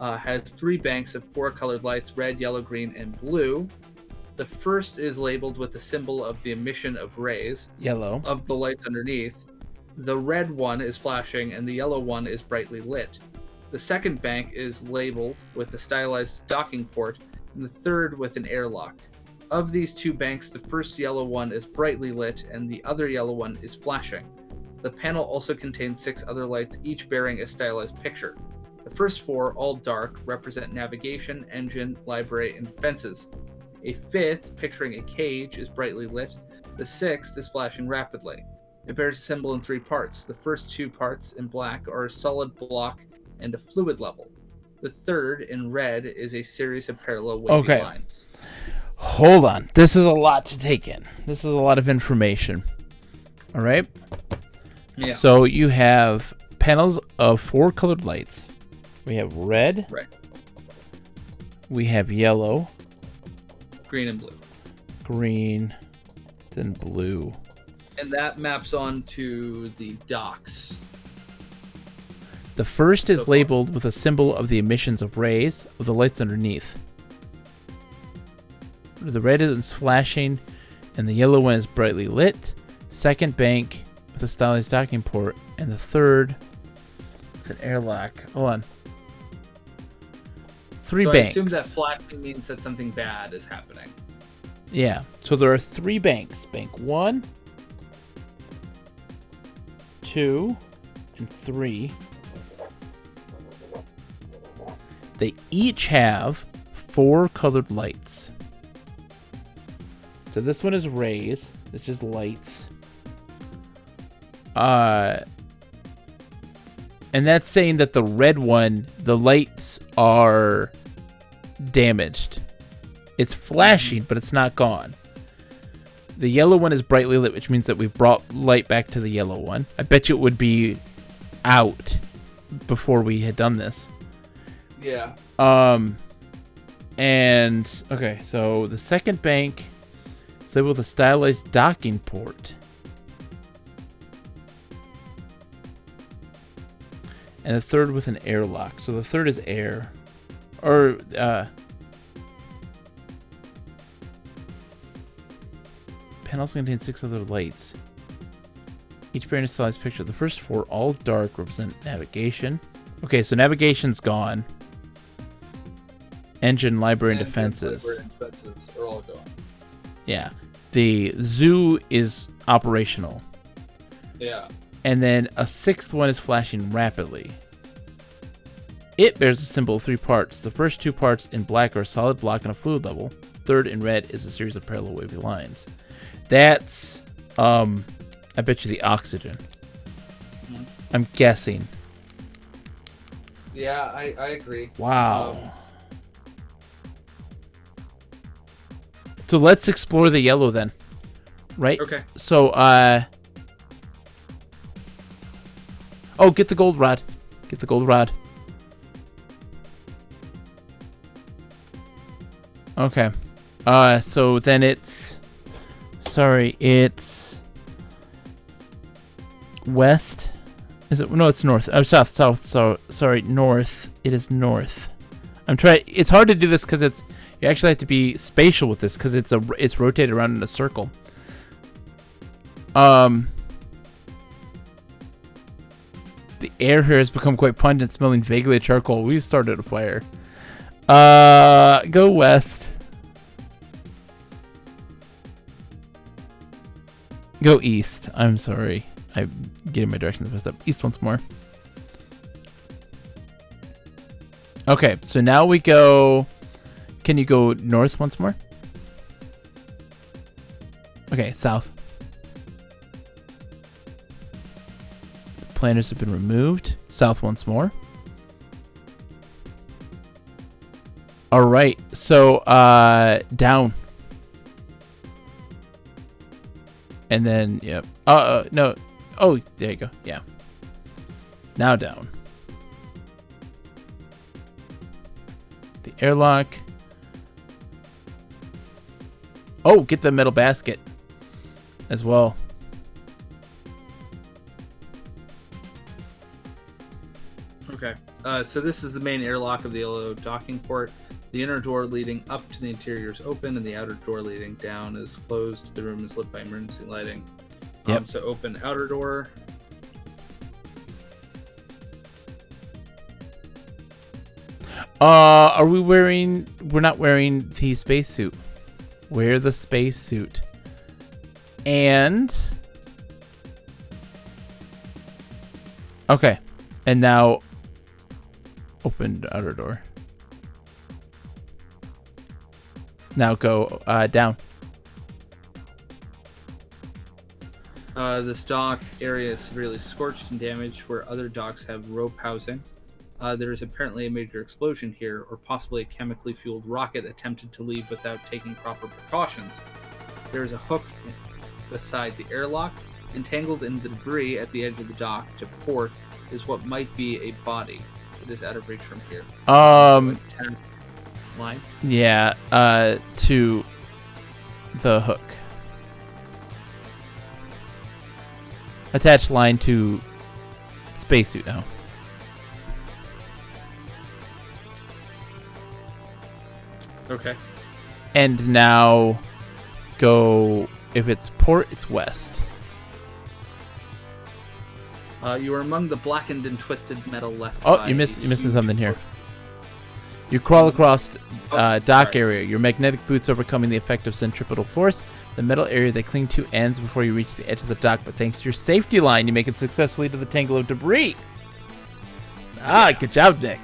has 3 banks of 4 colored lights: red, yellow, green, and blue. The first is labeled with the symbol of the emission of rays. Yellow. Of the lights underneath. The red one is flashing, and the yellow one is brightly lit. The second bank is labeled with a stylized docking port, and the third with an airlock. Of these 2 banks, the first yellow one is brightly lit, and the other yellow one is flashing. The panel also contains 6 other lights, each bearing a stylized picture. The first 4, all dark, represent navigation, engine, library, and defenses. A 5th, picturing a cage, is brightly lit. The 6th is flashing rapidly. It bears a symbol in 3 parts. The first 2 parts, in black, are a solid block and a fluid level. The third, in red, is a series of parallel wavy lines. Hold on. This is a lot to take in. This is a lot of information. All right? Yeah. So you have panels of 4 colored lights. We have red. Right. We have yellow. Green and blue. Green. Then blue. And that maps onto the docks. The first is labeled with a symbol of the emissions of rays of the lights underneath. The red is flashing, and the yellow one is brightly lit. Second bank with a stylized docking port, and the third with an airlock. Hold on. 3 banks. I assume that flashing means that something bad is happening. Yeah. So there are 3 banks. Bank 1, 2, and 3. They each have 4 colored lights. So this one is rays. It's just lights. And that's saying that the red one, the lights are damaged. It's flashing, but it's not gone. The yellow one is brightly lit, which means that we've brought light back to the yellow one. I bet you it would be out before we had done this. Yeah. And okay, so the second bank is labeled with a stylized docking port. And the third with an airlock. So the third is air. Or, panels contain 6 other lights, each bearing a stylized picture. The first 4, all dark, represent navigation. Okay, so navigation's gone. Engine, library, and defenses. Library and defenses are all gone. Yeah. The zoo is operational. Yeah. And then a 6th one is flashing rapidly. It bears a symbol of 3 parts. The first 2 parts in black are a solid block and a fluid level. Third in red is a series of parallel wavy lines. That's, I bet you the oxygen. Mm-hmm. I'm guessing. Yeah, I agree. Wow. So let's explore the yellow then. Right? Okay. So, oh, get the gold rod. Get the gold rod. Okay. So then it's... Sorry, it's... West? Is it? No, it's north. Oh, south. So, sorry, north. It is north. I'm trying... It's hard to do this because it's... You actually have to be spatial with this because it's rotated around in a circle. The air here has become quite pungent, smelling vaguely of charcoal. We started a fire. Go west. Go east. I'm sorry. I'm getting my directions messed up. East once more. Okay, so now we go... Can you go north once more? Okay, south. The planters have been removed. South once more. All right, so down. And then, yep. No. Oh, there you go. Yeah. Now down. The airlock. Oh, get the metal basket as well. Okay. So this is the main airlock of the yellow docking port. The inner door leading up to the interior is open, and the outer door leading down is closed. The room is lit by emergency lighting. Yep. So open outer door. Are we wearing... We're not wearing the spacesuit. Wear the spacesuit. And... Okay. And now... Open the outer door. Now go down. This dock area is severely scorched and damaged where other docks have rope housings. There is apparently a major explosion here, or possibly a chemically fueled rocket attempted to leave without taking proper precautions. There is a hook beside the airlock. Entangled in the debris at the edge of the dock to port is what might be a body. It is out of reach from here. Line? Yeah, to the hook. Attach line to spacesuit now. Okay. And now go, if it's port, it's west. You are among the blackened and twisted metal left. Oh, you're missing something here. You crawl across dock area. Your magnetic boots overcoming the effect of centripetal force. The metal area they cling to ends before you reach the edge of the dock, but thanks to your safety line, you make it successfully to the tangle of debris. Good job, Nick.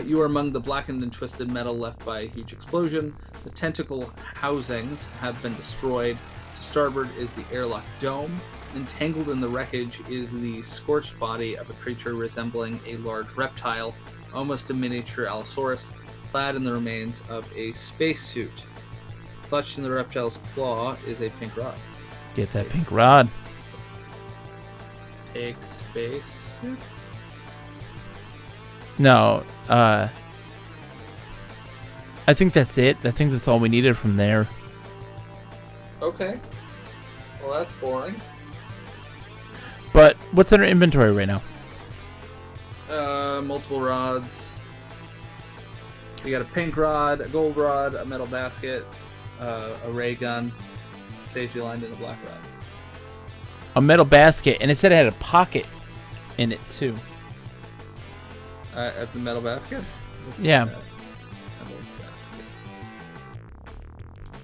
You are among the blackened and twisted metal left by a huge explosion. The tentacle housings have been destroyed. To starboard is the airlock dome. Entangled in the wreckage is the scorched body of a creature resembling a large reptile, almost a miniature Allosaurus, clad in the remains of a spacesuit. Clutched in the reptile's claw is a pink rod. Get that pink rod. Take space. No, I think that's it. I think that's all we needed from there. Okay. Well, that's boring. But what's in our inventory right now? Multiple rods. You got a pink rod, a gold rod, a metal basket, a ray gun, safety line, and a black rod. A metal basket, and it said it had a pocket in it too. At the metal basket? Yeah. Metal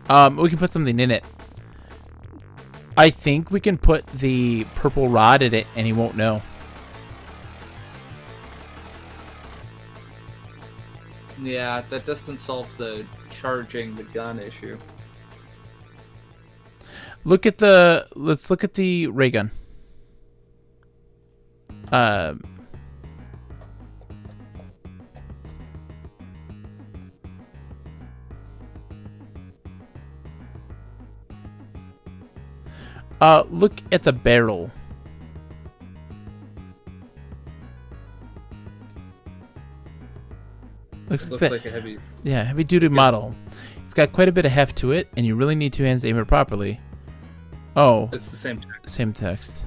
basket. We can put something in it. I think we can put the purple rod in it, and he won't know. Yeah, that doesn't solve the charging the gun issue. Let's look at the ray gun. Look at the barrel. Looks like a heavy... Yeah, heavy-duty model. It's got quite a bit of heft to it, and you really need two hands to aim it properly. Oh. It's the same text. Same text.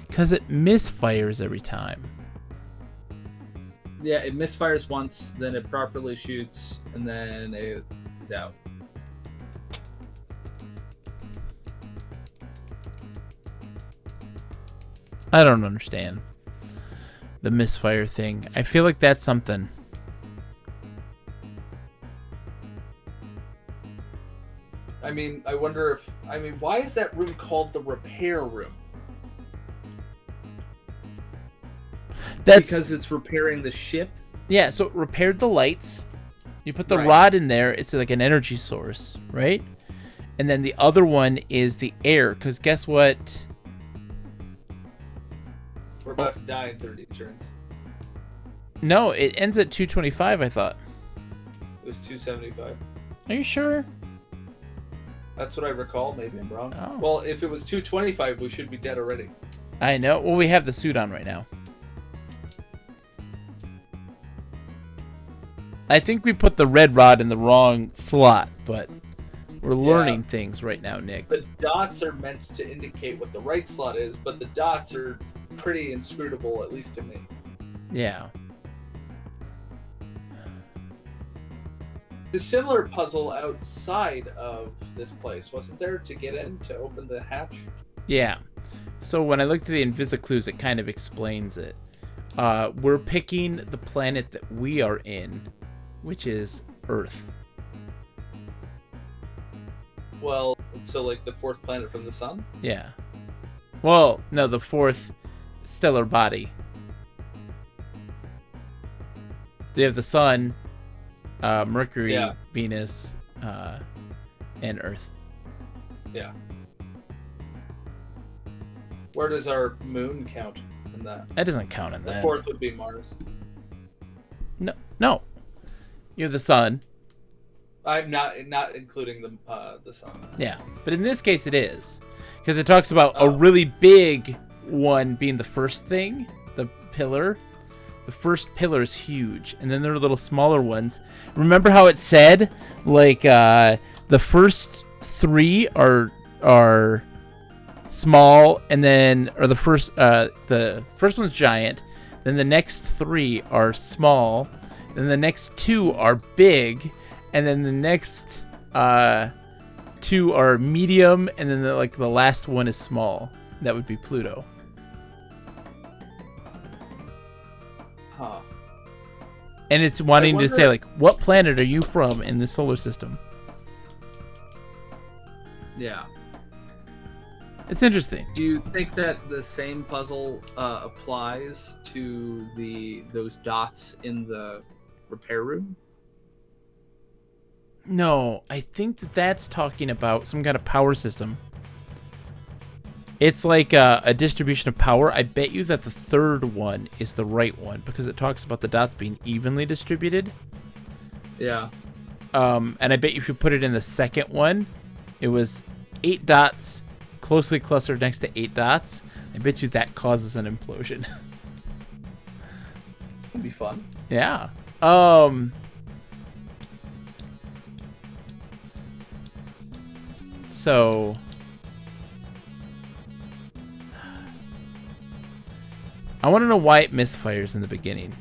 Because it misfires every time. Yeah, it misfires once, then it properly shoots, and then it is out. I don't understand. the misfire thing. I feel like that's something. I mean, I wonder if... I mean, why is that room called the repair room? That's because it's repairing the ship? Yeah, so it repaired the lights. You put the Right. rod in there. It's like an energy source, right? And then the other one is the air. Because guess what? We're about to die in 30 turns. No, it ends at 225, I thought. It was 275. Are you sure? That's what I recall. Maybe I'm wrong. Oh. Well, if it was 225, we should be dead already. I know. Well, we have the suit on right now. I think we put the red rod in the wrong slot, but we're learning things right now, Nick. The dots are meant to indicate what the right slot is, but the dots are pretty inscrutable, at least to me. Yeah. A similar puzzle outside of this place, wasn't there, to get in, to open the hatch? Yeah. So when I looked at the Invisiclues, it kind of explains it. We're picking the planet that we are in, which is Earth. Well, so like the fourth planet from the sun? Yeah. Well, no, the fourth stellar body. They have the sun, Mercury, Yeah. Venus, and Earth. Yeah. Where does our moon count in that? That doesn't count in The that. fourth would be Mars. No. You have the sun. I'm not including the sun. Yeah. But in this case, it is. Because it talks about a Oh. really big one being the first thing, the pillar. The first pillar is huge. And then there are little smaller ones. Remember how it said, like, the first three are small, and then, or the first one's giant, then the next three are small, then the next two are big, and then the next two are medium, and then the last one is small. That would be Pluto. Huh. And it's wanting to wonder- say, like, what planet are you from in this solar system? Yeah. It's interesting. Do you think that the same puzzle applies to those dots in the repair room? No, I think that's talking about some kind of power system. It's like a distribution of power. I bet you that the third one is the right one because it talks about the dots being evenly distributed. Yeah. And I bet you if you put it in the second one, it was 8 dots closely clustered next to 8 dots. I bet you that causes an implosion. It'd be fun. Yeah. So I want to know why it misfires in the beginning.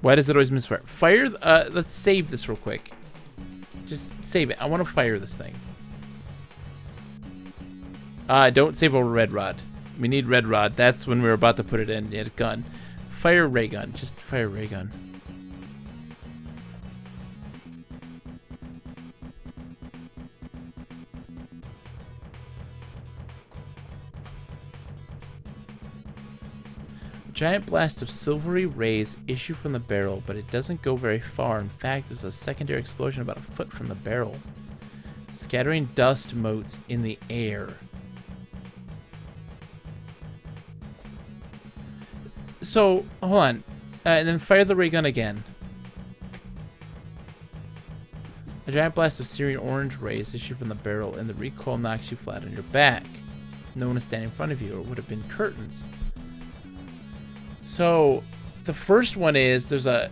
Why does it always misfire? Let's save this real quick. Just save it. I want to fire this thing. Don't save over red rod. We need red rod. That's when we were about to put it in. Yeah, gun. Fire ray gun. Just fire ray gun. A giant blast of silvery rays issue from the barrel, but it doesn't go very far. In fact, there's a secondary explosion about a foot from the barrel, scattering dust motes in the air. So, hold on. And then fire the ray gun again. A giant blast of searing orange rays issue from the barrel, and the recoil knocks you flat on your back. No one is standing in front of you, or it would have been curtains. So, the first one is there's a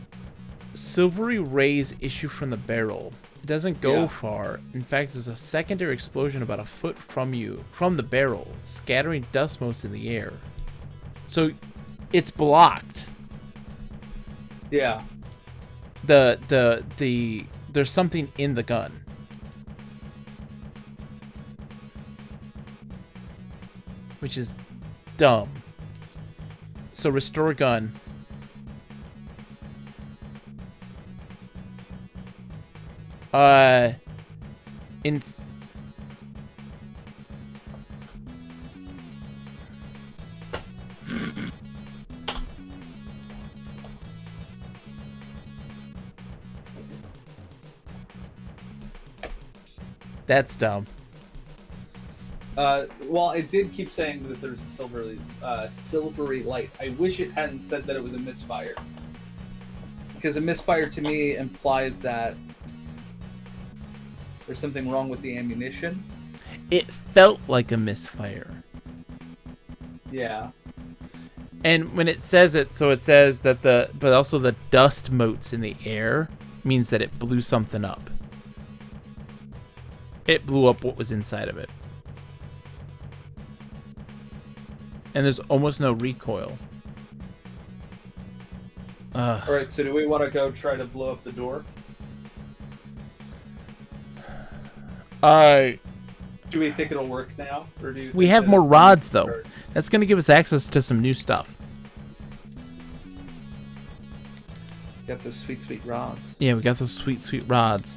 silvery rays issue from the barrel. It doesn't go far. In fact, there's a secondary explosion about a foot from you, from the barrel, scattering dust motes in the air. So, it's blocked. Yeah. There's something in the gun. Which is dumb. So restore gun. In That's dumb. Well, it did keep saying that there's a silvery light. I wish it hadn't said that it was a misfire. Because a misfire to me implies that there's something wrong with the ammunition. It felt like a misfire. Yeah. And when it says it, so it says that but also the dust motes in the air means that it blew something up. It blew up what was inside of it. And there's almost no recoil. Alright, so do we want to go try to blow up the door? Do we think it'll work now? Or do you we think have that more it's rods, though. hard? That's going to give us access to some new stuff. Got those sweet, sweet rods. Yeah, we got those sweet, sweet rods.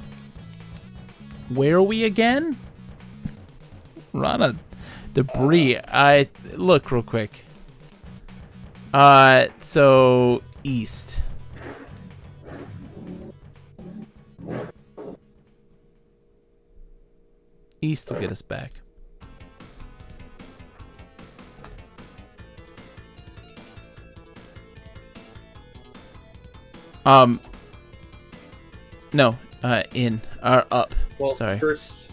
Where are we again? We're on a debris. I look real quick. So east. East will get us back. No, in or up. Well, Sorry. first.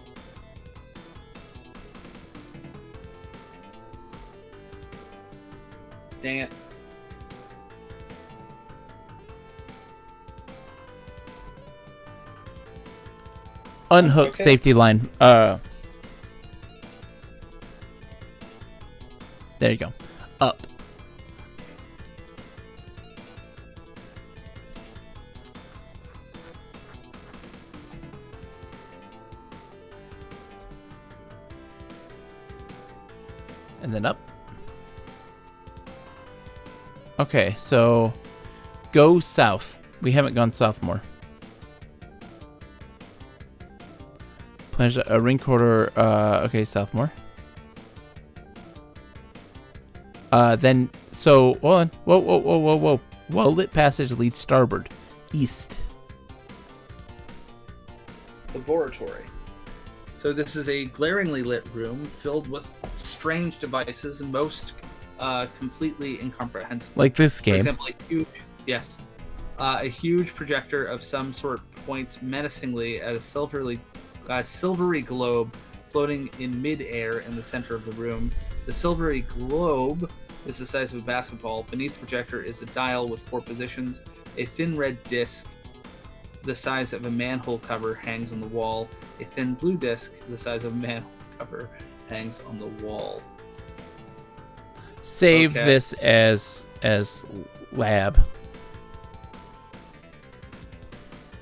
Dang it. Unhook Okay. safety line. There you go. Up. And then up. Okay, so go south. We haven't gone south more. Plans a ring quarter. Okay, south more. Then so hold on. Whoa. Well-lit passage leads starboard, east. Laboratory. So this is a glaringly lit room filled with strange devices, most completely incomprehensible. Like this For game. example, a huge projector of some sort points menacingly at a silvery globe floating in mid-air in the center of the room. The silvery globe is the size of a basketball. Beneath the projector is a dial with 4 positions. A thin red disc the size of a manhole cover hangs on the wall. A thin blue disc the size of a manhole cover hangs on the wall. Save Okay. this as lab.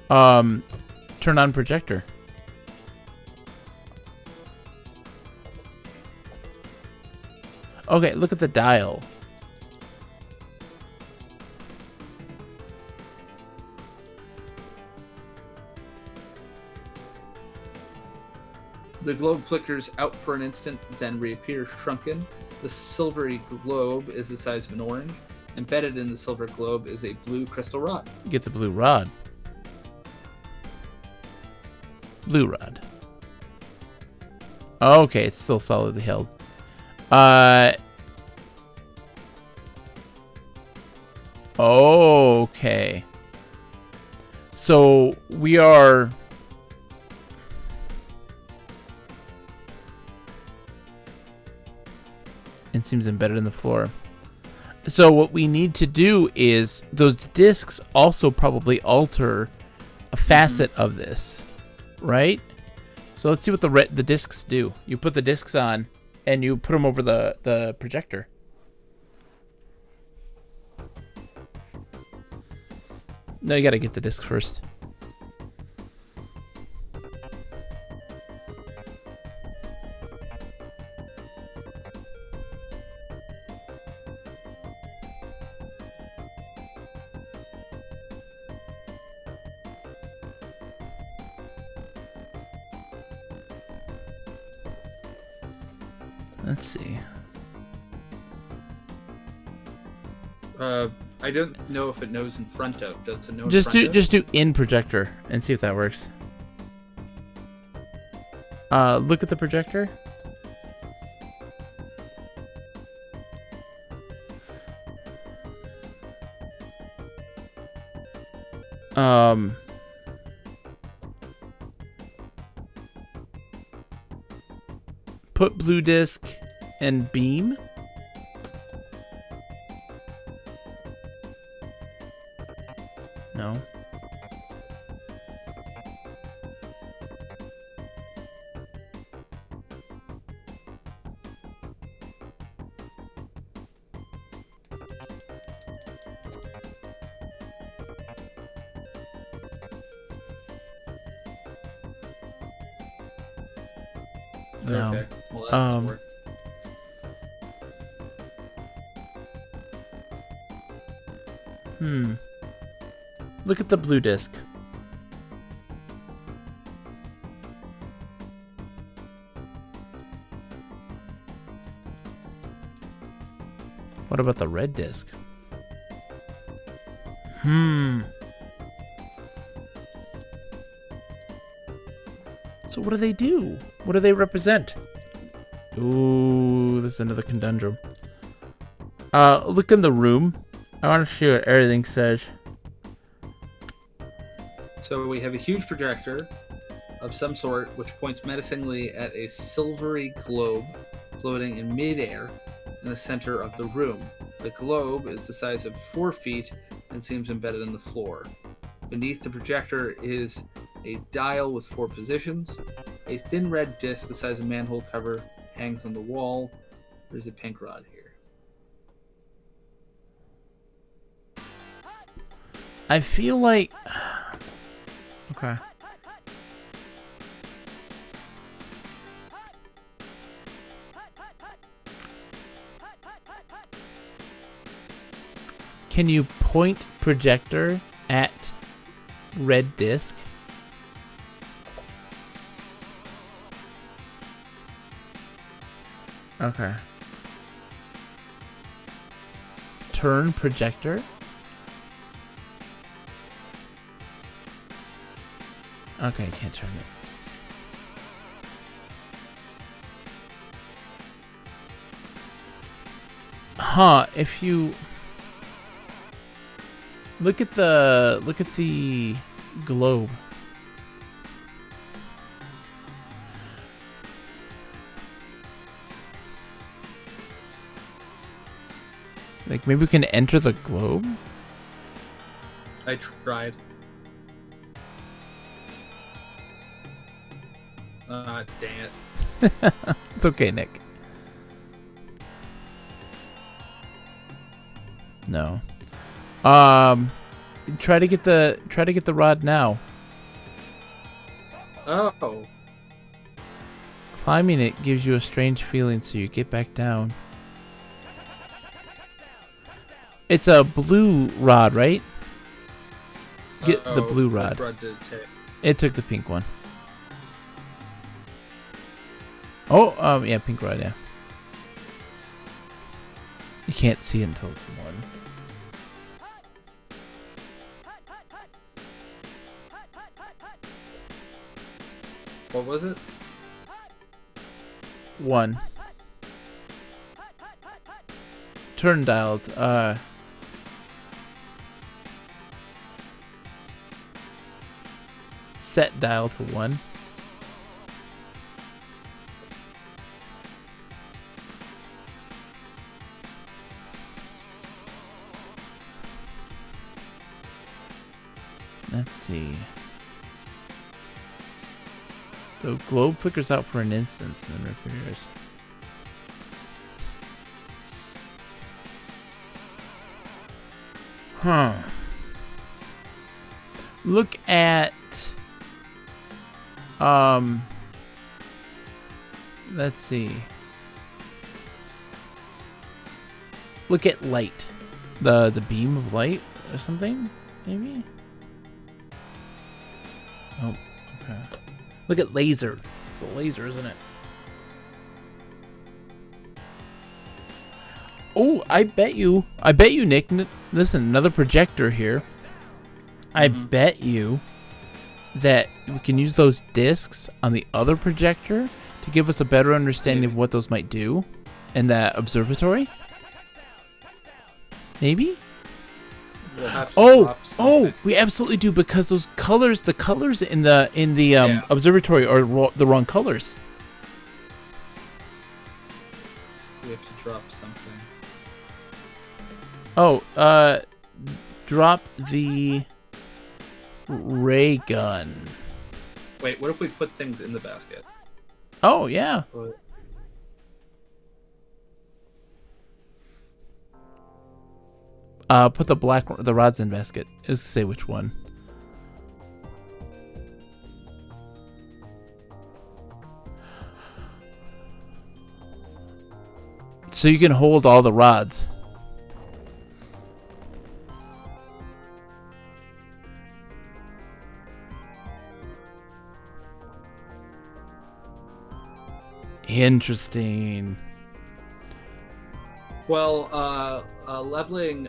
Turn on projector. Okay, look at the dial. The globe flickers out for an instant, then reappears shrunken. The silvery globe is the size of an orange. Embedded in the silver globe is a blue crystal rod. Get the blue rod. Blue rod. Okay, it's still solidly held. Okay. So we are. It seems embedded in the floor. So what we need to do is those discs also probably alter a facet of this, right? So let's see what the discs do. You put the discs on and you put them over the projector. No, you got to get the disc first. Let's see. I don't know if it knows in front of. Does it know in Just front do of? just do in projector and see if that works. Look at the projector. Put blue disc and beam. No. No. Okay. Well, that doesn't work. Look at the blue disc. What about the red disc? So what do they do? What do they represent? Ooh, this is another conundrum. Look in the room. I want to see what everything says. So we have a huge projector of some sort which points menacingly at a silvery globe floating in midair in the center of the room. The globe is the size of 4 feet and seems embedded in the floor. Beneath the projector is a dial with 4 positions. A thin red disc the size of a manhole cover hangs on the wall. There's a pink rod here. I feel like... Okay. Can you point projector at red disc? Okay. Turn projector? Okay, I can't turn it. Huh, if you look at the globe. Like maybe we can enter the globe? I tried. Dang it. It's okay, Nick. No. Try to get the rod now. Oh. Climbing it gives you a strange feeling, so you get back down. It's a blue rod, right? Get the blue rod. Which rod did it take? It took the pink one. Oh, yeah, pink rod, yeah. You can't see it until it's one. What was it? 1. Turn dialed. Set dial to 1. Let's see. The globe flickers out for an instant and then reappears. Huh. Look at let's see. Look at light. The beam of light or something, maybe? Oh, okay. Look at laser. It's a laser, isn't it? I bet you, Nick. Listen, another projector here. I bet you that we can use those discs on the other projector to give us a better understanding of what those might do in that observatory. Maybe. We'll have to drop something. We absolutely do, because those colors, the colors in the observatory are the wrong colors. We have to drop something. Oh, drop the ray gun. Wait, what if we put things in the basket? Oh yeah. Put the rods in basket. Just say which one. So you can hold all the rods. Interesting. Well, Lebling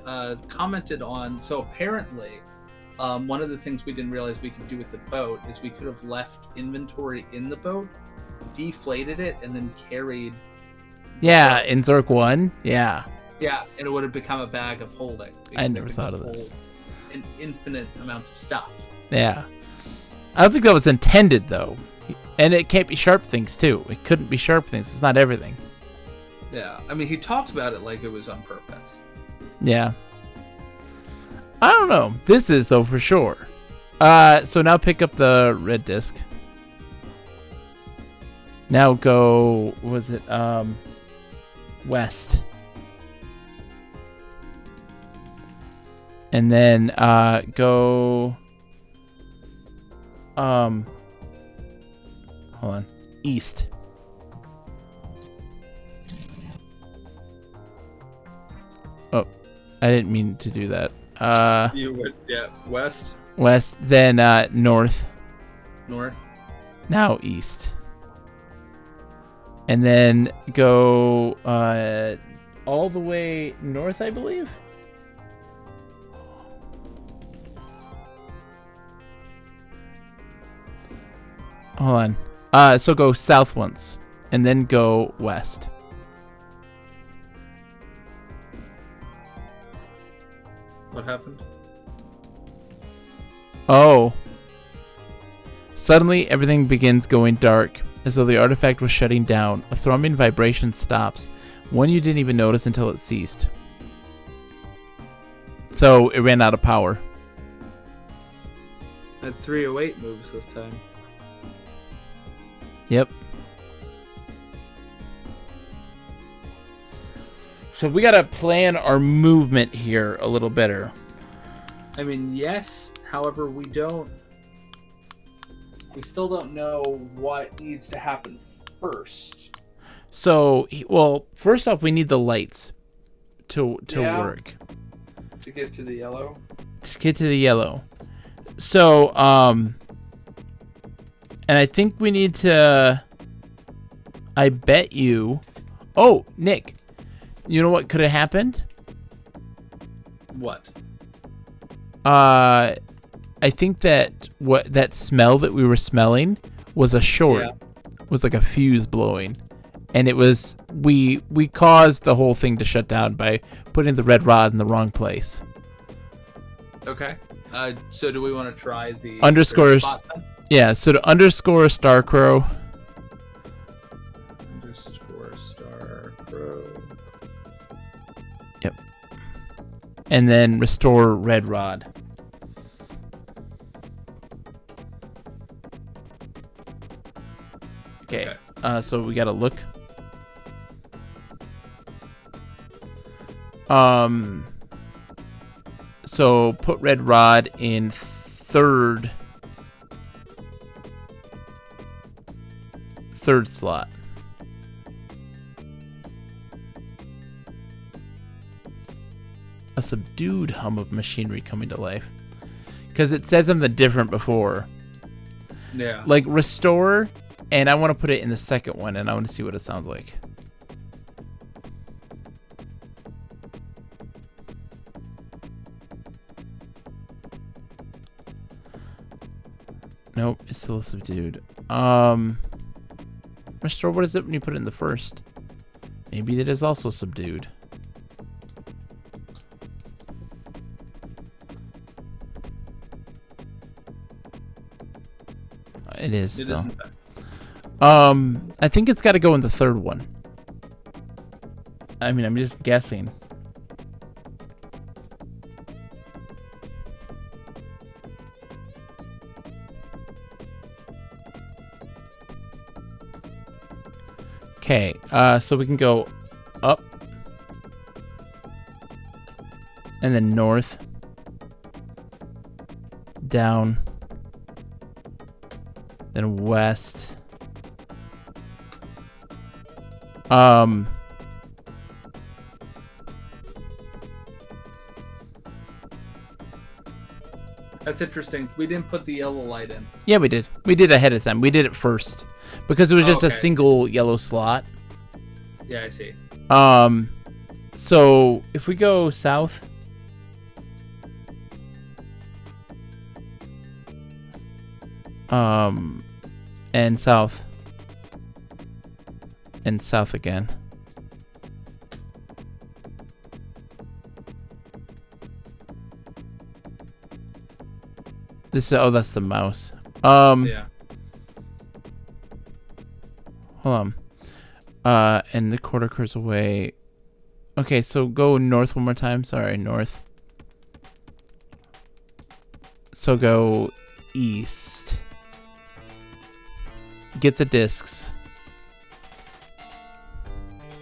commented on, so apparently one of the things we didn't realize we could do with the boat is we could have left inventory in the boat, deflated it, and then carried. Yeah, in Zerk 1. Yeah. Yeah, and it would have become a bag of holding. I never thought of this. An infinite amount of stuff. Yeah. I don't think that was intended, though. And it can't be sharp things, too. It couldn't be sharp things. It's not everything. Yeah, I mean, he talked about it like it was on purpose. Yeah. I don't know. This is, though, for sure. So now pick up the red disc. Now go, was it, west. And then, go, hold on, east. Oh, I didn't mean to do that. You went, west. West, then, north. North. Now east. And then go all the way north, I believe. Hold on. So go south once, and then go west. What happened? Oh. Suddenly, everything begins going dark, as though the artifact was shutting down. A thrumming vibration stops, one you didn't even notice until it ceased. So, it ran out of power. Had 308 moves this time. Yep. So we gotta plan our movement here a little better. I mean, yes. However, we still don't know what needs to happen first. So, well, first off, we need the lights to work. To get to the yellow? To get to the yellow. So, and I think we need to, I bet you, oh, Nick, you know what could have happened? What? I think that that smell that we were smelling was a short. Yeah. It was like a fuse blowing. And it was, we caused the whole thing to shut down by putting the red rod in the wrong place. Okay. So do we want to try the underscores? Yeah. So to underscore Starcrow. Underscore Starcrow. Yep. And then restore red rod. Okay. So we gotta look. So put red rod in third slot. A subdued hum of machinery coming to life. Because it says something different before. Yeah. Like restore, and I want to put it in the second one, and I want to see what it sounds like. Nope, it's still subdued. Restore, what is it when you put it in the first? Maybe it is also subdued. It is still. I think it's got to go in the third one. I mean, I'm just guessing. Okay, so we can go up and then north, down, then west. That's interesting. We didn't put the yellow light in. Yeah, we did. We did ahead of time. We did it first because it was just a single yellow slot. Yeah, I see. So if we go south, and south, and south again. This is, oh, that's the mouse. Yeah. Hold on. And the quarter curves away. Okay, so go north one more time. Sorry, north. So go east. Get the discs.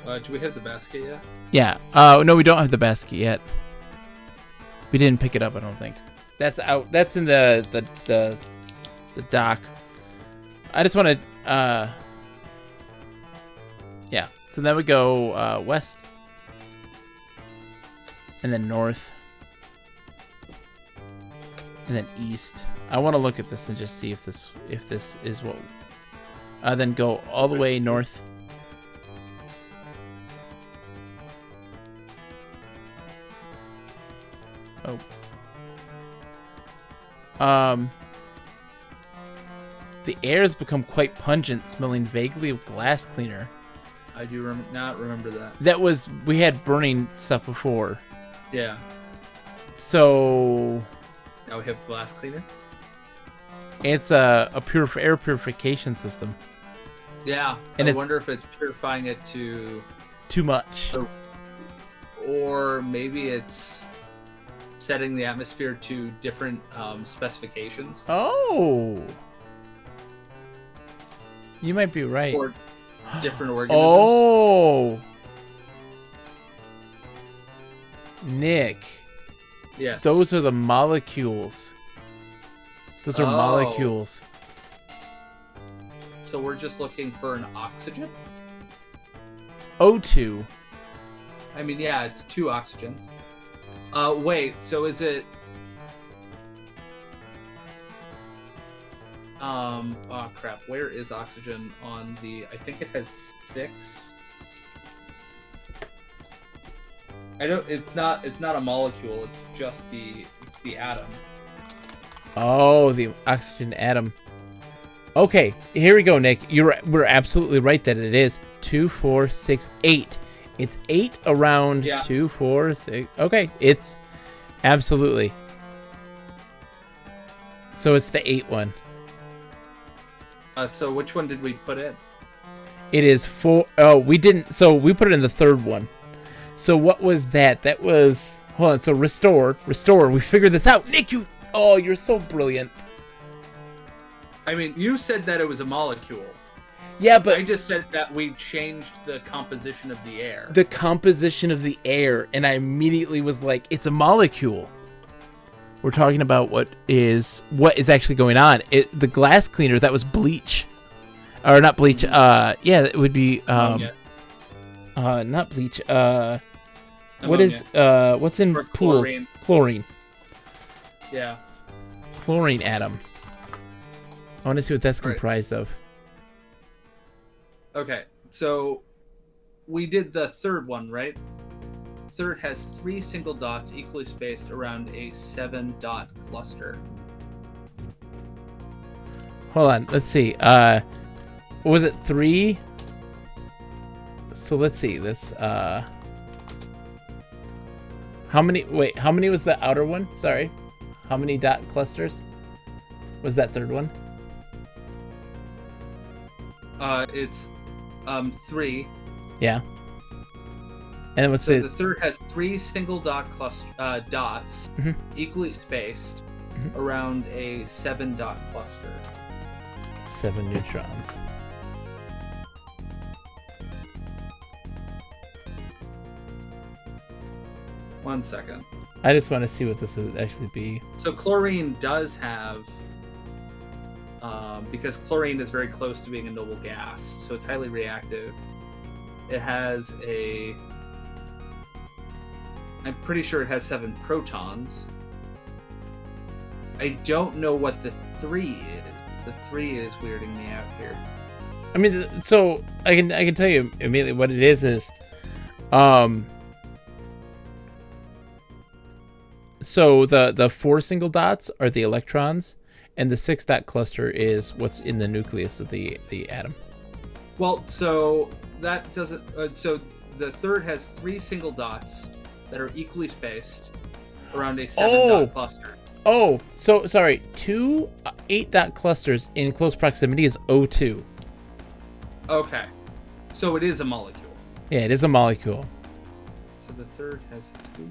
Do we have the basket yet? Yeah. No, we don't have the basket yet. We didn't pick it up, I don't think. That's out. That's in the dock. I just want to. Yeah. So then we go west, and then north, and then east. I want to look at this and just see if this is what. Then go all the way north. Oh. The air has become quite pungent, smelling vaguely of glass cleaner. I do not remember that. That was, we had burning stuff before. Yeah. So now we have glass cleaner. It's a air purification system. Yeah, and I wonder if it's purifying it to too much, or maybe it's setting the atmosphere to different specifications. Oh, you might be right. Or different organisms. Oh, Nick. Yes. Those are the molecules. Those are molecules. So we're just looking for an oxygen? O2. I mean, yeah, it's 2 oxygens. Wait, so is it... oh crap, where is oxygen on the... I think it has 6. I don't... It's not a molecule, it's just the atom. Oh, the oxygen atom. Okay, here we go, Nick. We're absolutely right that it is 2, 4, 6, 8. It's 8 around 2, 4, 6. Okay, it's absolutely. So it's the 8 one. So which one did we put in? It is 4. Oh, we didn't. So we put it in the 3rd one. So what was that? That was, hold on. So restore. We figured this out. Nick, you're so brilliant. I mean, you said that it was a molecule. Yeah, but I just said that we changed the composition of the air. The composition of the air, and I immediately was like, it's a molecule. We're talking about what is actually going on. The glass cleaner, that was bleach. Or not bleach. Yeah, it would be not bleach. What is what's in pools? Chlorine. Yeah. Chlorine atom. I want to see what that's comprised of. Okay, so we did the 3rd one, right? 3rd has 3 single dots equally spaced around a 7-dot cluster. hold on. Let's see. Was it 3? So let's see. This how many? Wait, how many was the outer one? Sorry, how many dot clusters was that third one? It's 3. Yeah. And what's So the third has 3 single dot dots, Mhm. equally spaced, Mhm. around a 7 dot cluster. 7 neutrons. One second. I just want to see what this would actually be. So chlorine does have, because chlorine is very close to being a noble gas, so it's highly reactive. It has I'm pretty sure it has 7 protons. I don't know what the 3 is. The 3 is weirding me out here. I mean, so I can tell you immediately what it is. So the 4 single dots are the electrons, and the 6 dot cluster is what's in the nucleus of the atom. Well, so that doesn't. So the third has 3 single dots that are equally spaced around a 7 dot cluster. Oh, so sorry. 2 8 dot clusters in close proximity is O2. Okay, so it is a molecule. Yeah, it is a molecule. So the third has 3.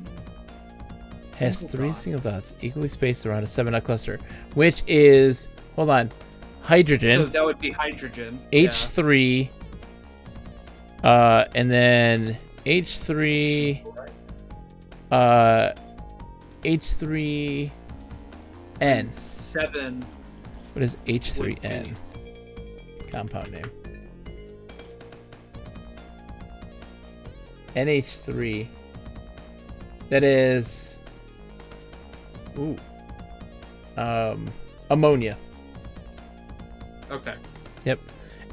Has 3 single dots equally spaced around a 7 dot cluster, which is, hold on, hydrogen. So that would be hydrogen. H3, and then H3, H3N. 7. What is H3N? Compound name. NH3. That is, ammonia. Okay. Yep.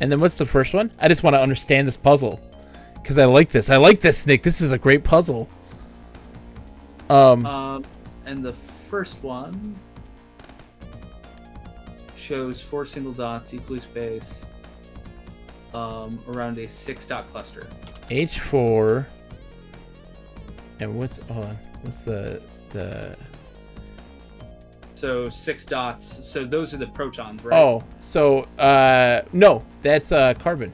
And then what's the first one? I just want to understand this puzzle because I like this. I like this, Nick. This is a great puzzle. And the first one shows 4 single dots equally spaced around a 6 dot cluster. H4. And what's, hold on, what's the So 6 dots. So those are the protons, right? Oh, so no, that's carbon.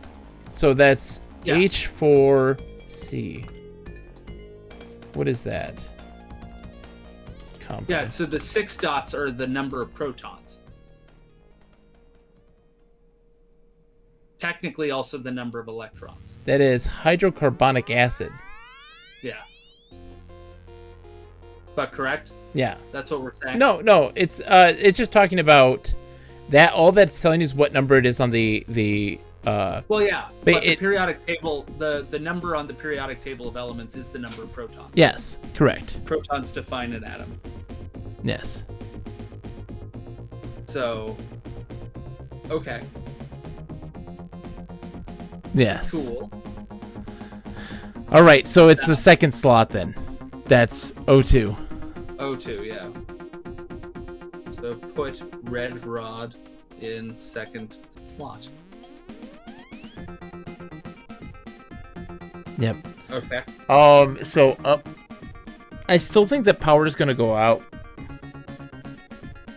So that's H4C. What is that? Compound. Yeah, so the 6 dots are the number of protons. Technically also the number of electrons. That is hydrocarbonic acid. Yeah. But correct? Yeah. That's what we're saying? No, it's just talking about that. All that's telling you is what number it is on the well, yeah, but the it, periodic table, the number on the periodic table of elements is the number of protons. Yes, correct. Protons define an atom. Yes. So, okay. Yes. Cool. All right, so it's the second slot then. That's O2. O2, yeah. So put red rod in second slot. Yep. Okay. So up. I still think that power is gonna go out.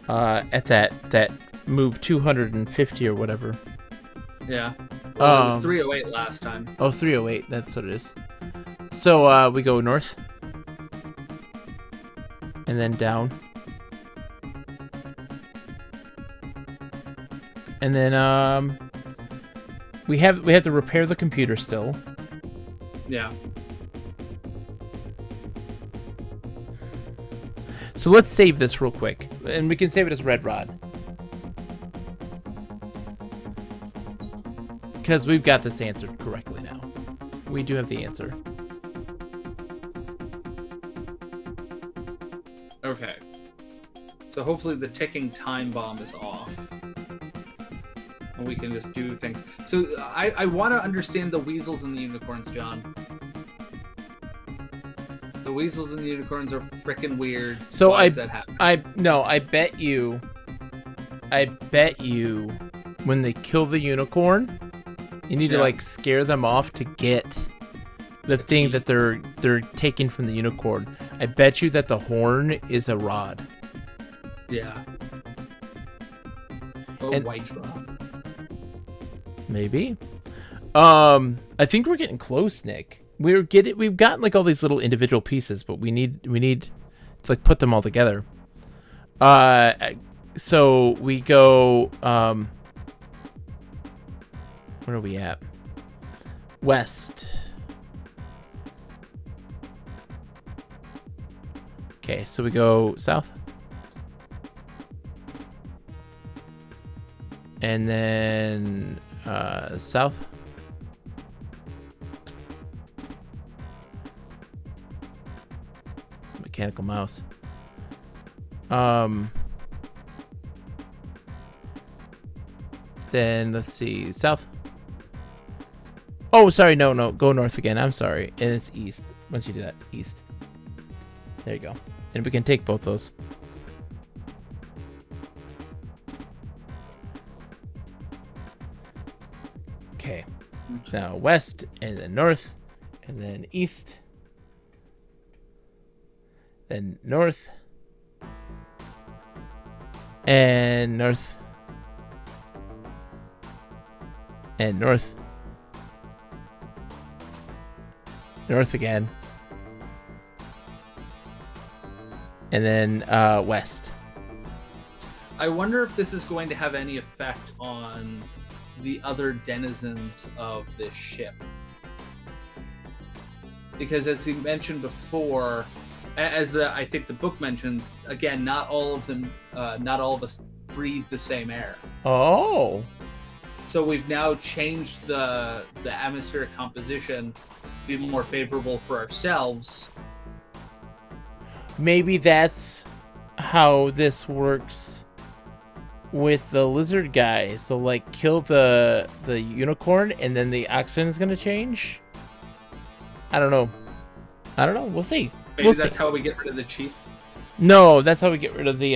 At that move 250 or whatever. Yeah. Well, it was 308 last time. Oh, 308. That's what it is. So we go north. And then down. And then we have to repair the computer still. Yeah. So let's save this real quick. And we can save it as red rod. Because we've got this answered correctly now. We do have the answer. Okay. So hopefully the ticking time bomb is off. And we can just do things. So I want to understand the weasels and the unicorns, John. The weasels and the unicorns are freaking weird. So Why does that happen? I bet you when they kill the unicorn, you need to like scare them off to get the thing that they're taking from the unicorn. I bet you that the horn is a rod. Yeah. White rod. Maybe. I think we're getting close, Nick. We've gotten like all these little individual pieces, but we need to like put them all together. So we go. Where are we at? West. Okay, so we go south. And then south. Mechanical mouse. Then let's see, south. Oh, sorry, no, go north again. I'm sorry, and it's east. Once you do that, east. There you go, and we can take both those. Okay, now west, and then north, and then east, then north, and north, and north, north again, and then west. I wonder if this is going to have any effect on the other denizens of this ship. Because as you mentioned before, I think the book mentions, again, not all of us breathe the same air. Oh. So we've now changed the atmospheric composition to be more favorable for ourselves. Maybe that's how this works with the lizard guys. They'll like kill the unicorn and then the oxygen is gonna change. I don't know. We'll see. Maybe that's how we get rid of the chief. No, that's how we get rid of the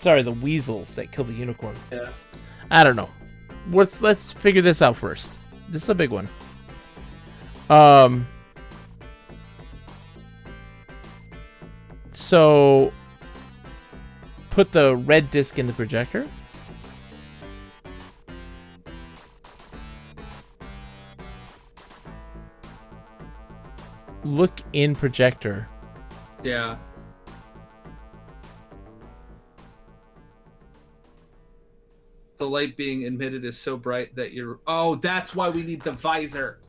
the weasels that kill the unicorn. Yeah. I don't know. Let's figure this out first. This is a big one. So put the red disc in the projector. Look in projector. Yeah. The light being emitted is so bright that you're... Oh, that's why we need the visor.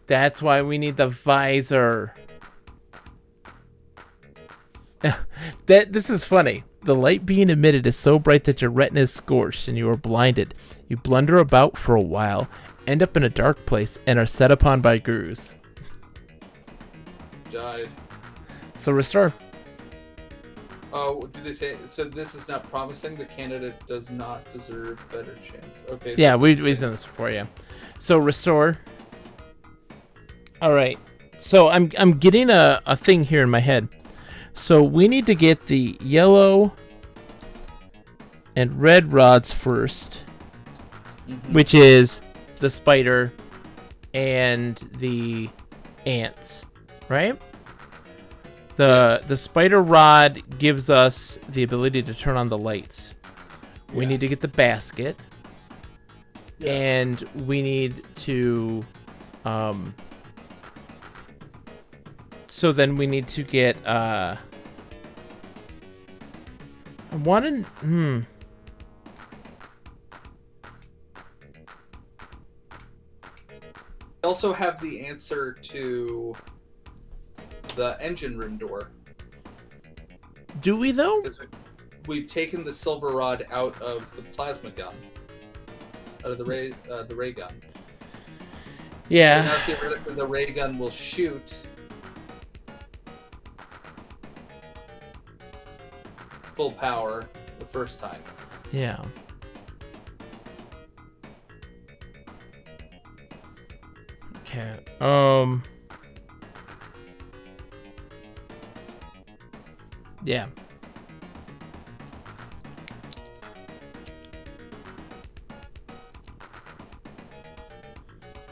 That's why we need the visor. This is funny. The light being emitted is so bright that your retina is scorched and you are blinded. You blunder about for a while, end up in a dark place, and are set upon by grooves. Died. So restore. Oh, did they say... So this is not promising. The candidate does not deserve better chance. Okay. Yeah, we've done this before, yeah. So restore. All right. So I'm getting a thing here in my head. So we need to get the yellow and red rods first, which is the spider and the ants, right? The spider rod gives us the ability to turn on the lights. We need to get the basket, and we need to so then we need to get I wanted We also have the answer to the engine room door. Do we though? We've taken the silver rod out of the plasma gun, out of the ray gun. Yeah. So now theoretically the ray gun will shoot full power the first time. Yeah. Okay. Yeah.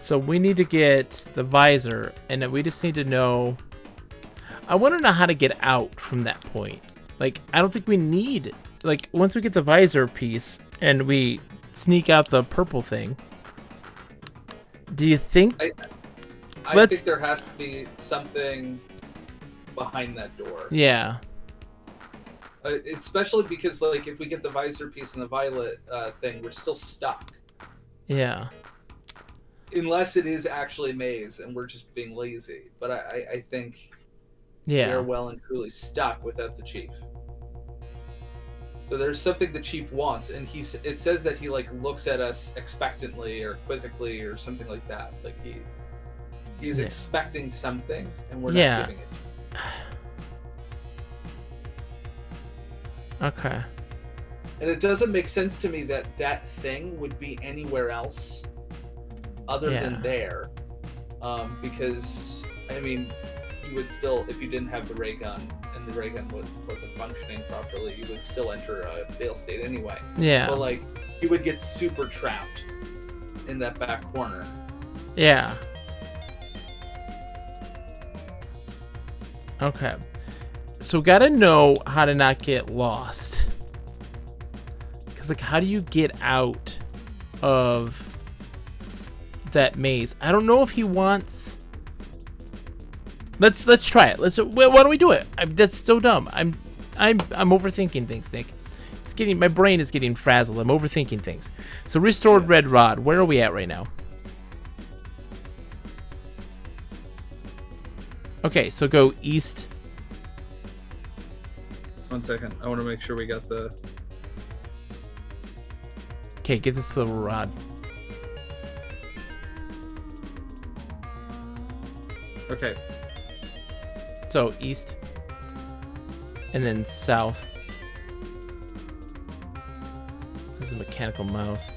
So we need to get the visor, and then we just need to know... I want to know how to get out from that point. Like, I don't think we need... Like, once we get the visor piece, and we sneak out the purple thing... Do you think... I think there has to be something behind that door. Yeah. Especially because, like, if we get the visor piece and the violet thing, we're still stuck. Yeah. Unless it is actually a maze and we're just being lazy. But I think we're well and truly stuck without the chief. So there's something the chief wants, and it says that he, like, looks at us expectantly or quizzically or something like that. Like, he's expecting something, and we're not giving it. Okay. And it doesn't make sense to me that that thing would be anywhere else other than there. Because, I mean, you would still, if you didn't have the ray gun and the ray gun wasn't functioning properly, you would still enter a fail state anyway. Yeah. But, like, you would get super trapped in that back corner. Yeah. Okay. So gotta know how to not get lost. Because, like, how do you get out of that maze? I don't know if he wants... Let's try it. Why don't we do it? That's so dumb. I'm overthinking things, Nick. My brain is getting frazzled. I'm overthinking things. So restored red rod. Where are we at right now? Okay, so go east. 1 second. I want to make sure we got the... Okay, get this little rod. Okay. So east. And then south. This is a mechanical mouse.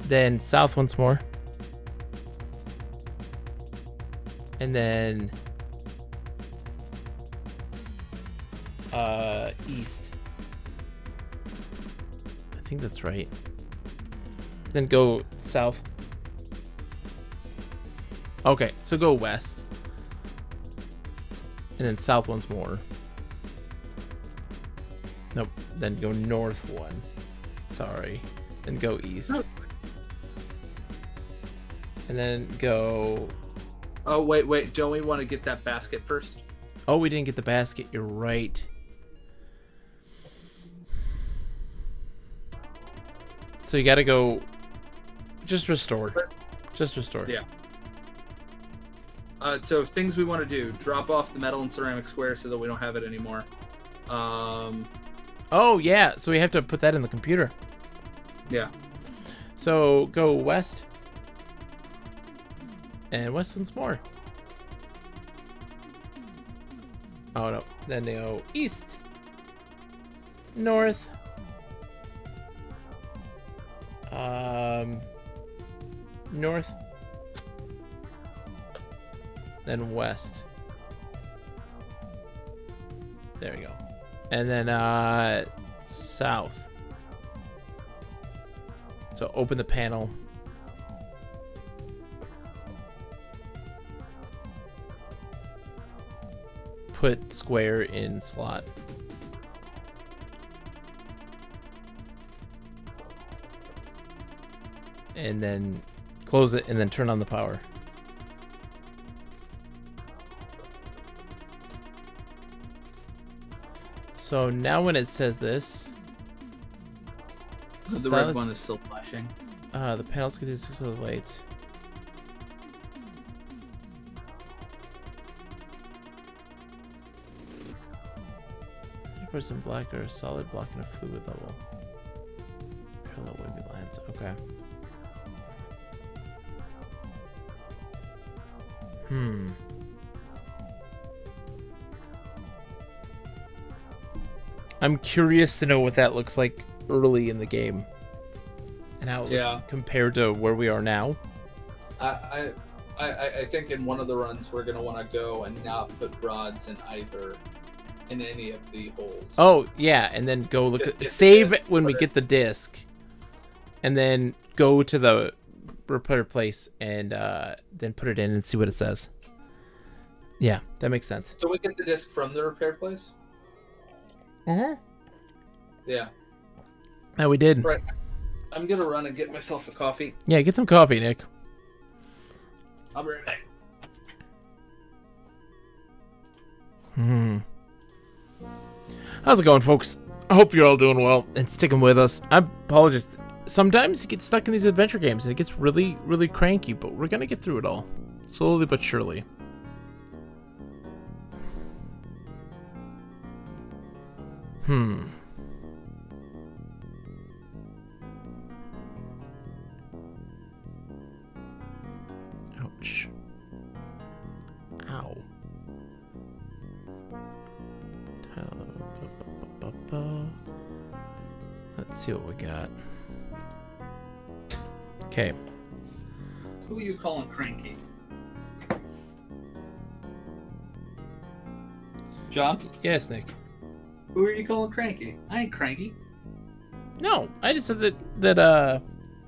Then south once more. And then east. I think that's right. Then go south. Okay, so go west. And then south once more. Nope. Then go north one. Sorry. Then go east. And then go... Oh, wait. Don't we want to get that basket first? Oh, we didn't get the basket. You're right. So you gotta go... Just restore. Just restore. Yeah. So things we want to do: drop off the metal and ceramic square so that we don't have it anymore. Oh yeah, so we have to put that in the computer. Yeah. So go west. And west once more. Oh no, then they go east. North. North. Then west. There we go. And then south. So open the panel. Put square in slot. And then close it and then turn on the power. So now when it says this, the red one is still flashing. The panels contain 6 other lights. Person black or a solid block in a fluid level. Parallel wavy lines. Okay. I'm curious to know what that looks like early in the game. And how it looks compared to where we are now. I think in one of the runs we're gonna want to go and not put rods in any of the holes. Oh yeah, and then go look at save when we get the disc. and then go to the repair place and then put it in and see what it says. Yeah, that makes sense. So we get the disc from the repair place? Yeah. Oh, we did. Right. I'm gonna run and get myself a coffee. Yeah, get some coffee, Nick. I'll be right back. How's it going, folks? I hope you're all doing well and sticking with us. I apologize. Sometimes you get stuck in these adventure games and it gets really, really cranky, but we're gonna get through it all. Slowly but surely. Ouch. Ow. Let's see what we got. Okay. Who are you calling cranky? John? Yes, Nick. Who are you calling cranky? I ain't cranky. No, I just said that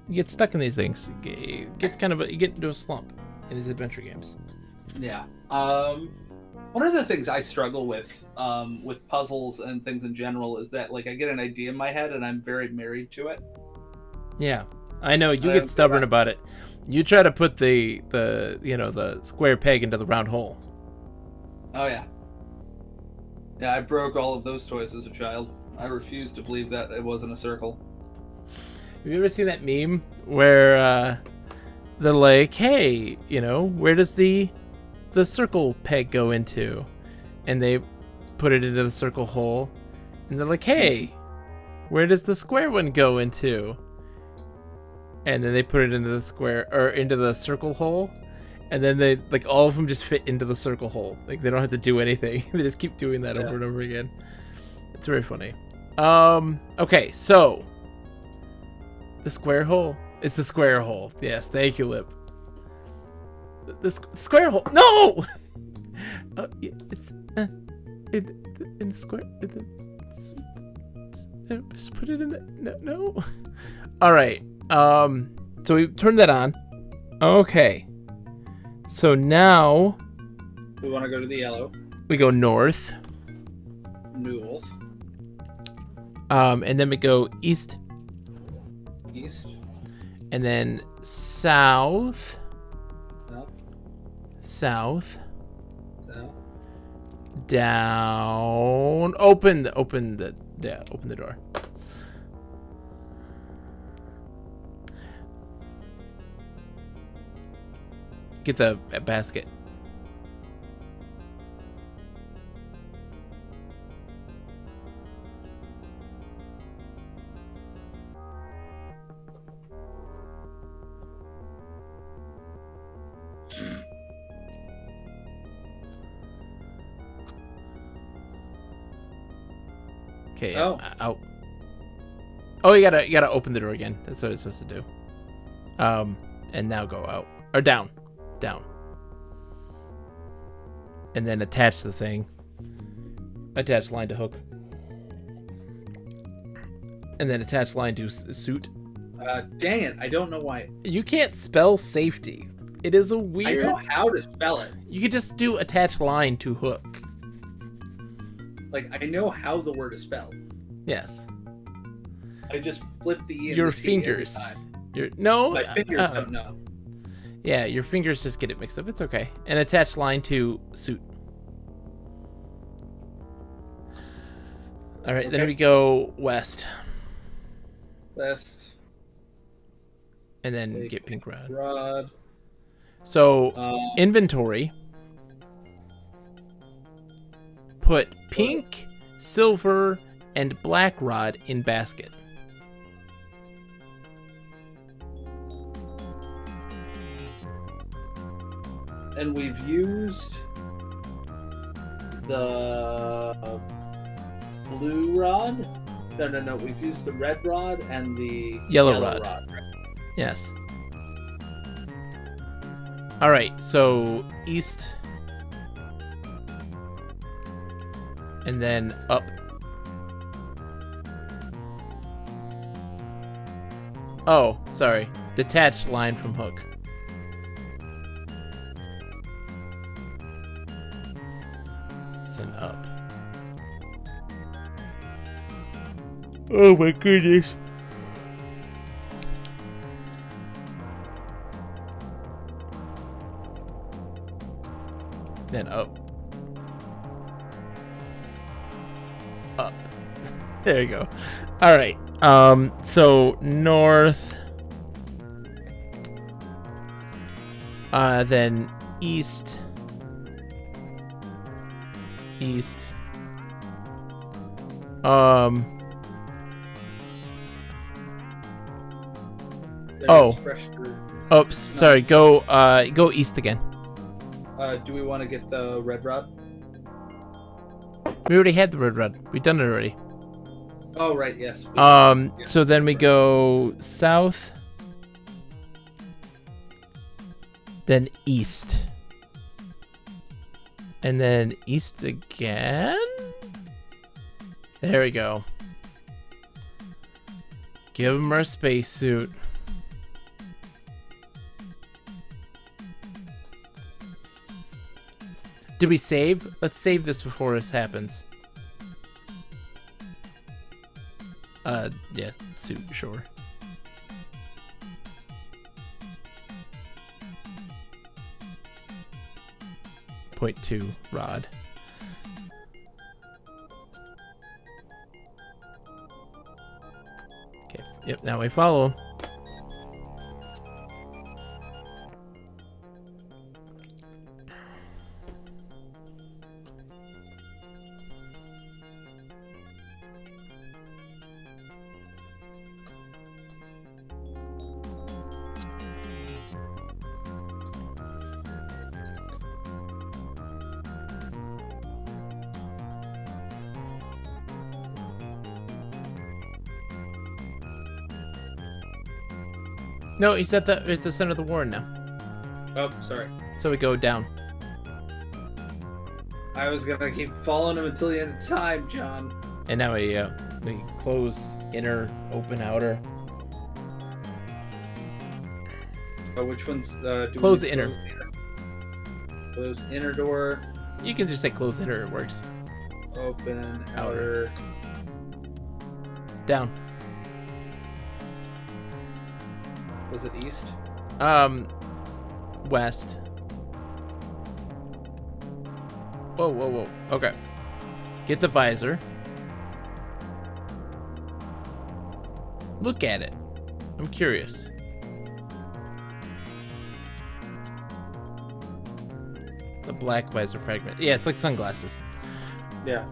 you get stuck in these things. It gets you get into a slump in these adventure games. Yeah. One of the things I struggle with puzzles and things in general is that like I get an idea in my head and I'm very married to it. Yeah, I know you get stubborn about it. You try to put the square peg into the round hole. Oh yeah. Yeah, I broke all of those toys as a child. I refuse to believe that it wasn't a circle. Have you ever seen that meme where they're like, hey, where does the circle peg go into? And they put it into the circle hole. And they're like, hey, where does the square one go into? And then they put it into the square, or into the circle hole. And then they, like, all of them just fit into the circle hole. Like, they don't have to do anything. They just keep doing that over and over again. It's very funny. Okay, so the square hole is the square hole. Yes, thank you, Lip. The square hole. No! It's in the square. Just put it in the. No. All right. So we turned that on. Okay. So now we want to go to the yellow. We go north. North. And then we go east. East. And then south. South. Down. Open the door. Get the basket. Okay. Out. Oh, you gotta open the door again. That's what it's supposed to do. And now go out or down. And then attach the thing. Attach line to hook. And then attach line to suit. Dang it, I don't know why. You can't spell safety. It is a weird... I know how to spell it. You could just do attach line to hook. Like, I know how the word is spelled. Yes. I just flip the E and your the T fingers. every time. No. My fingers don't know. Yeah, your fingers just get it mixed up. It's okay. And attach line to suit. All right, then we go west. West. And then get pink rod. Rod. So, inventory. Put pink, silver, and black rod in basket. And we've used the blue rod. No. We've used the red rod and the yellow rod. Yes. All right. So east, and then up. Oh, sorry. Detached line from hook. Then up. Oh my goodness. Then up. Up. There you go. All right. So north. Then east. East. Oh. Oops. Sorry. Go east again. Do we want to get the red rod? We already had the red rod. We've done it already. Oh right, yes. So then we go south. Then east. And then east again? There we go. Give him our spacesuit. Did we save? Let's save this before this happens. Yeah, suit, sure. .2 rod. Okay, yep, now we follow him. No, he's at the center of the warren now. Oh, sorry. So we go down. I was gonna keep following him until the end of time, John. And now we close inner, open outer. Oh, which one's close the inner. Close inner door. You can just say close inner, it works. Open outer. Down. Was it east? West. Whoa, whoa, whoa. Okay. Get the visor. Look at it. I'm curious. The black visor fragment. Yeah, it's like sunglasses. Yeah.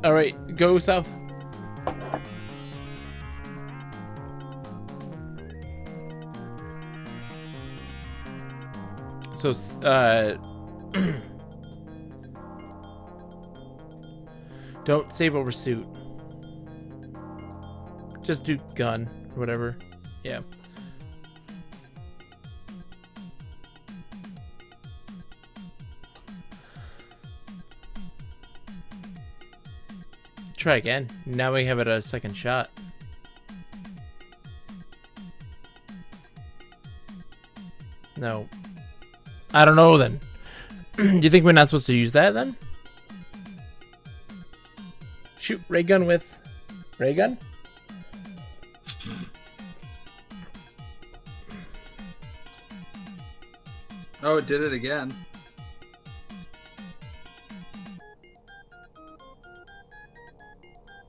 All right, go south. So, don't save over suit. Just do gun or whatever. Yeah. Try again. Now we have it a second shot. No. I don't know then. Do you think we're not supposed to use that then? Shoot ray gun with ray gun? Oh, it did it again.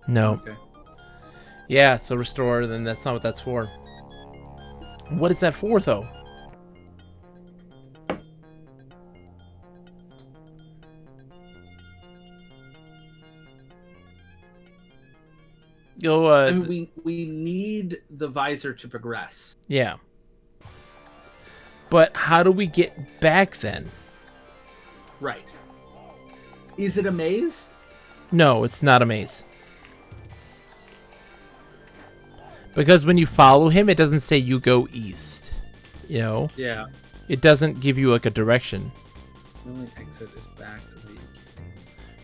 No. Okay. Yeah, so restore, then that's not what that's for. What is that for though? Go, I mean, we need the visor to progress. Yeah. But how do we get back then? Right. Is it a maze? No, it's not a maze. Because when you follow him, it doesn't say you go east. You know? Yeah. It doesn't give you like a direction. The only exit is back to the...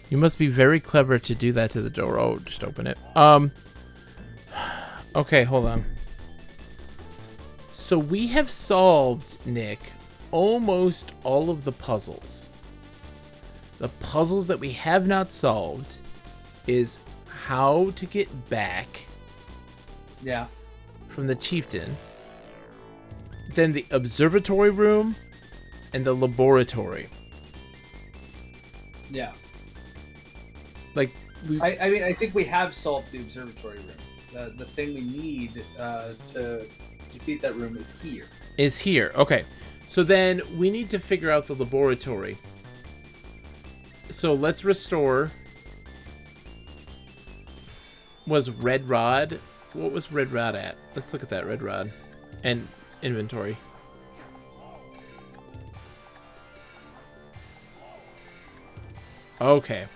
You must be very clever to do that to the door. Oh, just open it. Okay, hold on. So we have solved, Nick, almost all of the puzzles. The puzzles that we have not solved is how to get back from the chieftain, then the observatory room, and the laboratory. Yeah. Like, I mean, I think we have solved the observatory room. The thing we need to defeat that room is here. Is here. Okay. So then we need to figure out the laboratory. So let's restore. Was Red Rod? What was Red Rod at? Let's look at that Red Rod. And inventory. Okay.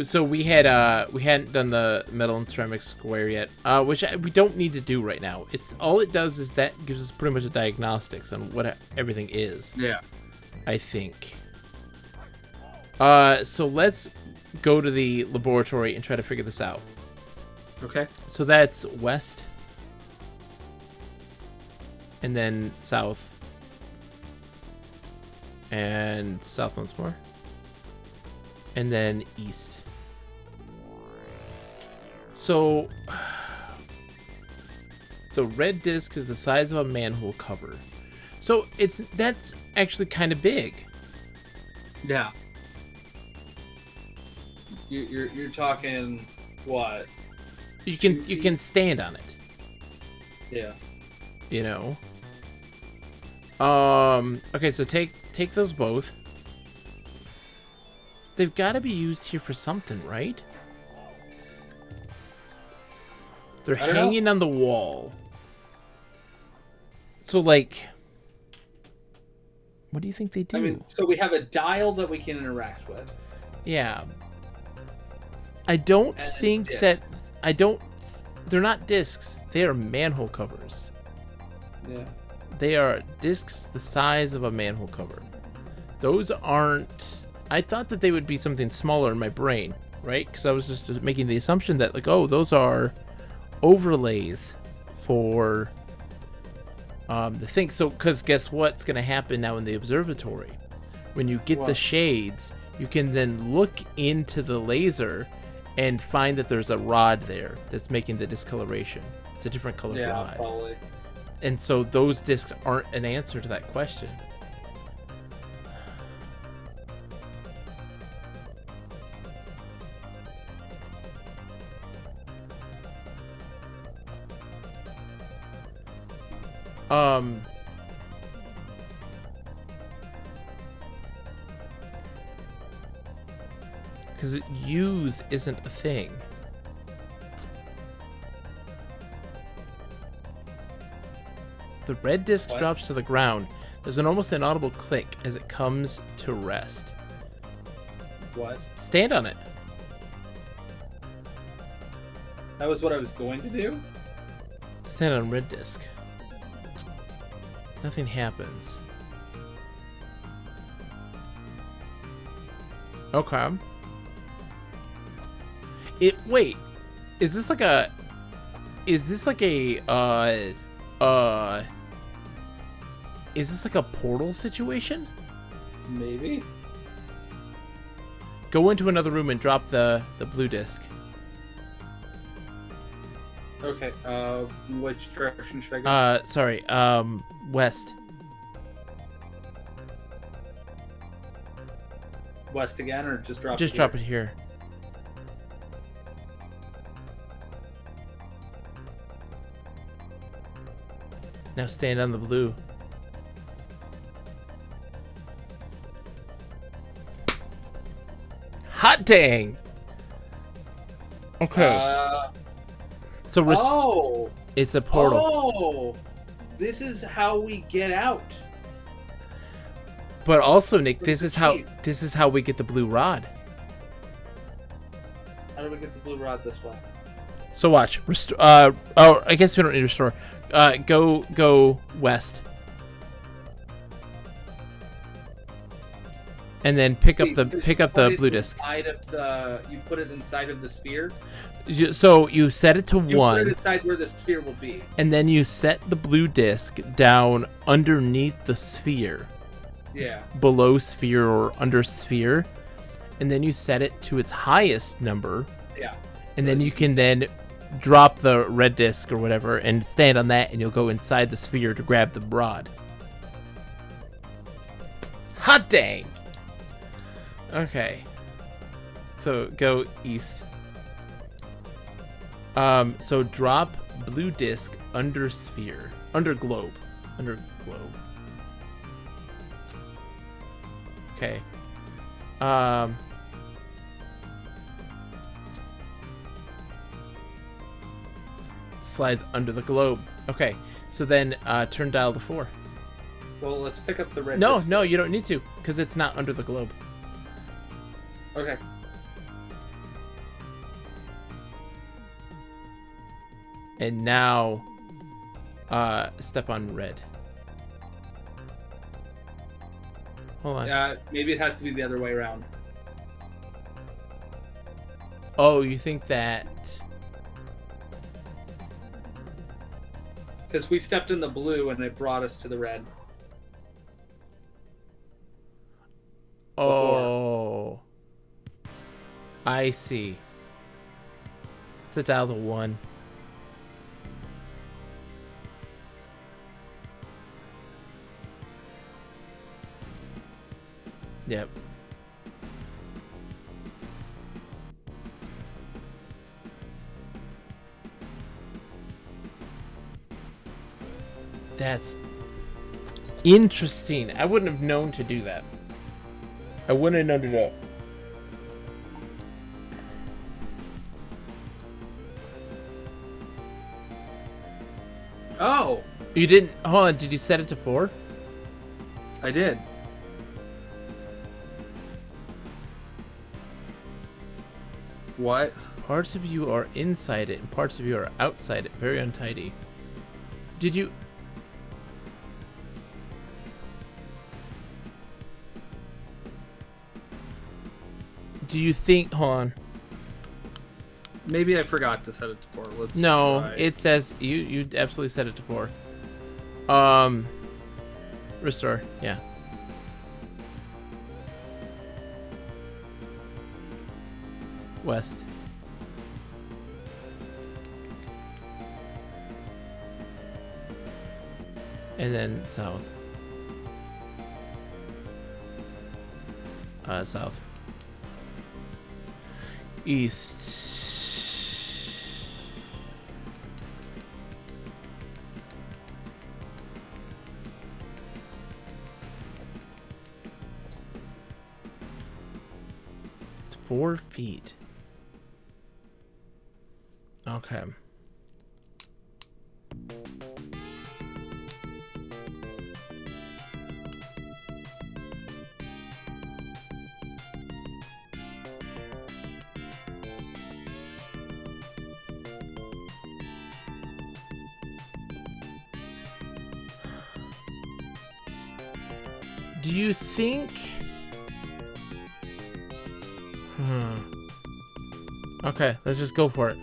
So we hadn't done the metal and ceramic square yet, which we don't need to do right now. It's all it does is that gives us pretty much a diagnostics on what everything is. Yeah. I think. So let's go to the laboratory and try to figure this out. Okay. So that's west. And then south. And south once more. And then east. So the red disc is the size of a manhole cover. So that's actually kind of big. Yeah. You're talking what? You can stand on it. Yeah. You know. Okay, so take those both. They've got to be used here for something, right? They're hanging on the wall. So, like, what do you think they do? I mean, so we have a dial that we can interact with. Yeah. I don't think that... They're not discs. They are manhole covers. Yeah. They are discs the size of a manhole cover. Those aren't... I thought that they would be something smaller in my brain, right? Because I was just making the assumption that, like, oh, those are overlays for the thing. So, because guess what's going to happen now in the observatory? When you get the shades, you can then look into the laser and find that there's a rod there that's making the discoloration. It's a different color rod. Probably. And so those discs aren't an answer to that question. Because use isn't a thing. The red disc drops to the ground. There's an almost inaudible click as it comes to rest. What? Stand on it. That was what I was going to do? Stand on red disc. Nothing happens. Okay. Wait. Is this like a is this like a portal situation? Maybe. Go into another room and drop the blue disc. Okay, which direction should I go? Sorry, west. West again, or just drop it Just here? drop it here. Now stand on the blue. Hot dang! Okay. So it's a portal. Oh! This is how we get out. But also, Nick, this is how we get the blue rod. How do we get the blue rod this way? So watch. I guess we don't need to restore. Go west. and then pick up Wait, the because pick you up put the it blue disc. You put it inside of the sphere. So you set it to You put it 1, inside where the sphere will be. and then you set the blue disc down underneath the sphere, Yeah. below sphere or under sphere, and then you set it to its highest number, Yeah. and So then you can then drop the red disc or whatever and stand on that, and you'll go inside the sphere to grab the rod. Hot dang! Okay. So go east. So drop blue disc under sphere. Under globe. Under globe. Okay. Slides under the globe. Okay. So then turn dial to 4. Well, let's pick up the red. No, disc. no, you don't need to, because it's not under the globe. Okay. And now, step on red. Hold on. Maybe it has to be the other way around. Oh, you think that? Because we stepped in the blue and it brought us to the red. Oh, I see. It's a dial to 1. Yep. That's interesting. I wouldn't have known to do that. I wouldn't have known to do it. Oh, You didn't. Hold on. Did you set it to 4? I did. What? Parts of you are inside it and parts of you are outside it. Very untidy. Did you? Do you think? Hold on. Maybe I forgot to set it to 4. Let's No, try. it says you absolutely set it to 4. Restore. Yeah. West. And then south. South. East. It's 4 feet. Okay. Do you think... Okay, let's just go for it.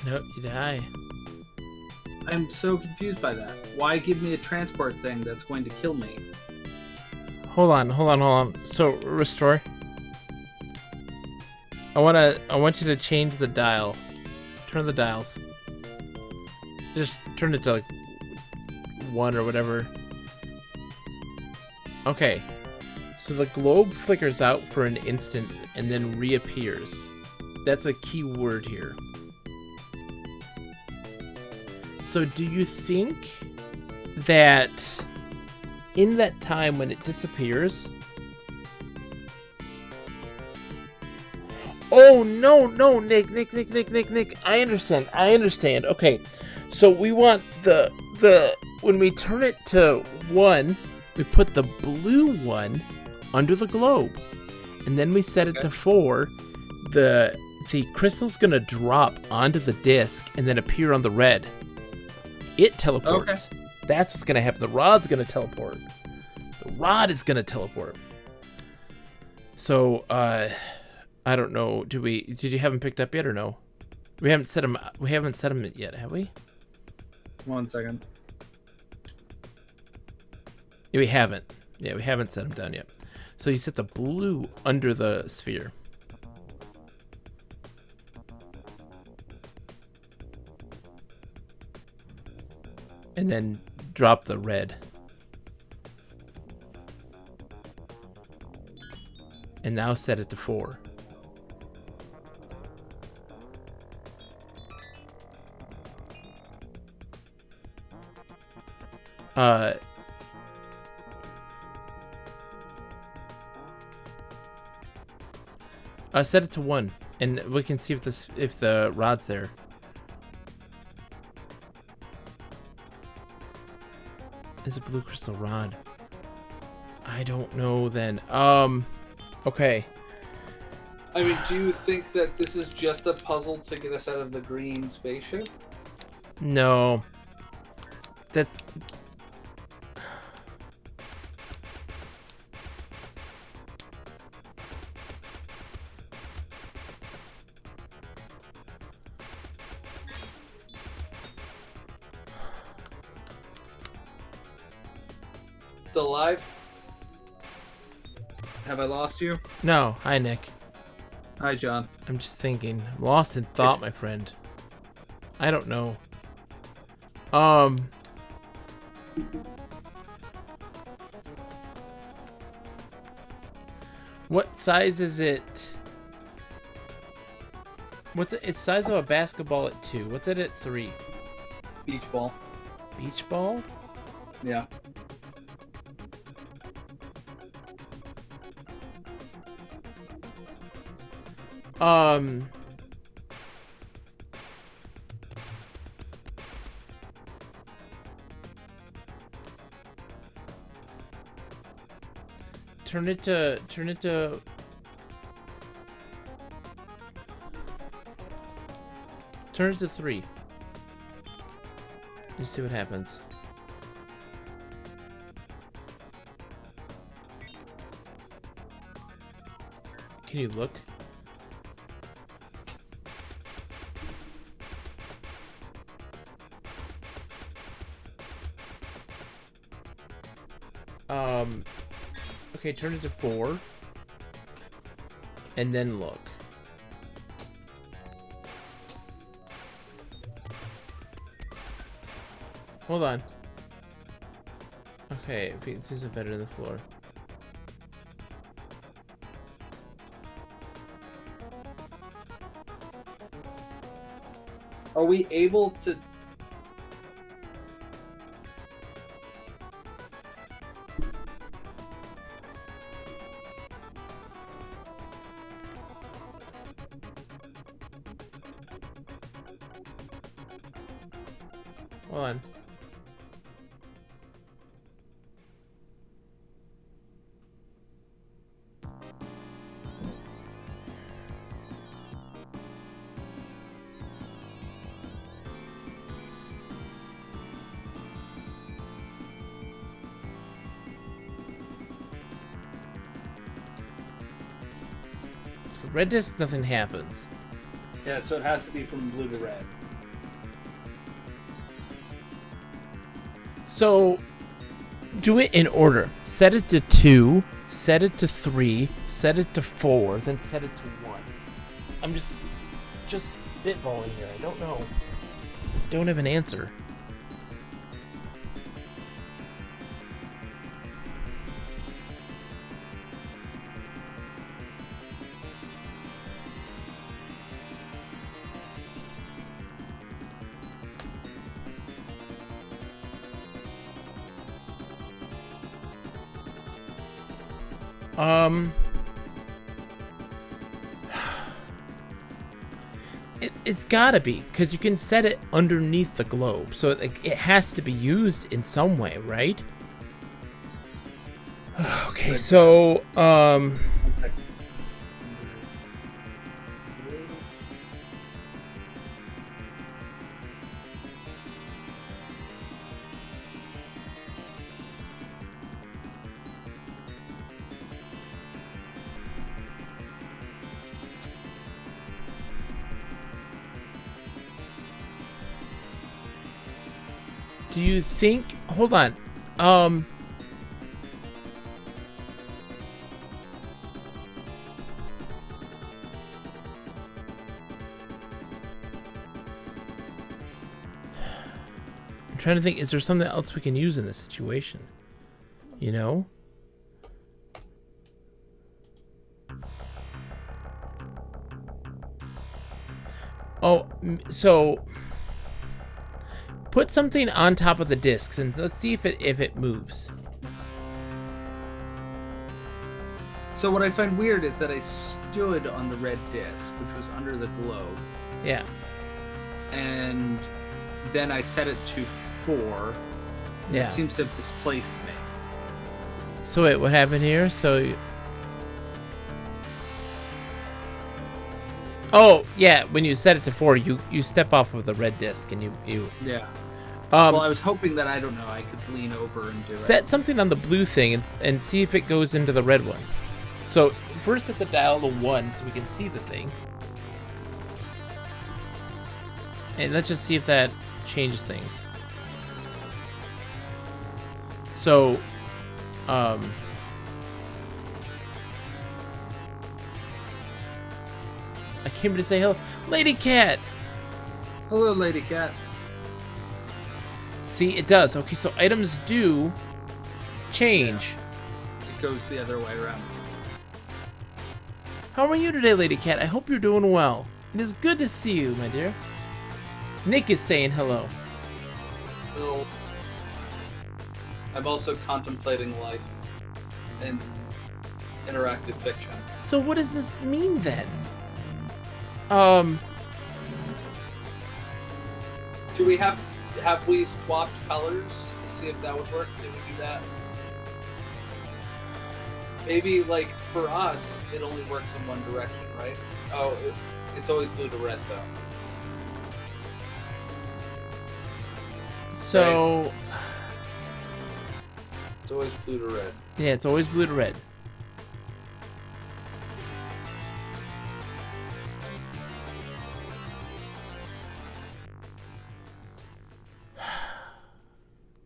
Nope, you die. I'm so confused by that. Why give me a transport thing that's going to kill me? Hold on. So, restore. I want you to change the dial. Turn the dials. Just turn it to like 1 or whatever. Okay. So the globe flickers out for an instant and then reappears. That's a key word here. So do you think that in that time when it disappears... Oh, no, Nick. I understand. Okay, so we want the when we turn it to 1, we put the blue one under the globe, and then we set it to 4. The crystal's gonna drop onto the disc and then appear on the red. It teleports. Okay. That's what's gonna happen. The rod's gonna teleport. The rod is gonna teleport. So, I don't know. Did you have him picked up yet or no? We haven't set him yet, have we? 1 second. Yeah, we haven't. Yeah, we haven't set him down yet. So you set the blue under the sphere. And then drop the red. And now set it to 4. Set it to 1, and we can see if the rod's there. It's a blue crystal rod. I don't know then. Okay. I mean, do you think that this is just a puzzle to get us out of the green spaceship? No. That's... Still alive? Have I lost you? No. Hi, Nick. Hi, John. I'm just thinking. I'm lost in thought, my friend. I don't know. What size is it? It's size of a basketball at 2. What's it at 3? Beach ball. Beach ball? Yeah. Turn it to 3. Just see what happens. Can you look? Okay, turn it to 4. And then look. Hold on. Okay, it seems better than the floor. Are we able to... Hold on. So red disc, nothing happens. Yeah, so it has to be from blue to red. So, do it in order. Set it to 2, set it to 3, set it to 4, then set it to 1. I'm just spitballing here. I don't know. Don't have an answer. It's gotta be, because you can set it underneath the globe, so like, it has to be used in some way, right? Okay, so, One second. do you think, hold on, I'm trying to think, is there something else we can use in this situation? You know? Oh, so put something on top of the discs and let's see if it moves. So what I find weird is that I stood on the red disc, which was under the globe, Yeah. and then I set it to 4. Yeah. It seems to have displaced me. So wait, what happened here? So oh, yeah, when you set it to 4, you step off of the red disc and you Yeah. Well, I was hoping that, I don't know, I could lean over and do it. set something on the blue thing and see if it goes into the red one. So first set the dial to 1 so we can see the thing. And let's just see if that changes things. So, I came to say hello. Lady Cat! Hello, Lady Cat. See, it does. Okay, so items do change. It goes the other way around. How are you today, Lady Cat? I hope you're doing well. It is good to see you, my dear. Nick is saying hello. Well, I'm also contemplating life and interactive fiction. So what does this mean then? Do we have we swapped colors to see if that would work? Did we do that? Maybe, like, for us, it only works in one direction, right? Oh, it's always blue to red, though. So, Right. It's always blue to red. yeah, it's always blue to red.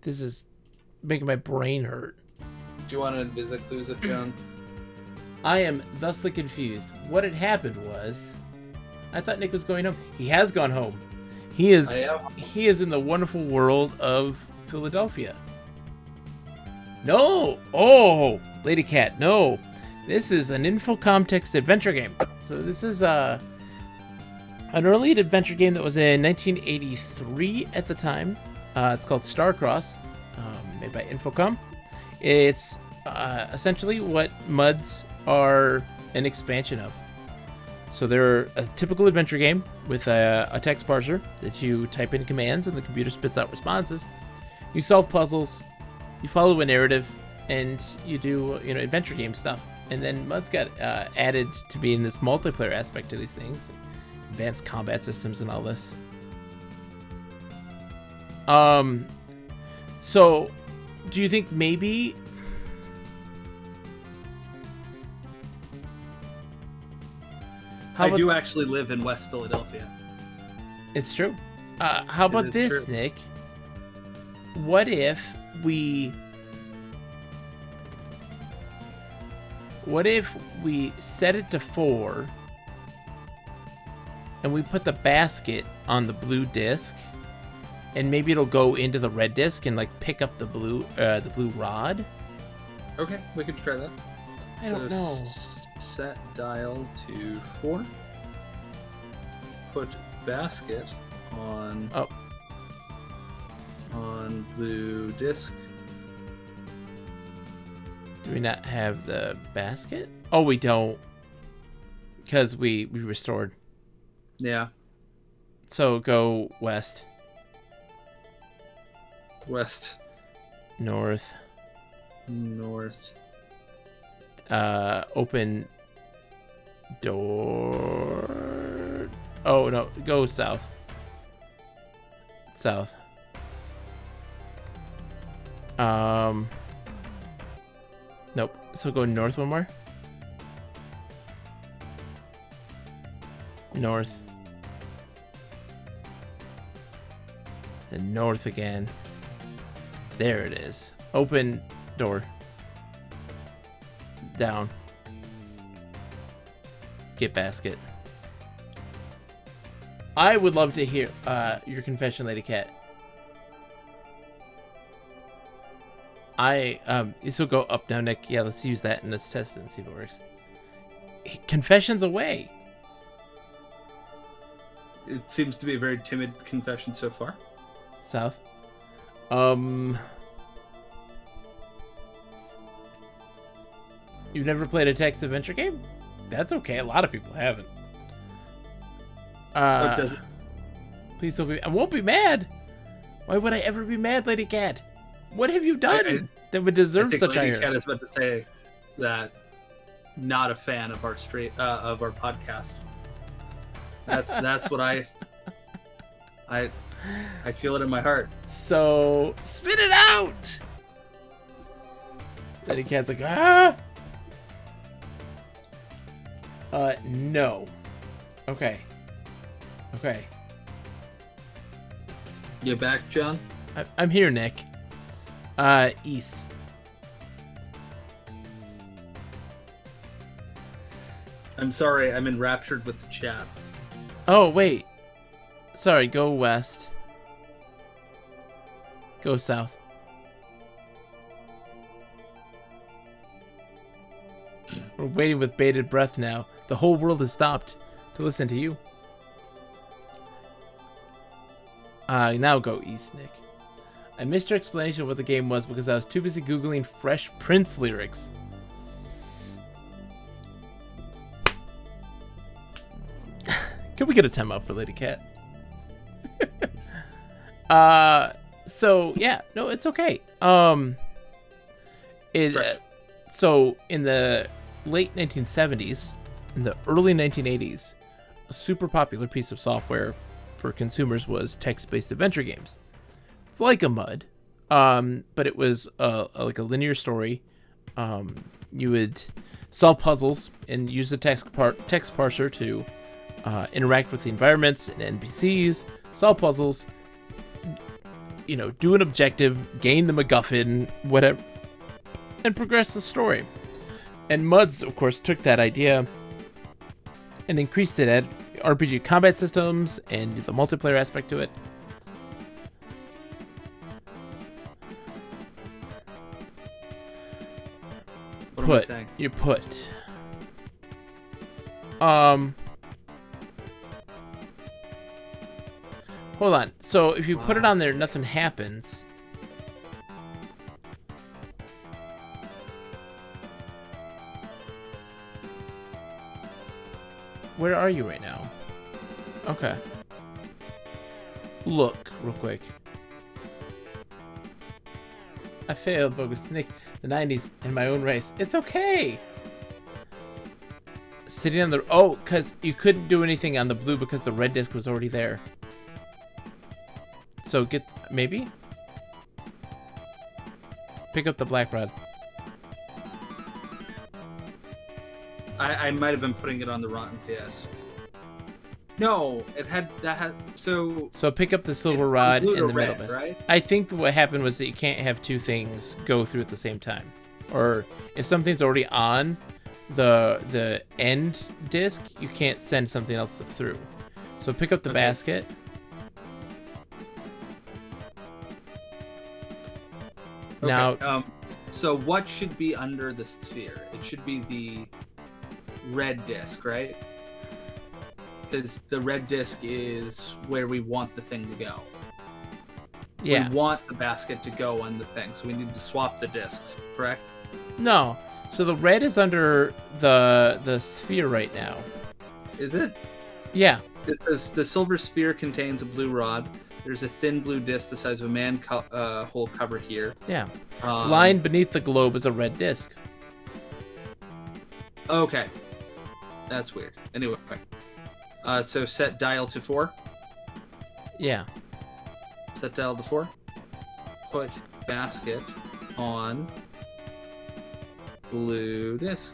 This is making my brain hurt. Do you want to visit clues it, John? I am thusly confused. What had happened was, I thought Nick was going home. He has gone home. He is in the wonderful world of Philadelphia. No! Oh, Lady Cat, no. This is an Infocom text adventure game. So this is an early adventure game that was in 1983 at the time. It's called Starcross, made by Infocom. It's essentially what MUDs are an expansion of. So they're a typical adventure game with a text parser that you type in commands and the computer spits out responses. You solve puzzles, you follow a narrative, and you do adventure game stuff. And then MUDs got added to be in this multiplayer aspect to these things, advanced combat systems and all this. So do you think maybe I do actually live in West Philadelphia. It's true. How about this, true. Nick? What if we set it to 4 and we put the basket on the blue disc, and maybe it'll go into the red disc and like pick up the blue rod? Okay, we could try that. I don't know. Set dial to 4. Put basket on blue disc. Do we not have the basket? Oh, we don't, because we restored. Yeah. So go west, West, north, north. open door. Oh no, go south. South. Nope. So go north one more. North. And north again. There it is. Open door. Down. Get basket. I would love to hear your confession, Lady Cat. This will go up now, Nick. Yeah, let's use that in this test and see if it works. Confession's away. It seems to be a very timid confession so far. South. You've never played a text adventure game? That's okay. A lot of people haven't. Or does it? Please don't be. I won't be mad. Why would I ever be mad, Lady Cat? What have you done that would deserve such Lady ire? Cat is about to say that not a fan of our of our podcast. That's what I feel it in my heart. So spit it out. Lady Cat's like, ah. No. Okay. You back, John? I'm here, Nick. East. I'm sorry, I'm enraptured with the chat. Oh, wait. Sorry, go west. Go south. We're waiting with bated breath now. The whole world has stopped to listen to you. Now go east, Nick. I missed your explanation of what the game was because I was too busy Googling Fresh Prince lyrics. Can we get a timeout for Lady Cat? So yeah, no, it's okay. So in the late 1970s, in the early 1980s, a super popular piece of software for consumers was text-based adventure games. It's like a MUD, but it was like a linear story. You would solve puzzles and use the text parser to interact with the environments and NPCs, solve puzzles, do an objective, gain the MacGuffin, whatever, and progress the story. And MUDs, of course, took that idea and increased it, at RPG combat systems and the multiplayer aspect to it. What am I saying? You put. Hold on. So if you put it on there, nothing happens. Where are you right now? Okay. Look, real quick. I failed, bogus Nick. The 90s in my own race. It's okay. Sitting on the... Oh, because you couldn't do anything on the blue because the red disc was already there. So get... Maybe? Pick up the black rod. I might have been putting it on the wrong disc. No, it had... That had... So pick up the silver rod in the middle. Right? I think what happened was that you can't have two things go through at the same time. Or if something's already on the end disc, you can't send something else through. So pick up the basket. Okay. Now, so what should be under the sphere? It should be the red disc, right? Because the red disc is where we want the thing to go. Yeah. We want the basket to go on the thing, so we need to swap the discs, correct? No. So the red is under the sphere right now. Is it? Yeah. It says the silver sphere contains a blue rod. There's a thin blue disc the size of a manhole cover here. Yeah. Lying beneath the globe is a red disc. Okay. That's weird. Anyway. So set dial to 4. Yeah. Set dial to 4. Put basket on blue disc.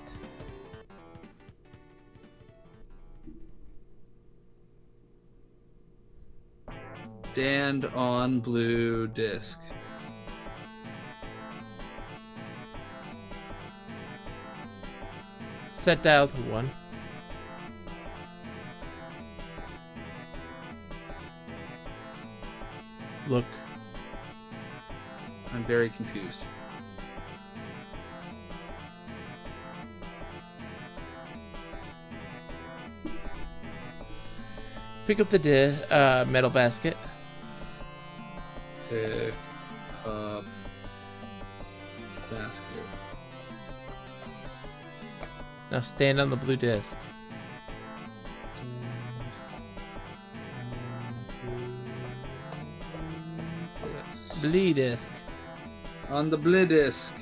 Stand on blue disc. Set dial to 1. Look. I'm very confused. Pick up the metal basket. Pick up basket. Now stand on the blue disc. Blue disc. On the blue disc.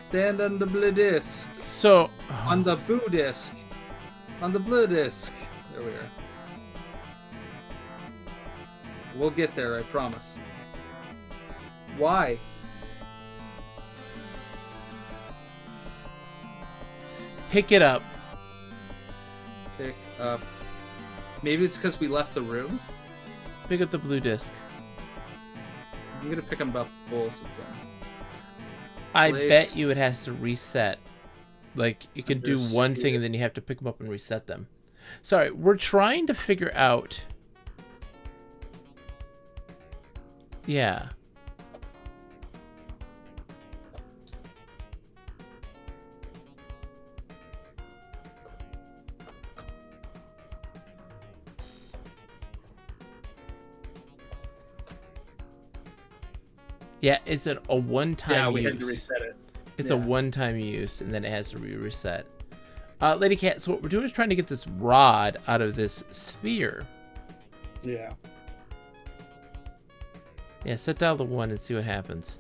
Stand on the blue disc. So On the blue disc. On the blue disc. There we are. We'll get there, I promise. Why? pick it up. Pick up. Maybe it's because we left the room. Pick up the blue disc. I'm gonna pick them up both of them. I Place. bet you it has to reset. Like, you can do one thing and then you have to pick them up and reset them. Sorry, we're trying to figure out... Yeah. Yeah, it's a one-time use. Yeah, we had to reset it. It's a one-time use, and then it has to be reset. Lady Cat, so what we're doing is trying to get this rod out of this sphere. Yeah. Yeah, set dial the 1 and see what happens.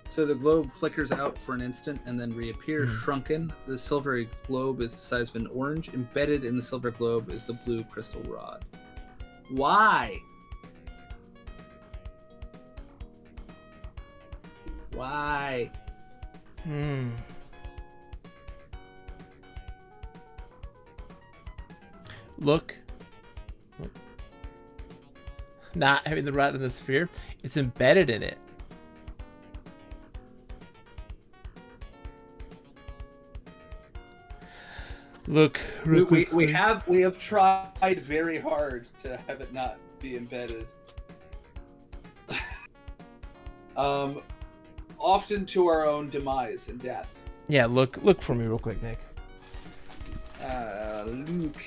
So the globe flickers out for an instant and then reappears shrunken. The silvery globe is the size of an orange. Embedded in the silver globe is the blue crystal rod. Why? Why? Look. Not having the rod in the sphere, it's embedded in it. Look, we have tried very hard to have it not be embedded. Often to our own demise and death. Yeah, look for me real quick, Nick. Luke.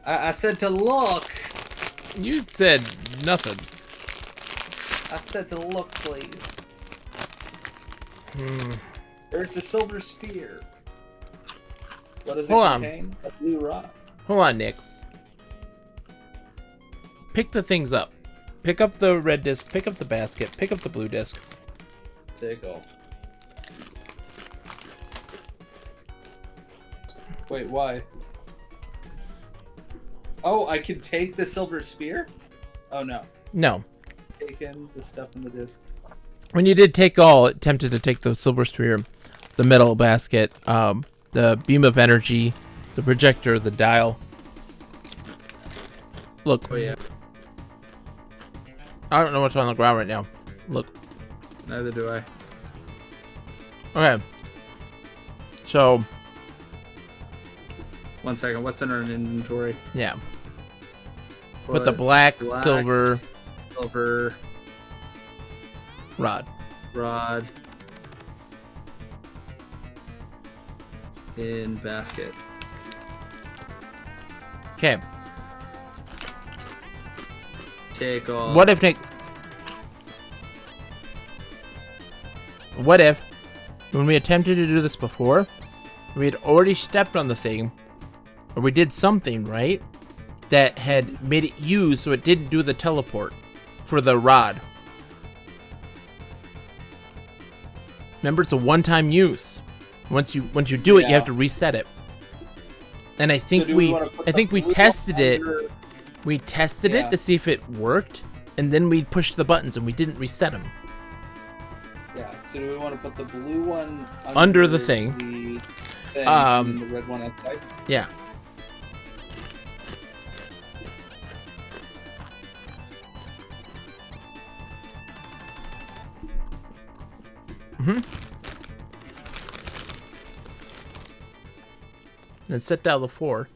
I said to look. You said nothing. I said to look, please. There's a silver sphere. What does it contain? A blue rod. Hold on, Nick. Pick the things up. Pick up the red disc, pick up the basket, pick up the blue disc. Take off. Wait, why? Oh, I can take the silver sphere? Oh, no. No. Take in the stuff in the disc. When you did take all, it tempted to take the silver sphere, the metal basket, the beam of energy, the projector, the dial. Look. Oh, yeah. I don't know what's on the ground right now. Look. Neither do I. Okay. So. 1 second. What's in our inventory? Yeah. Put the black, silver rod in basket. Okay. Take off. What if, Nick? What if, when we attempted to do this before, We had already stepped on the thing, or we did something, right? That had made it use so it didn't do the teleport for the rod. Remember, it's a one-time use. Once you do it, you have to reset it. And I think So we tested it. We tested it to see if it worked, and then we pushed the buttons and we didn't reset them. Yeah. So do we want to put the blue one Under the thing? And the red one outside? Yeah. Then set down the 4.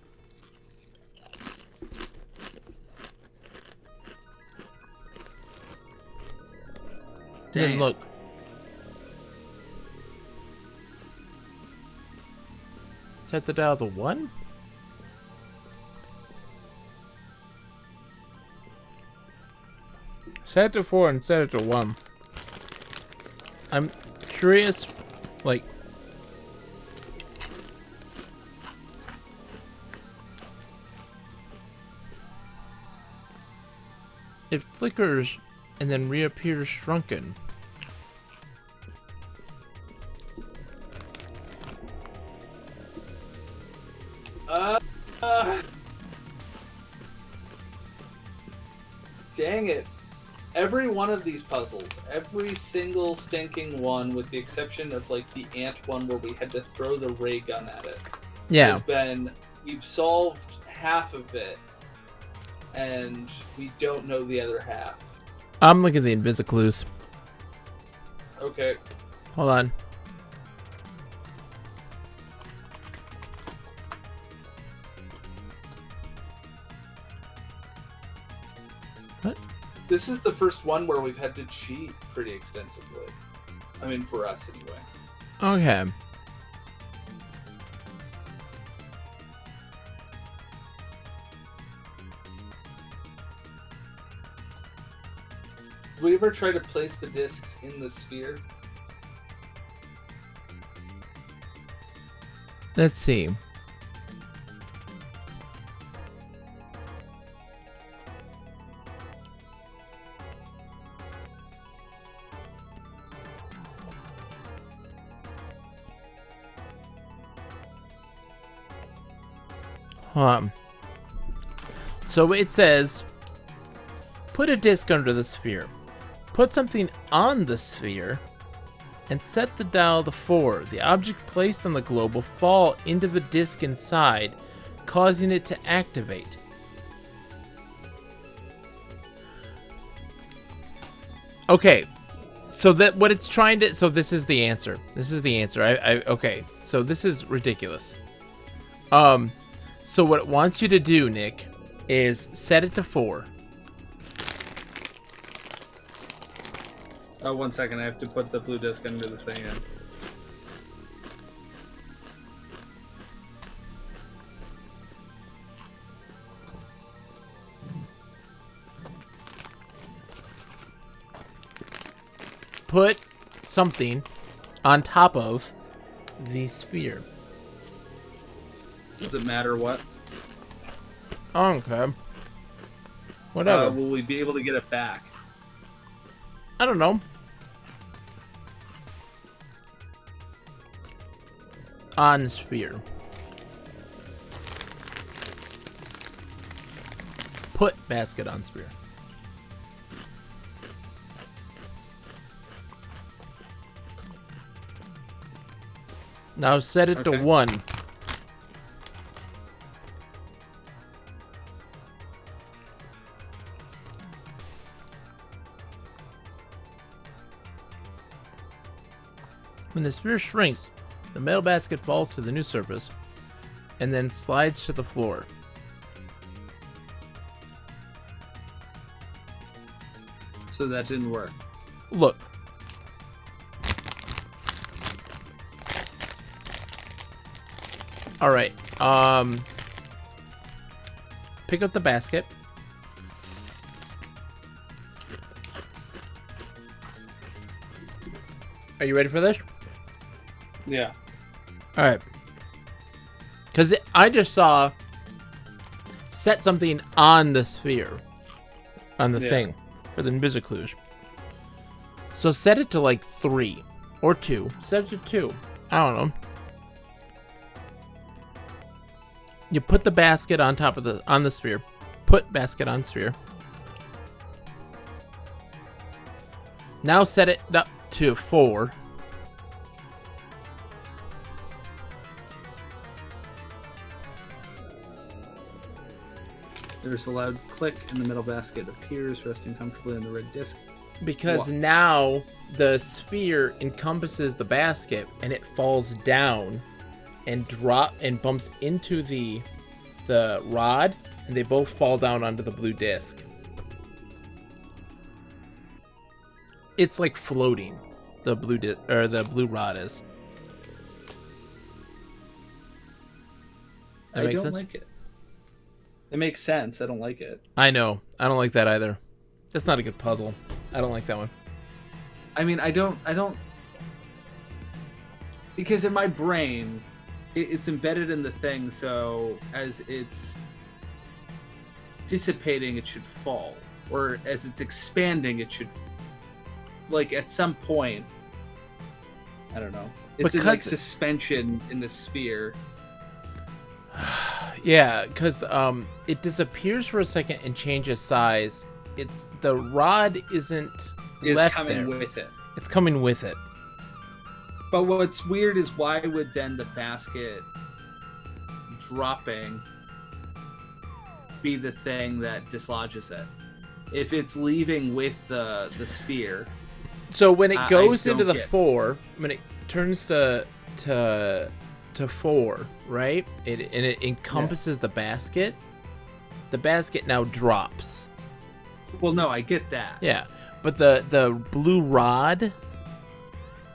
Dang. Then look. Set the dial to 1? Set it to 4 and set it to 1. I'm curious, like... It flickers and then reappears shrunken. Dang it. Every one of these puzzles, every single stinking one, with the exception of like the ant one where we had to throw the ray gun at it, Yeah. we've solved half of it, and we don't know the other half. I'm looking at the Invisiclues. Okay. Hold on. What? This is the first one where we've had to cheat pretty extensively. I mean, for us anyway. Okay. Did we ever try to place the discs in the sphere? Let's see. So it says, put a disc under the sphere. Put something on the sphere and set the dial to 4. The object placed on the globe will fall into the disc inside, causing it to activate. Okay, so that what it's trying to... So this is the answer. This is the answer. Okay, so this is ridiculous. So what it wants you to do, Nick, is set it to 4. Oh, 1 second. I have to put the blue disc under the thing in. Put something on top of the sphere. Does it matter what? Okay. Whatever. Will we be able to get it back? I don't know. On sphere. Put basket on sphere. Now set it to 1. When the sphere shrinks, the metal basket falls to the new surface and then slides to the floor. So that didn't work. Look. All right. Pick up the basket. Are you ready for this? Yeah. All right. Because I just saw set something on the sphere, on the thing for the Invisicluge. So set it to like 3 or 2. Set it to 2. I don't know. You put the basket on top of the sphere. Put basket on sphere. Now set it up to 4. There's a loud click and the metal basket appears, resting comfortably on the red disc. Because now the sphere encompasses the basket and it falls down and bumps into the rod, and they both fall down onto the blue disc. It's like floating. The blue rod is. That I makes don't sense? like it. It makes sense. I don't like it. I know. I don't like that either. That's not a good puzzle. I don't like that one. I mean, I don't because in my brain it's embedded in the thing, so as it's dissipating it should fall, or as it's expanding it should, like, at some point, I don't know, it's in like suspension in the sphere. Yeah, because it disappears for a second and changes size. The rod isn't left coming there. with it. It's coming with it. But what's weird is why would then the basket dropping be the thing that dislodges it? If it's leaving with the sphere. So when it goes into the 4, when it turns to 4, right? It encompasses the basket. The basket now drops. Well, no, I get that. Yeah, but the blue rod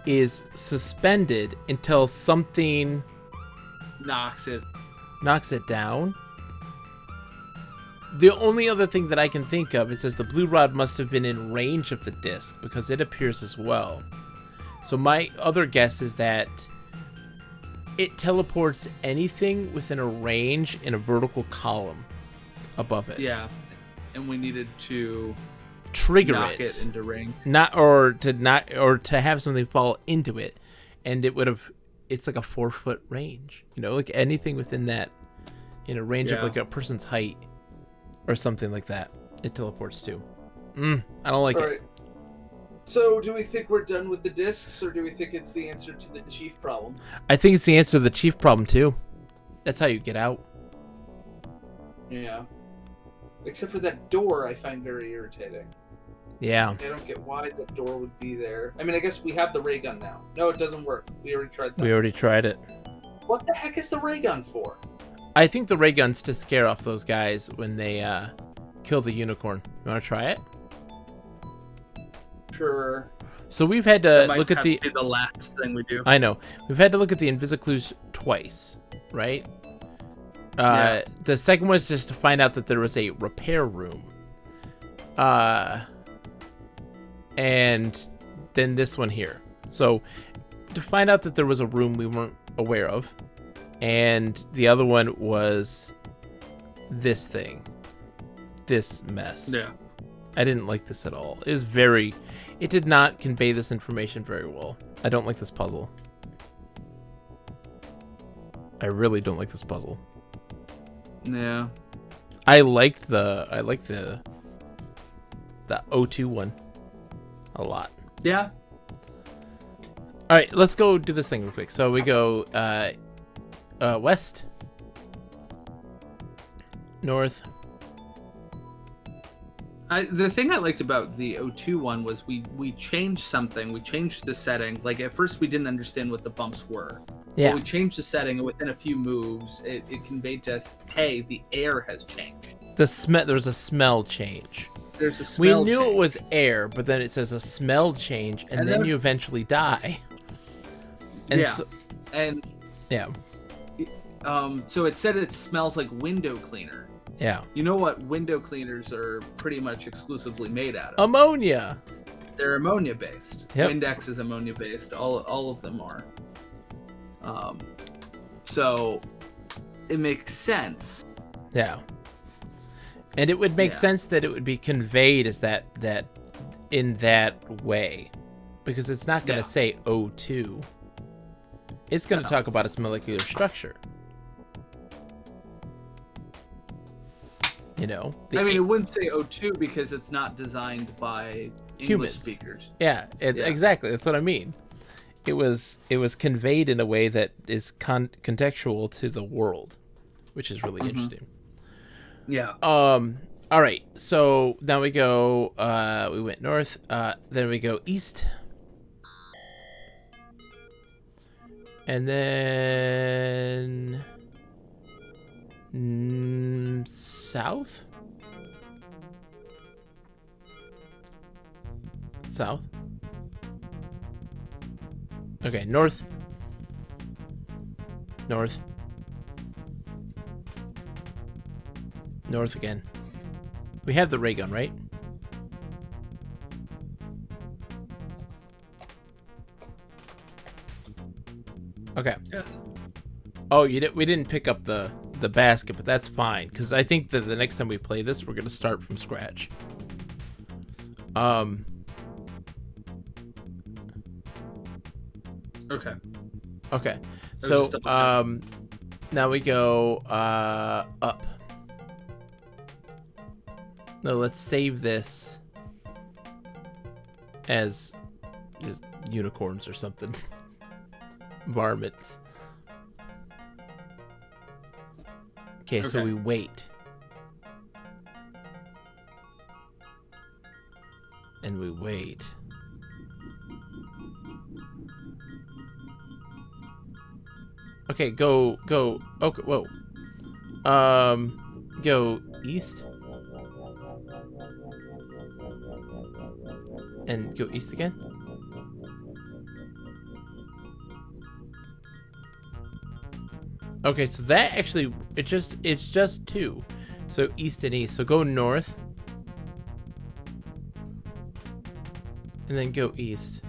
is suspended until something knocks it down. The only other thing that I can think of is the blue rod must have been in range of the disc, because it appears as well. So my other guess is that it teleports anything within a range in a vertical column above it. Yeah, and we needed to trigger knock it into range. Or to have something fall into it, and it's like a 4-foot range, like anything within that, range of like a person's height or something like that, it teleports to. I don't like it. Right. So do we think we're done with the discs, or do we think it's the answer to the chief problem? I think it's the answer to the chief problem too. That's how you get out. Yeah. Except for that door, I find very irritating. Yeah. I don't get why the door would be there. I mean, I guess we have the ray gun now. No, it doesn't work. We already tried that. We already tried it. What the heck is the ray gun for? I think the ray gun's to scare off those guys when they kill the unicorn. You want to try it? Sure. So we've had to look at be the last thing we do. I know. We've had to look at the Invisiclues twice, right? The second was just to find out that there was a repair room. And then this one here. So to find out that there was a room we weren't aware of. And the other one was this thing. This mess. Yeah. I didn't like this at all. It did not convey this information very well. I don't like this puzzle. I really don't like this puzzle. Yeah. I like the O2 one a lot. Yeah. All right, let's go do this thing real quick. So we go west, north. The thing I liked about the O2 one was we changed something. We changed the setting. Like, at first we didn't understand what the bumps were. Yeah. But we changed the setting, and within a few moves, it conveyed to us, hey, the air has changed. There was a smell change. There's a smell We knew change. it was air, but then it says a smell change, and then you eventually die. And yeah. so, and yeah. So it said it smells like window cleaner. Yeah. You know what window cleaners are pretty much exclusively made out of? Ammonia. They're ammonia based. Yep. Windex is ammonia based. All of them are. So it makes sense. Yeah. And it would make sense that it would be conveyed as that in that way. Because it's not going to say O2. It's going to talk about its molecular structure. You know? I mean, it wouldn't say O2 because it's not designed by English speakers. Yeah, exactly. That's what I mean. It was conveyed in a way that is contextual to the world, which is really interesting. Yeah. All right. So now we go. We went north. Then we go east, and then south. South. Okay, north. North. North again. We have the ray gun, right? Okay. Yes. Oh, we didn't pick up the basket, but that's fine because I think that the next time we play this, we're gonna start from scratch. Okay. Okay. So now we go up. No, let's save this as just unicorns or something. Varmints. Okay, so we wait. And we wait. Okay, go. Okay, whoa. Go east. And go east again. Okay, so that actually it's just two. So east and east. So go north. And then go east.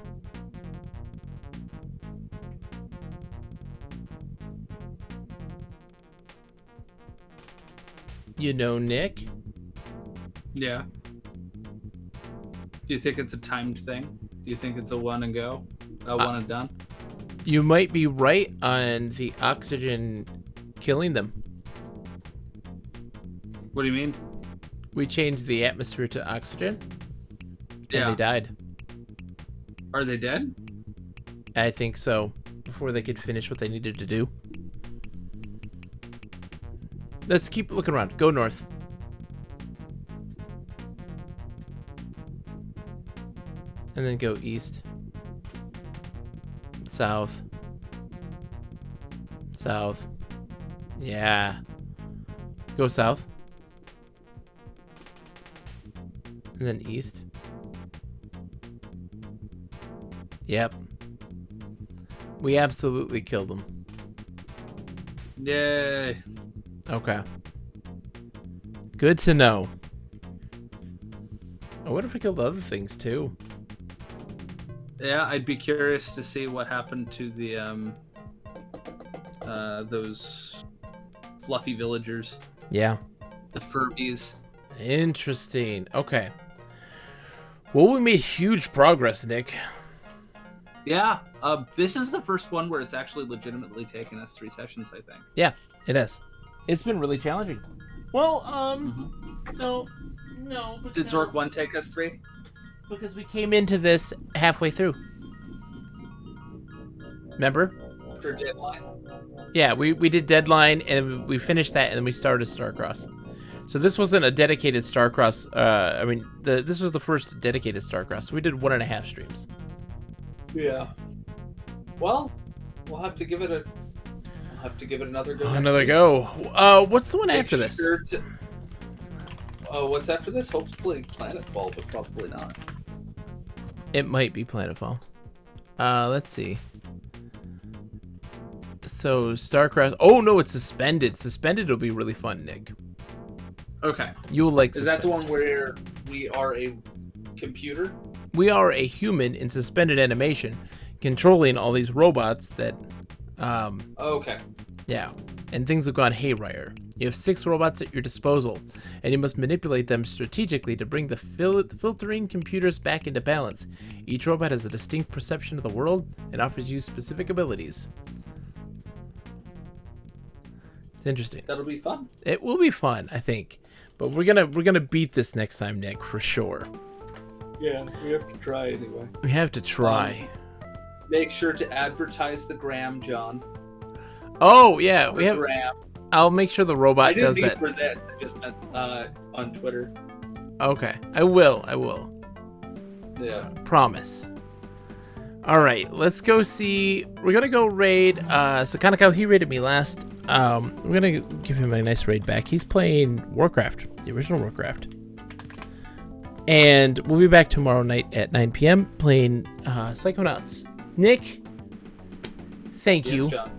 You know, Nick? Yeah. Do you think it's a timed thing? Do you think it's a one and go? A one and done? You might be right on the oxygen killing them. What do you mean? We changed the atmosphere to oxygen. Yeah. And they died. Are they dead? I think so. Before they could finish what they needed to do. Let's keep looking around. Go north. And then go east. South. South. Yeah. Go south. And then east. Yep. We absolutely killed them. Yay. Okay. Good to know. I wonder if we killed other things too. Yeah, I'd be curious to see what happened to the those fluffy villagers. Yeah. The Furbies. Interesting. Okay. Well, we made huge progress, Nick. Yeah. This is the first one where it's actually legitimately taken us 3 sessions, I think. Yeah, it has. It's been really challenging. Well, no. Did Zork 1 take us 3? Because we came into this halfway through. Remember? For deadline. Yeah, we did Deadline, and we finished that, and then we started Starcross. So this wasn't a dedicated Starcross. This was the first dedicated Starcross. So we did 1.5 streams. Yeah. Well, we'll have to give it another go. Another go. What's the one after this? What's after this? Hopefully Planetfall, but probably not. It might be Planetfall. Let's see. So Starcross. Oh no, it's Suspended. Suspended will be really fun, Nick. Okay. You'll like. Is that the one where we are a computer? We are a human in suspended animation, controlling all these robots that. Okay. Yeah. and things have gone haywire. You have 6 robots at your disposal, and you must manipulate them strategically to bring the filtering computers back into balance. Each robot has a distinct perception of the world and offers you specific abilities. It's interesting. That'll be fun. It will be fun, I think. But we're gonna beat this next time, Nick, for sure. Yeah, we have to try anyway. We have to try. Make sure to advertise the gram, John. Oh yeah, we have. Gram. I'll make sure the robot I didn't does mean that. for this. I just meant on Twitter. Okay, I will. Yeah. Promise. All right, let's go see. We're gonna go raid. So Kaneko, he raided me last. We're gonna give him a nice raid back. He's playing Warcraft, the original Warcraft. And we'll be back tomorrow night at 9 p.m. playing Psychonauts. Nick, thank you. Yes, John.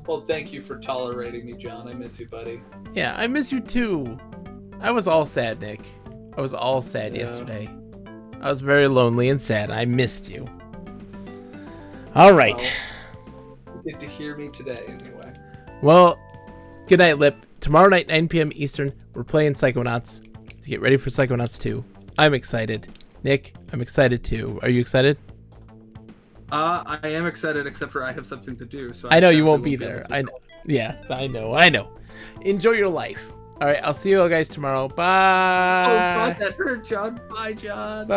Well, thank you for tolerating me, John. I miss you, buddy. Yeah, I miss you too. I was all sad, Nick. I was all sad Yeah. yesterday. I was very lonely and sad. I missed you. All right. Well, you get to hear me today, anyway. Well, good night, Lip. Tomorrow night, 9 p.m. Eastern, we're playing Psychonauts. To get ready for Psychonauts 2. I'm excited. Nick, I'm excited too. Are you excited? I am excited, except for I have something to do. So I know you sadly won't be able there. to I know. call. Yeah, I know. Enjoy your life. All right, I'll see you all guys tomorrow. Oh Bye. God, that hurt, John. Bye, John. Bye.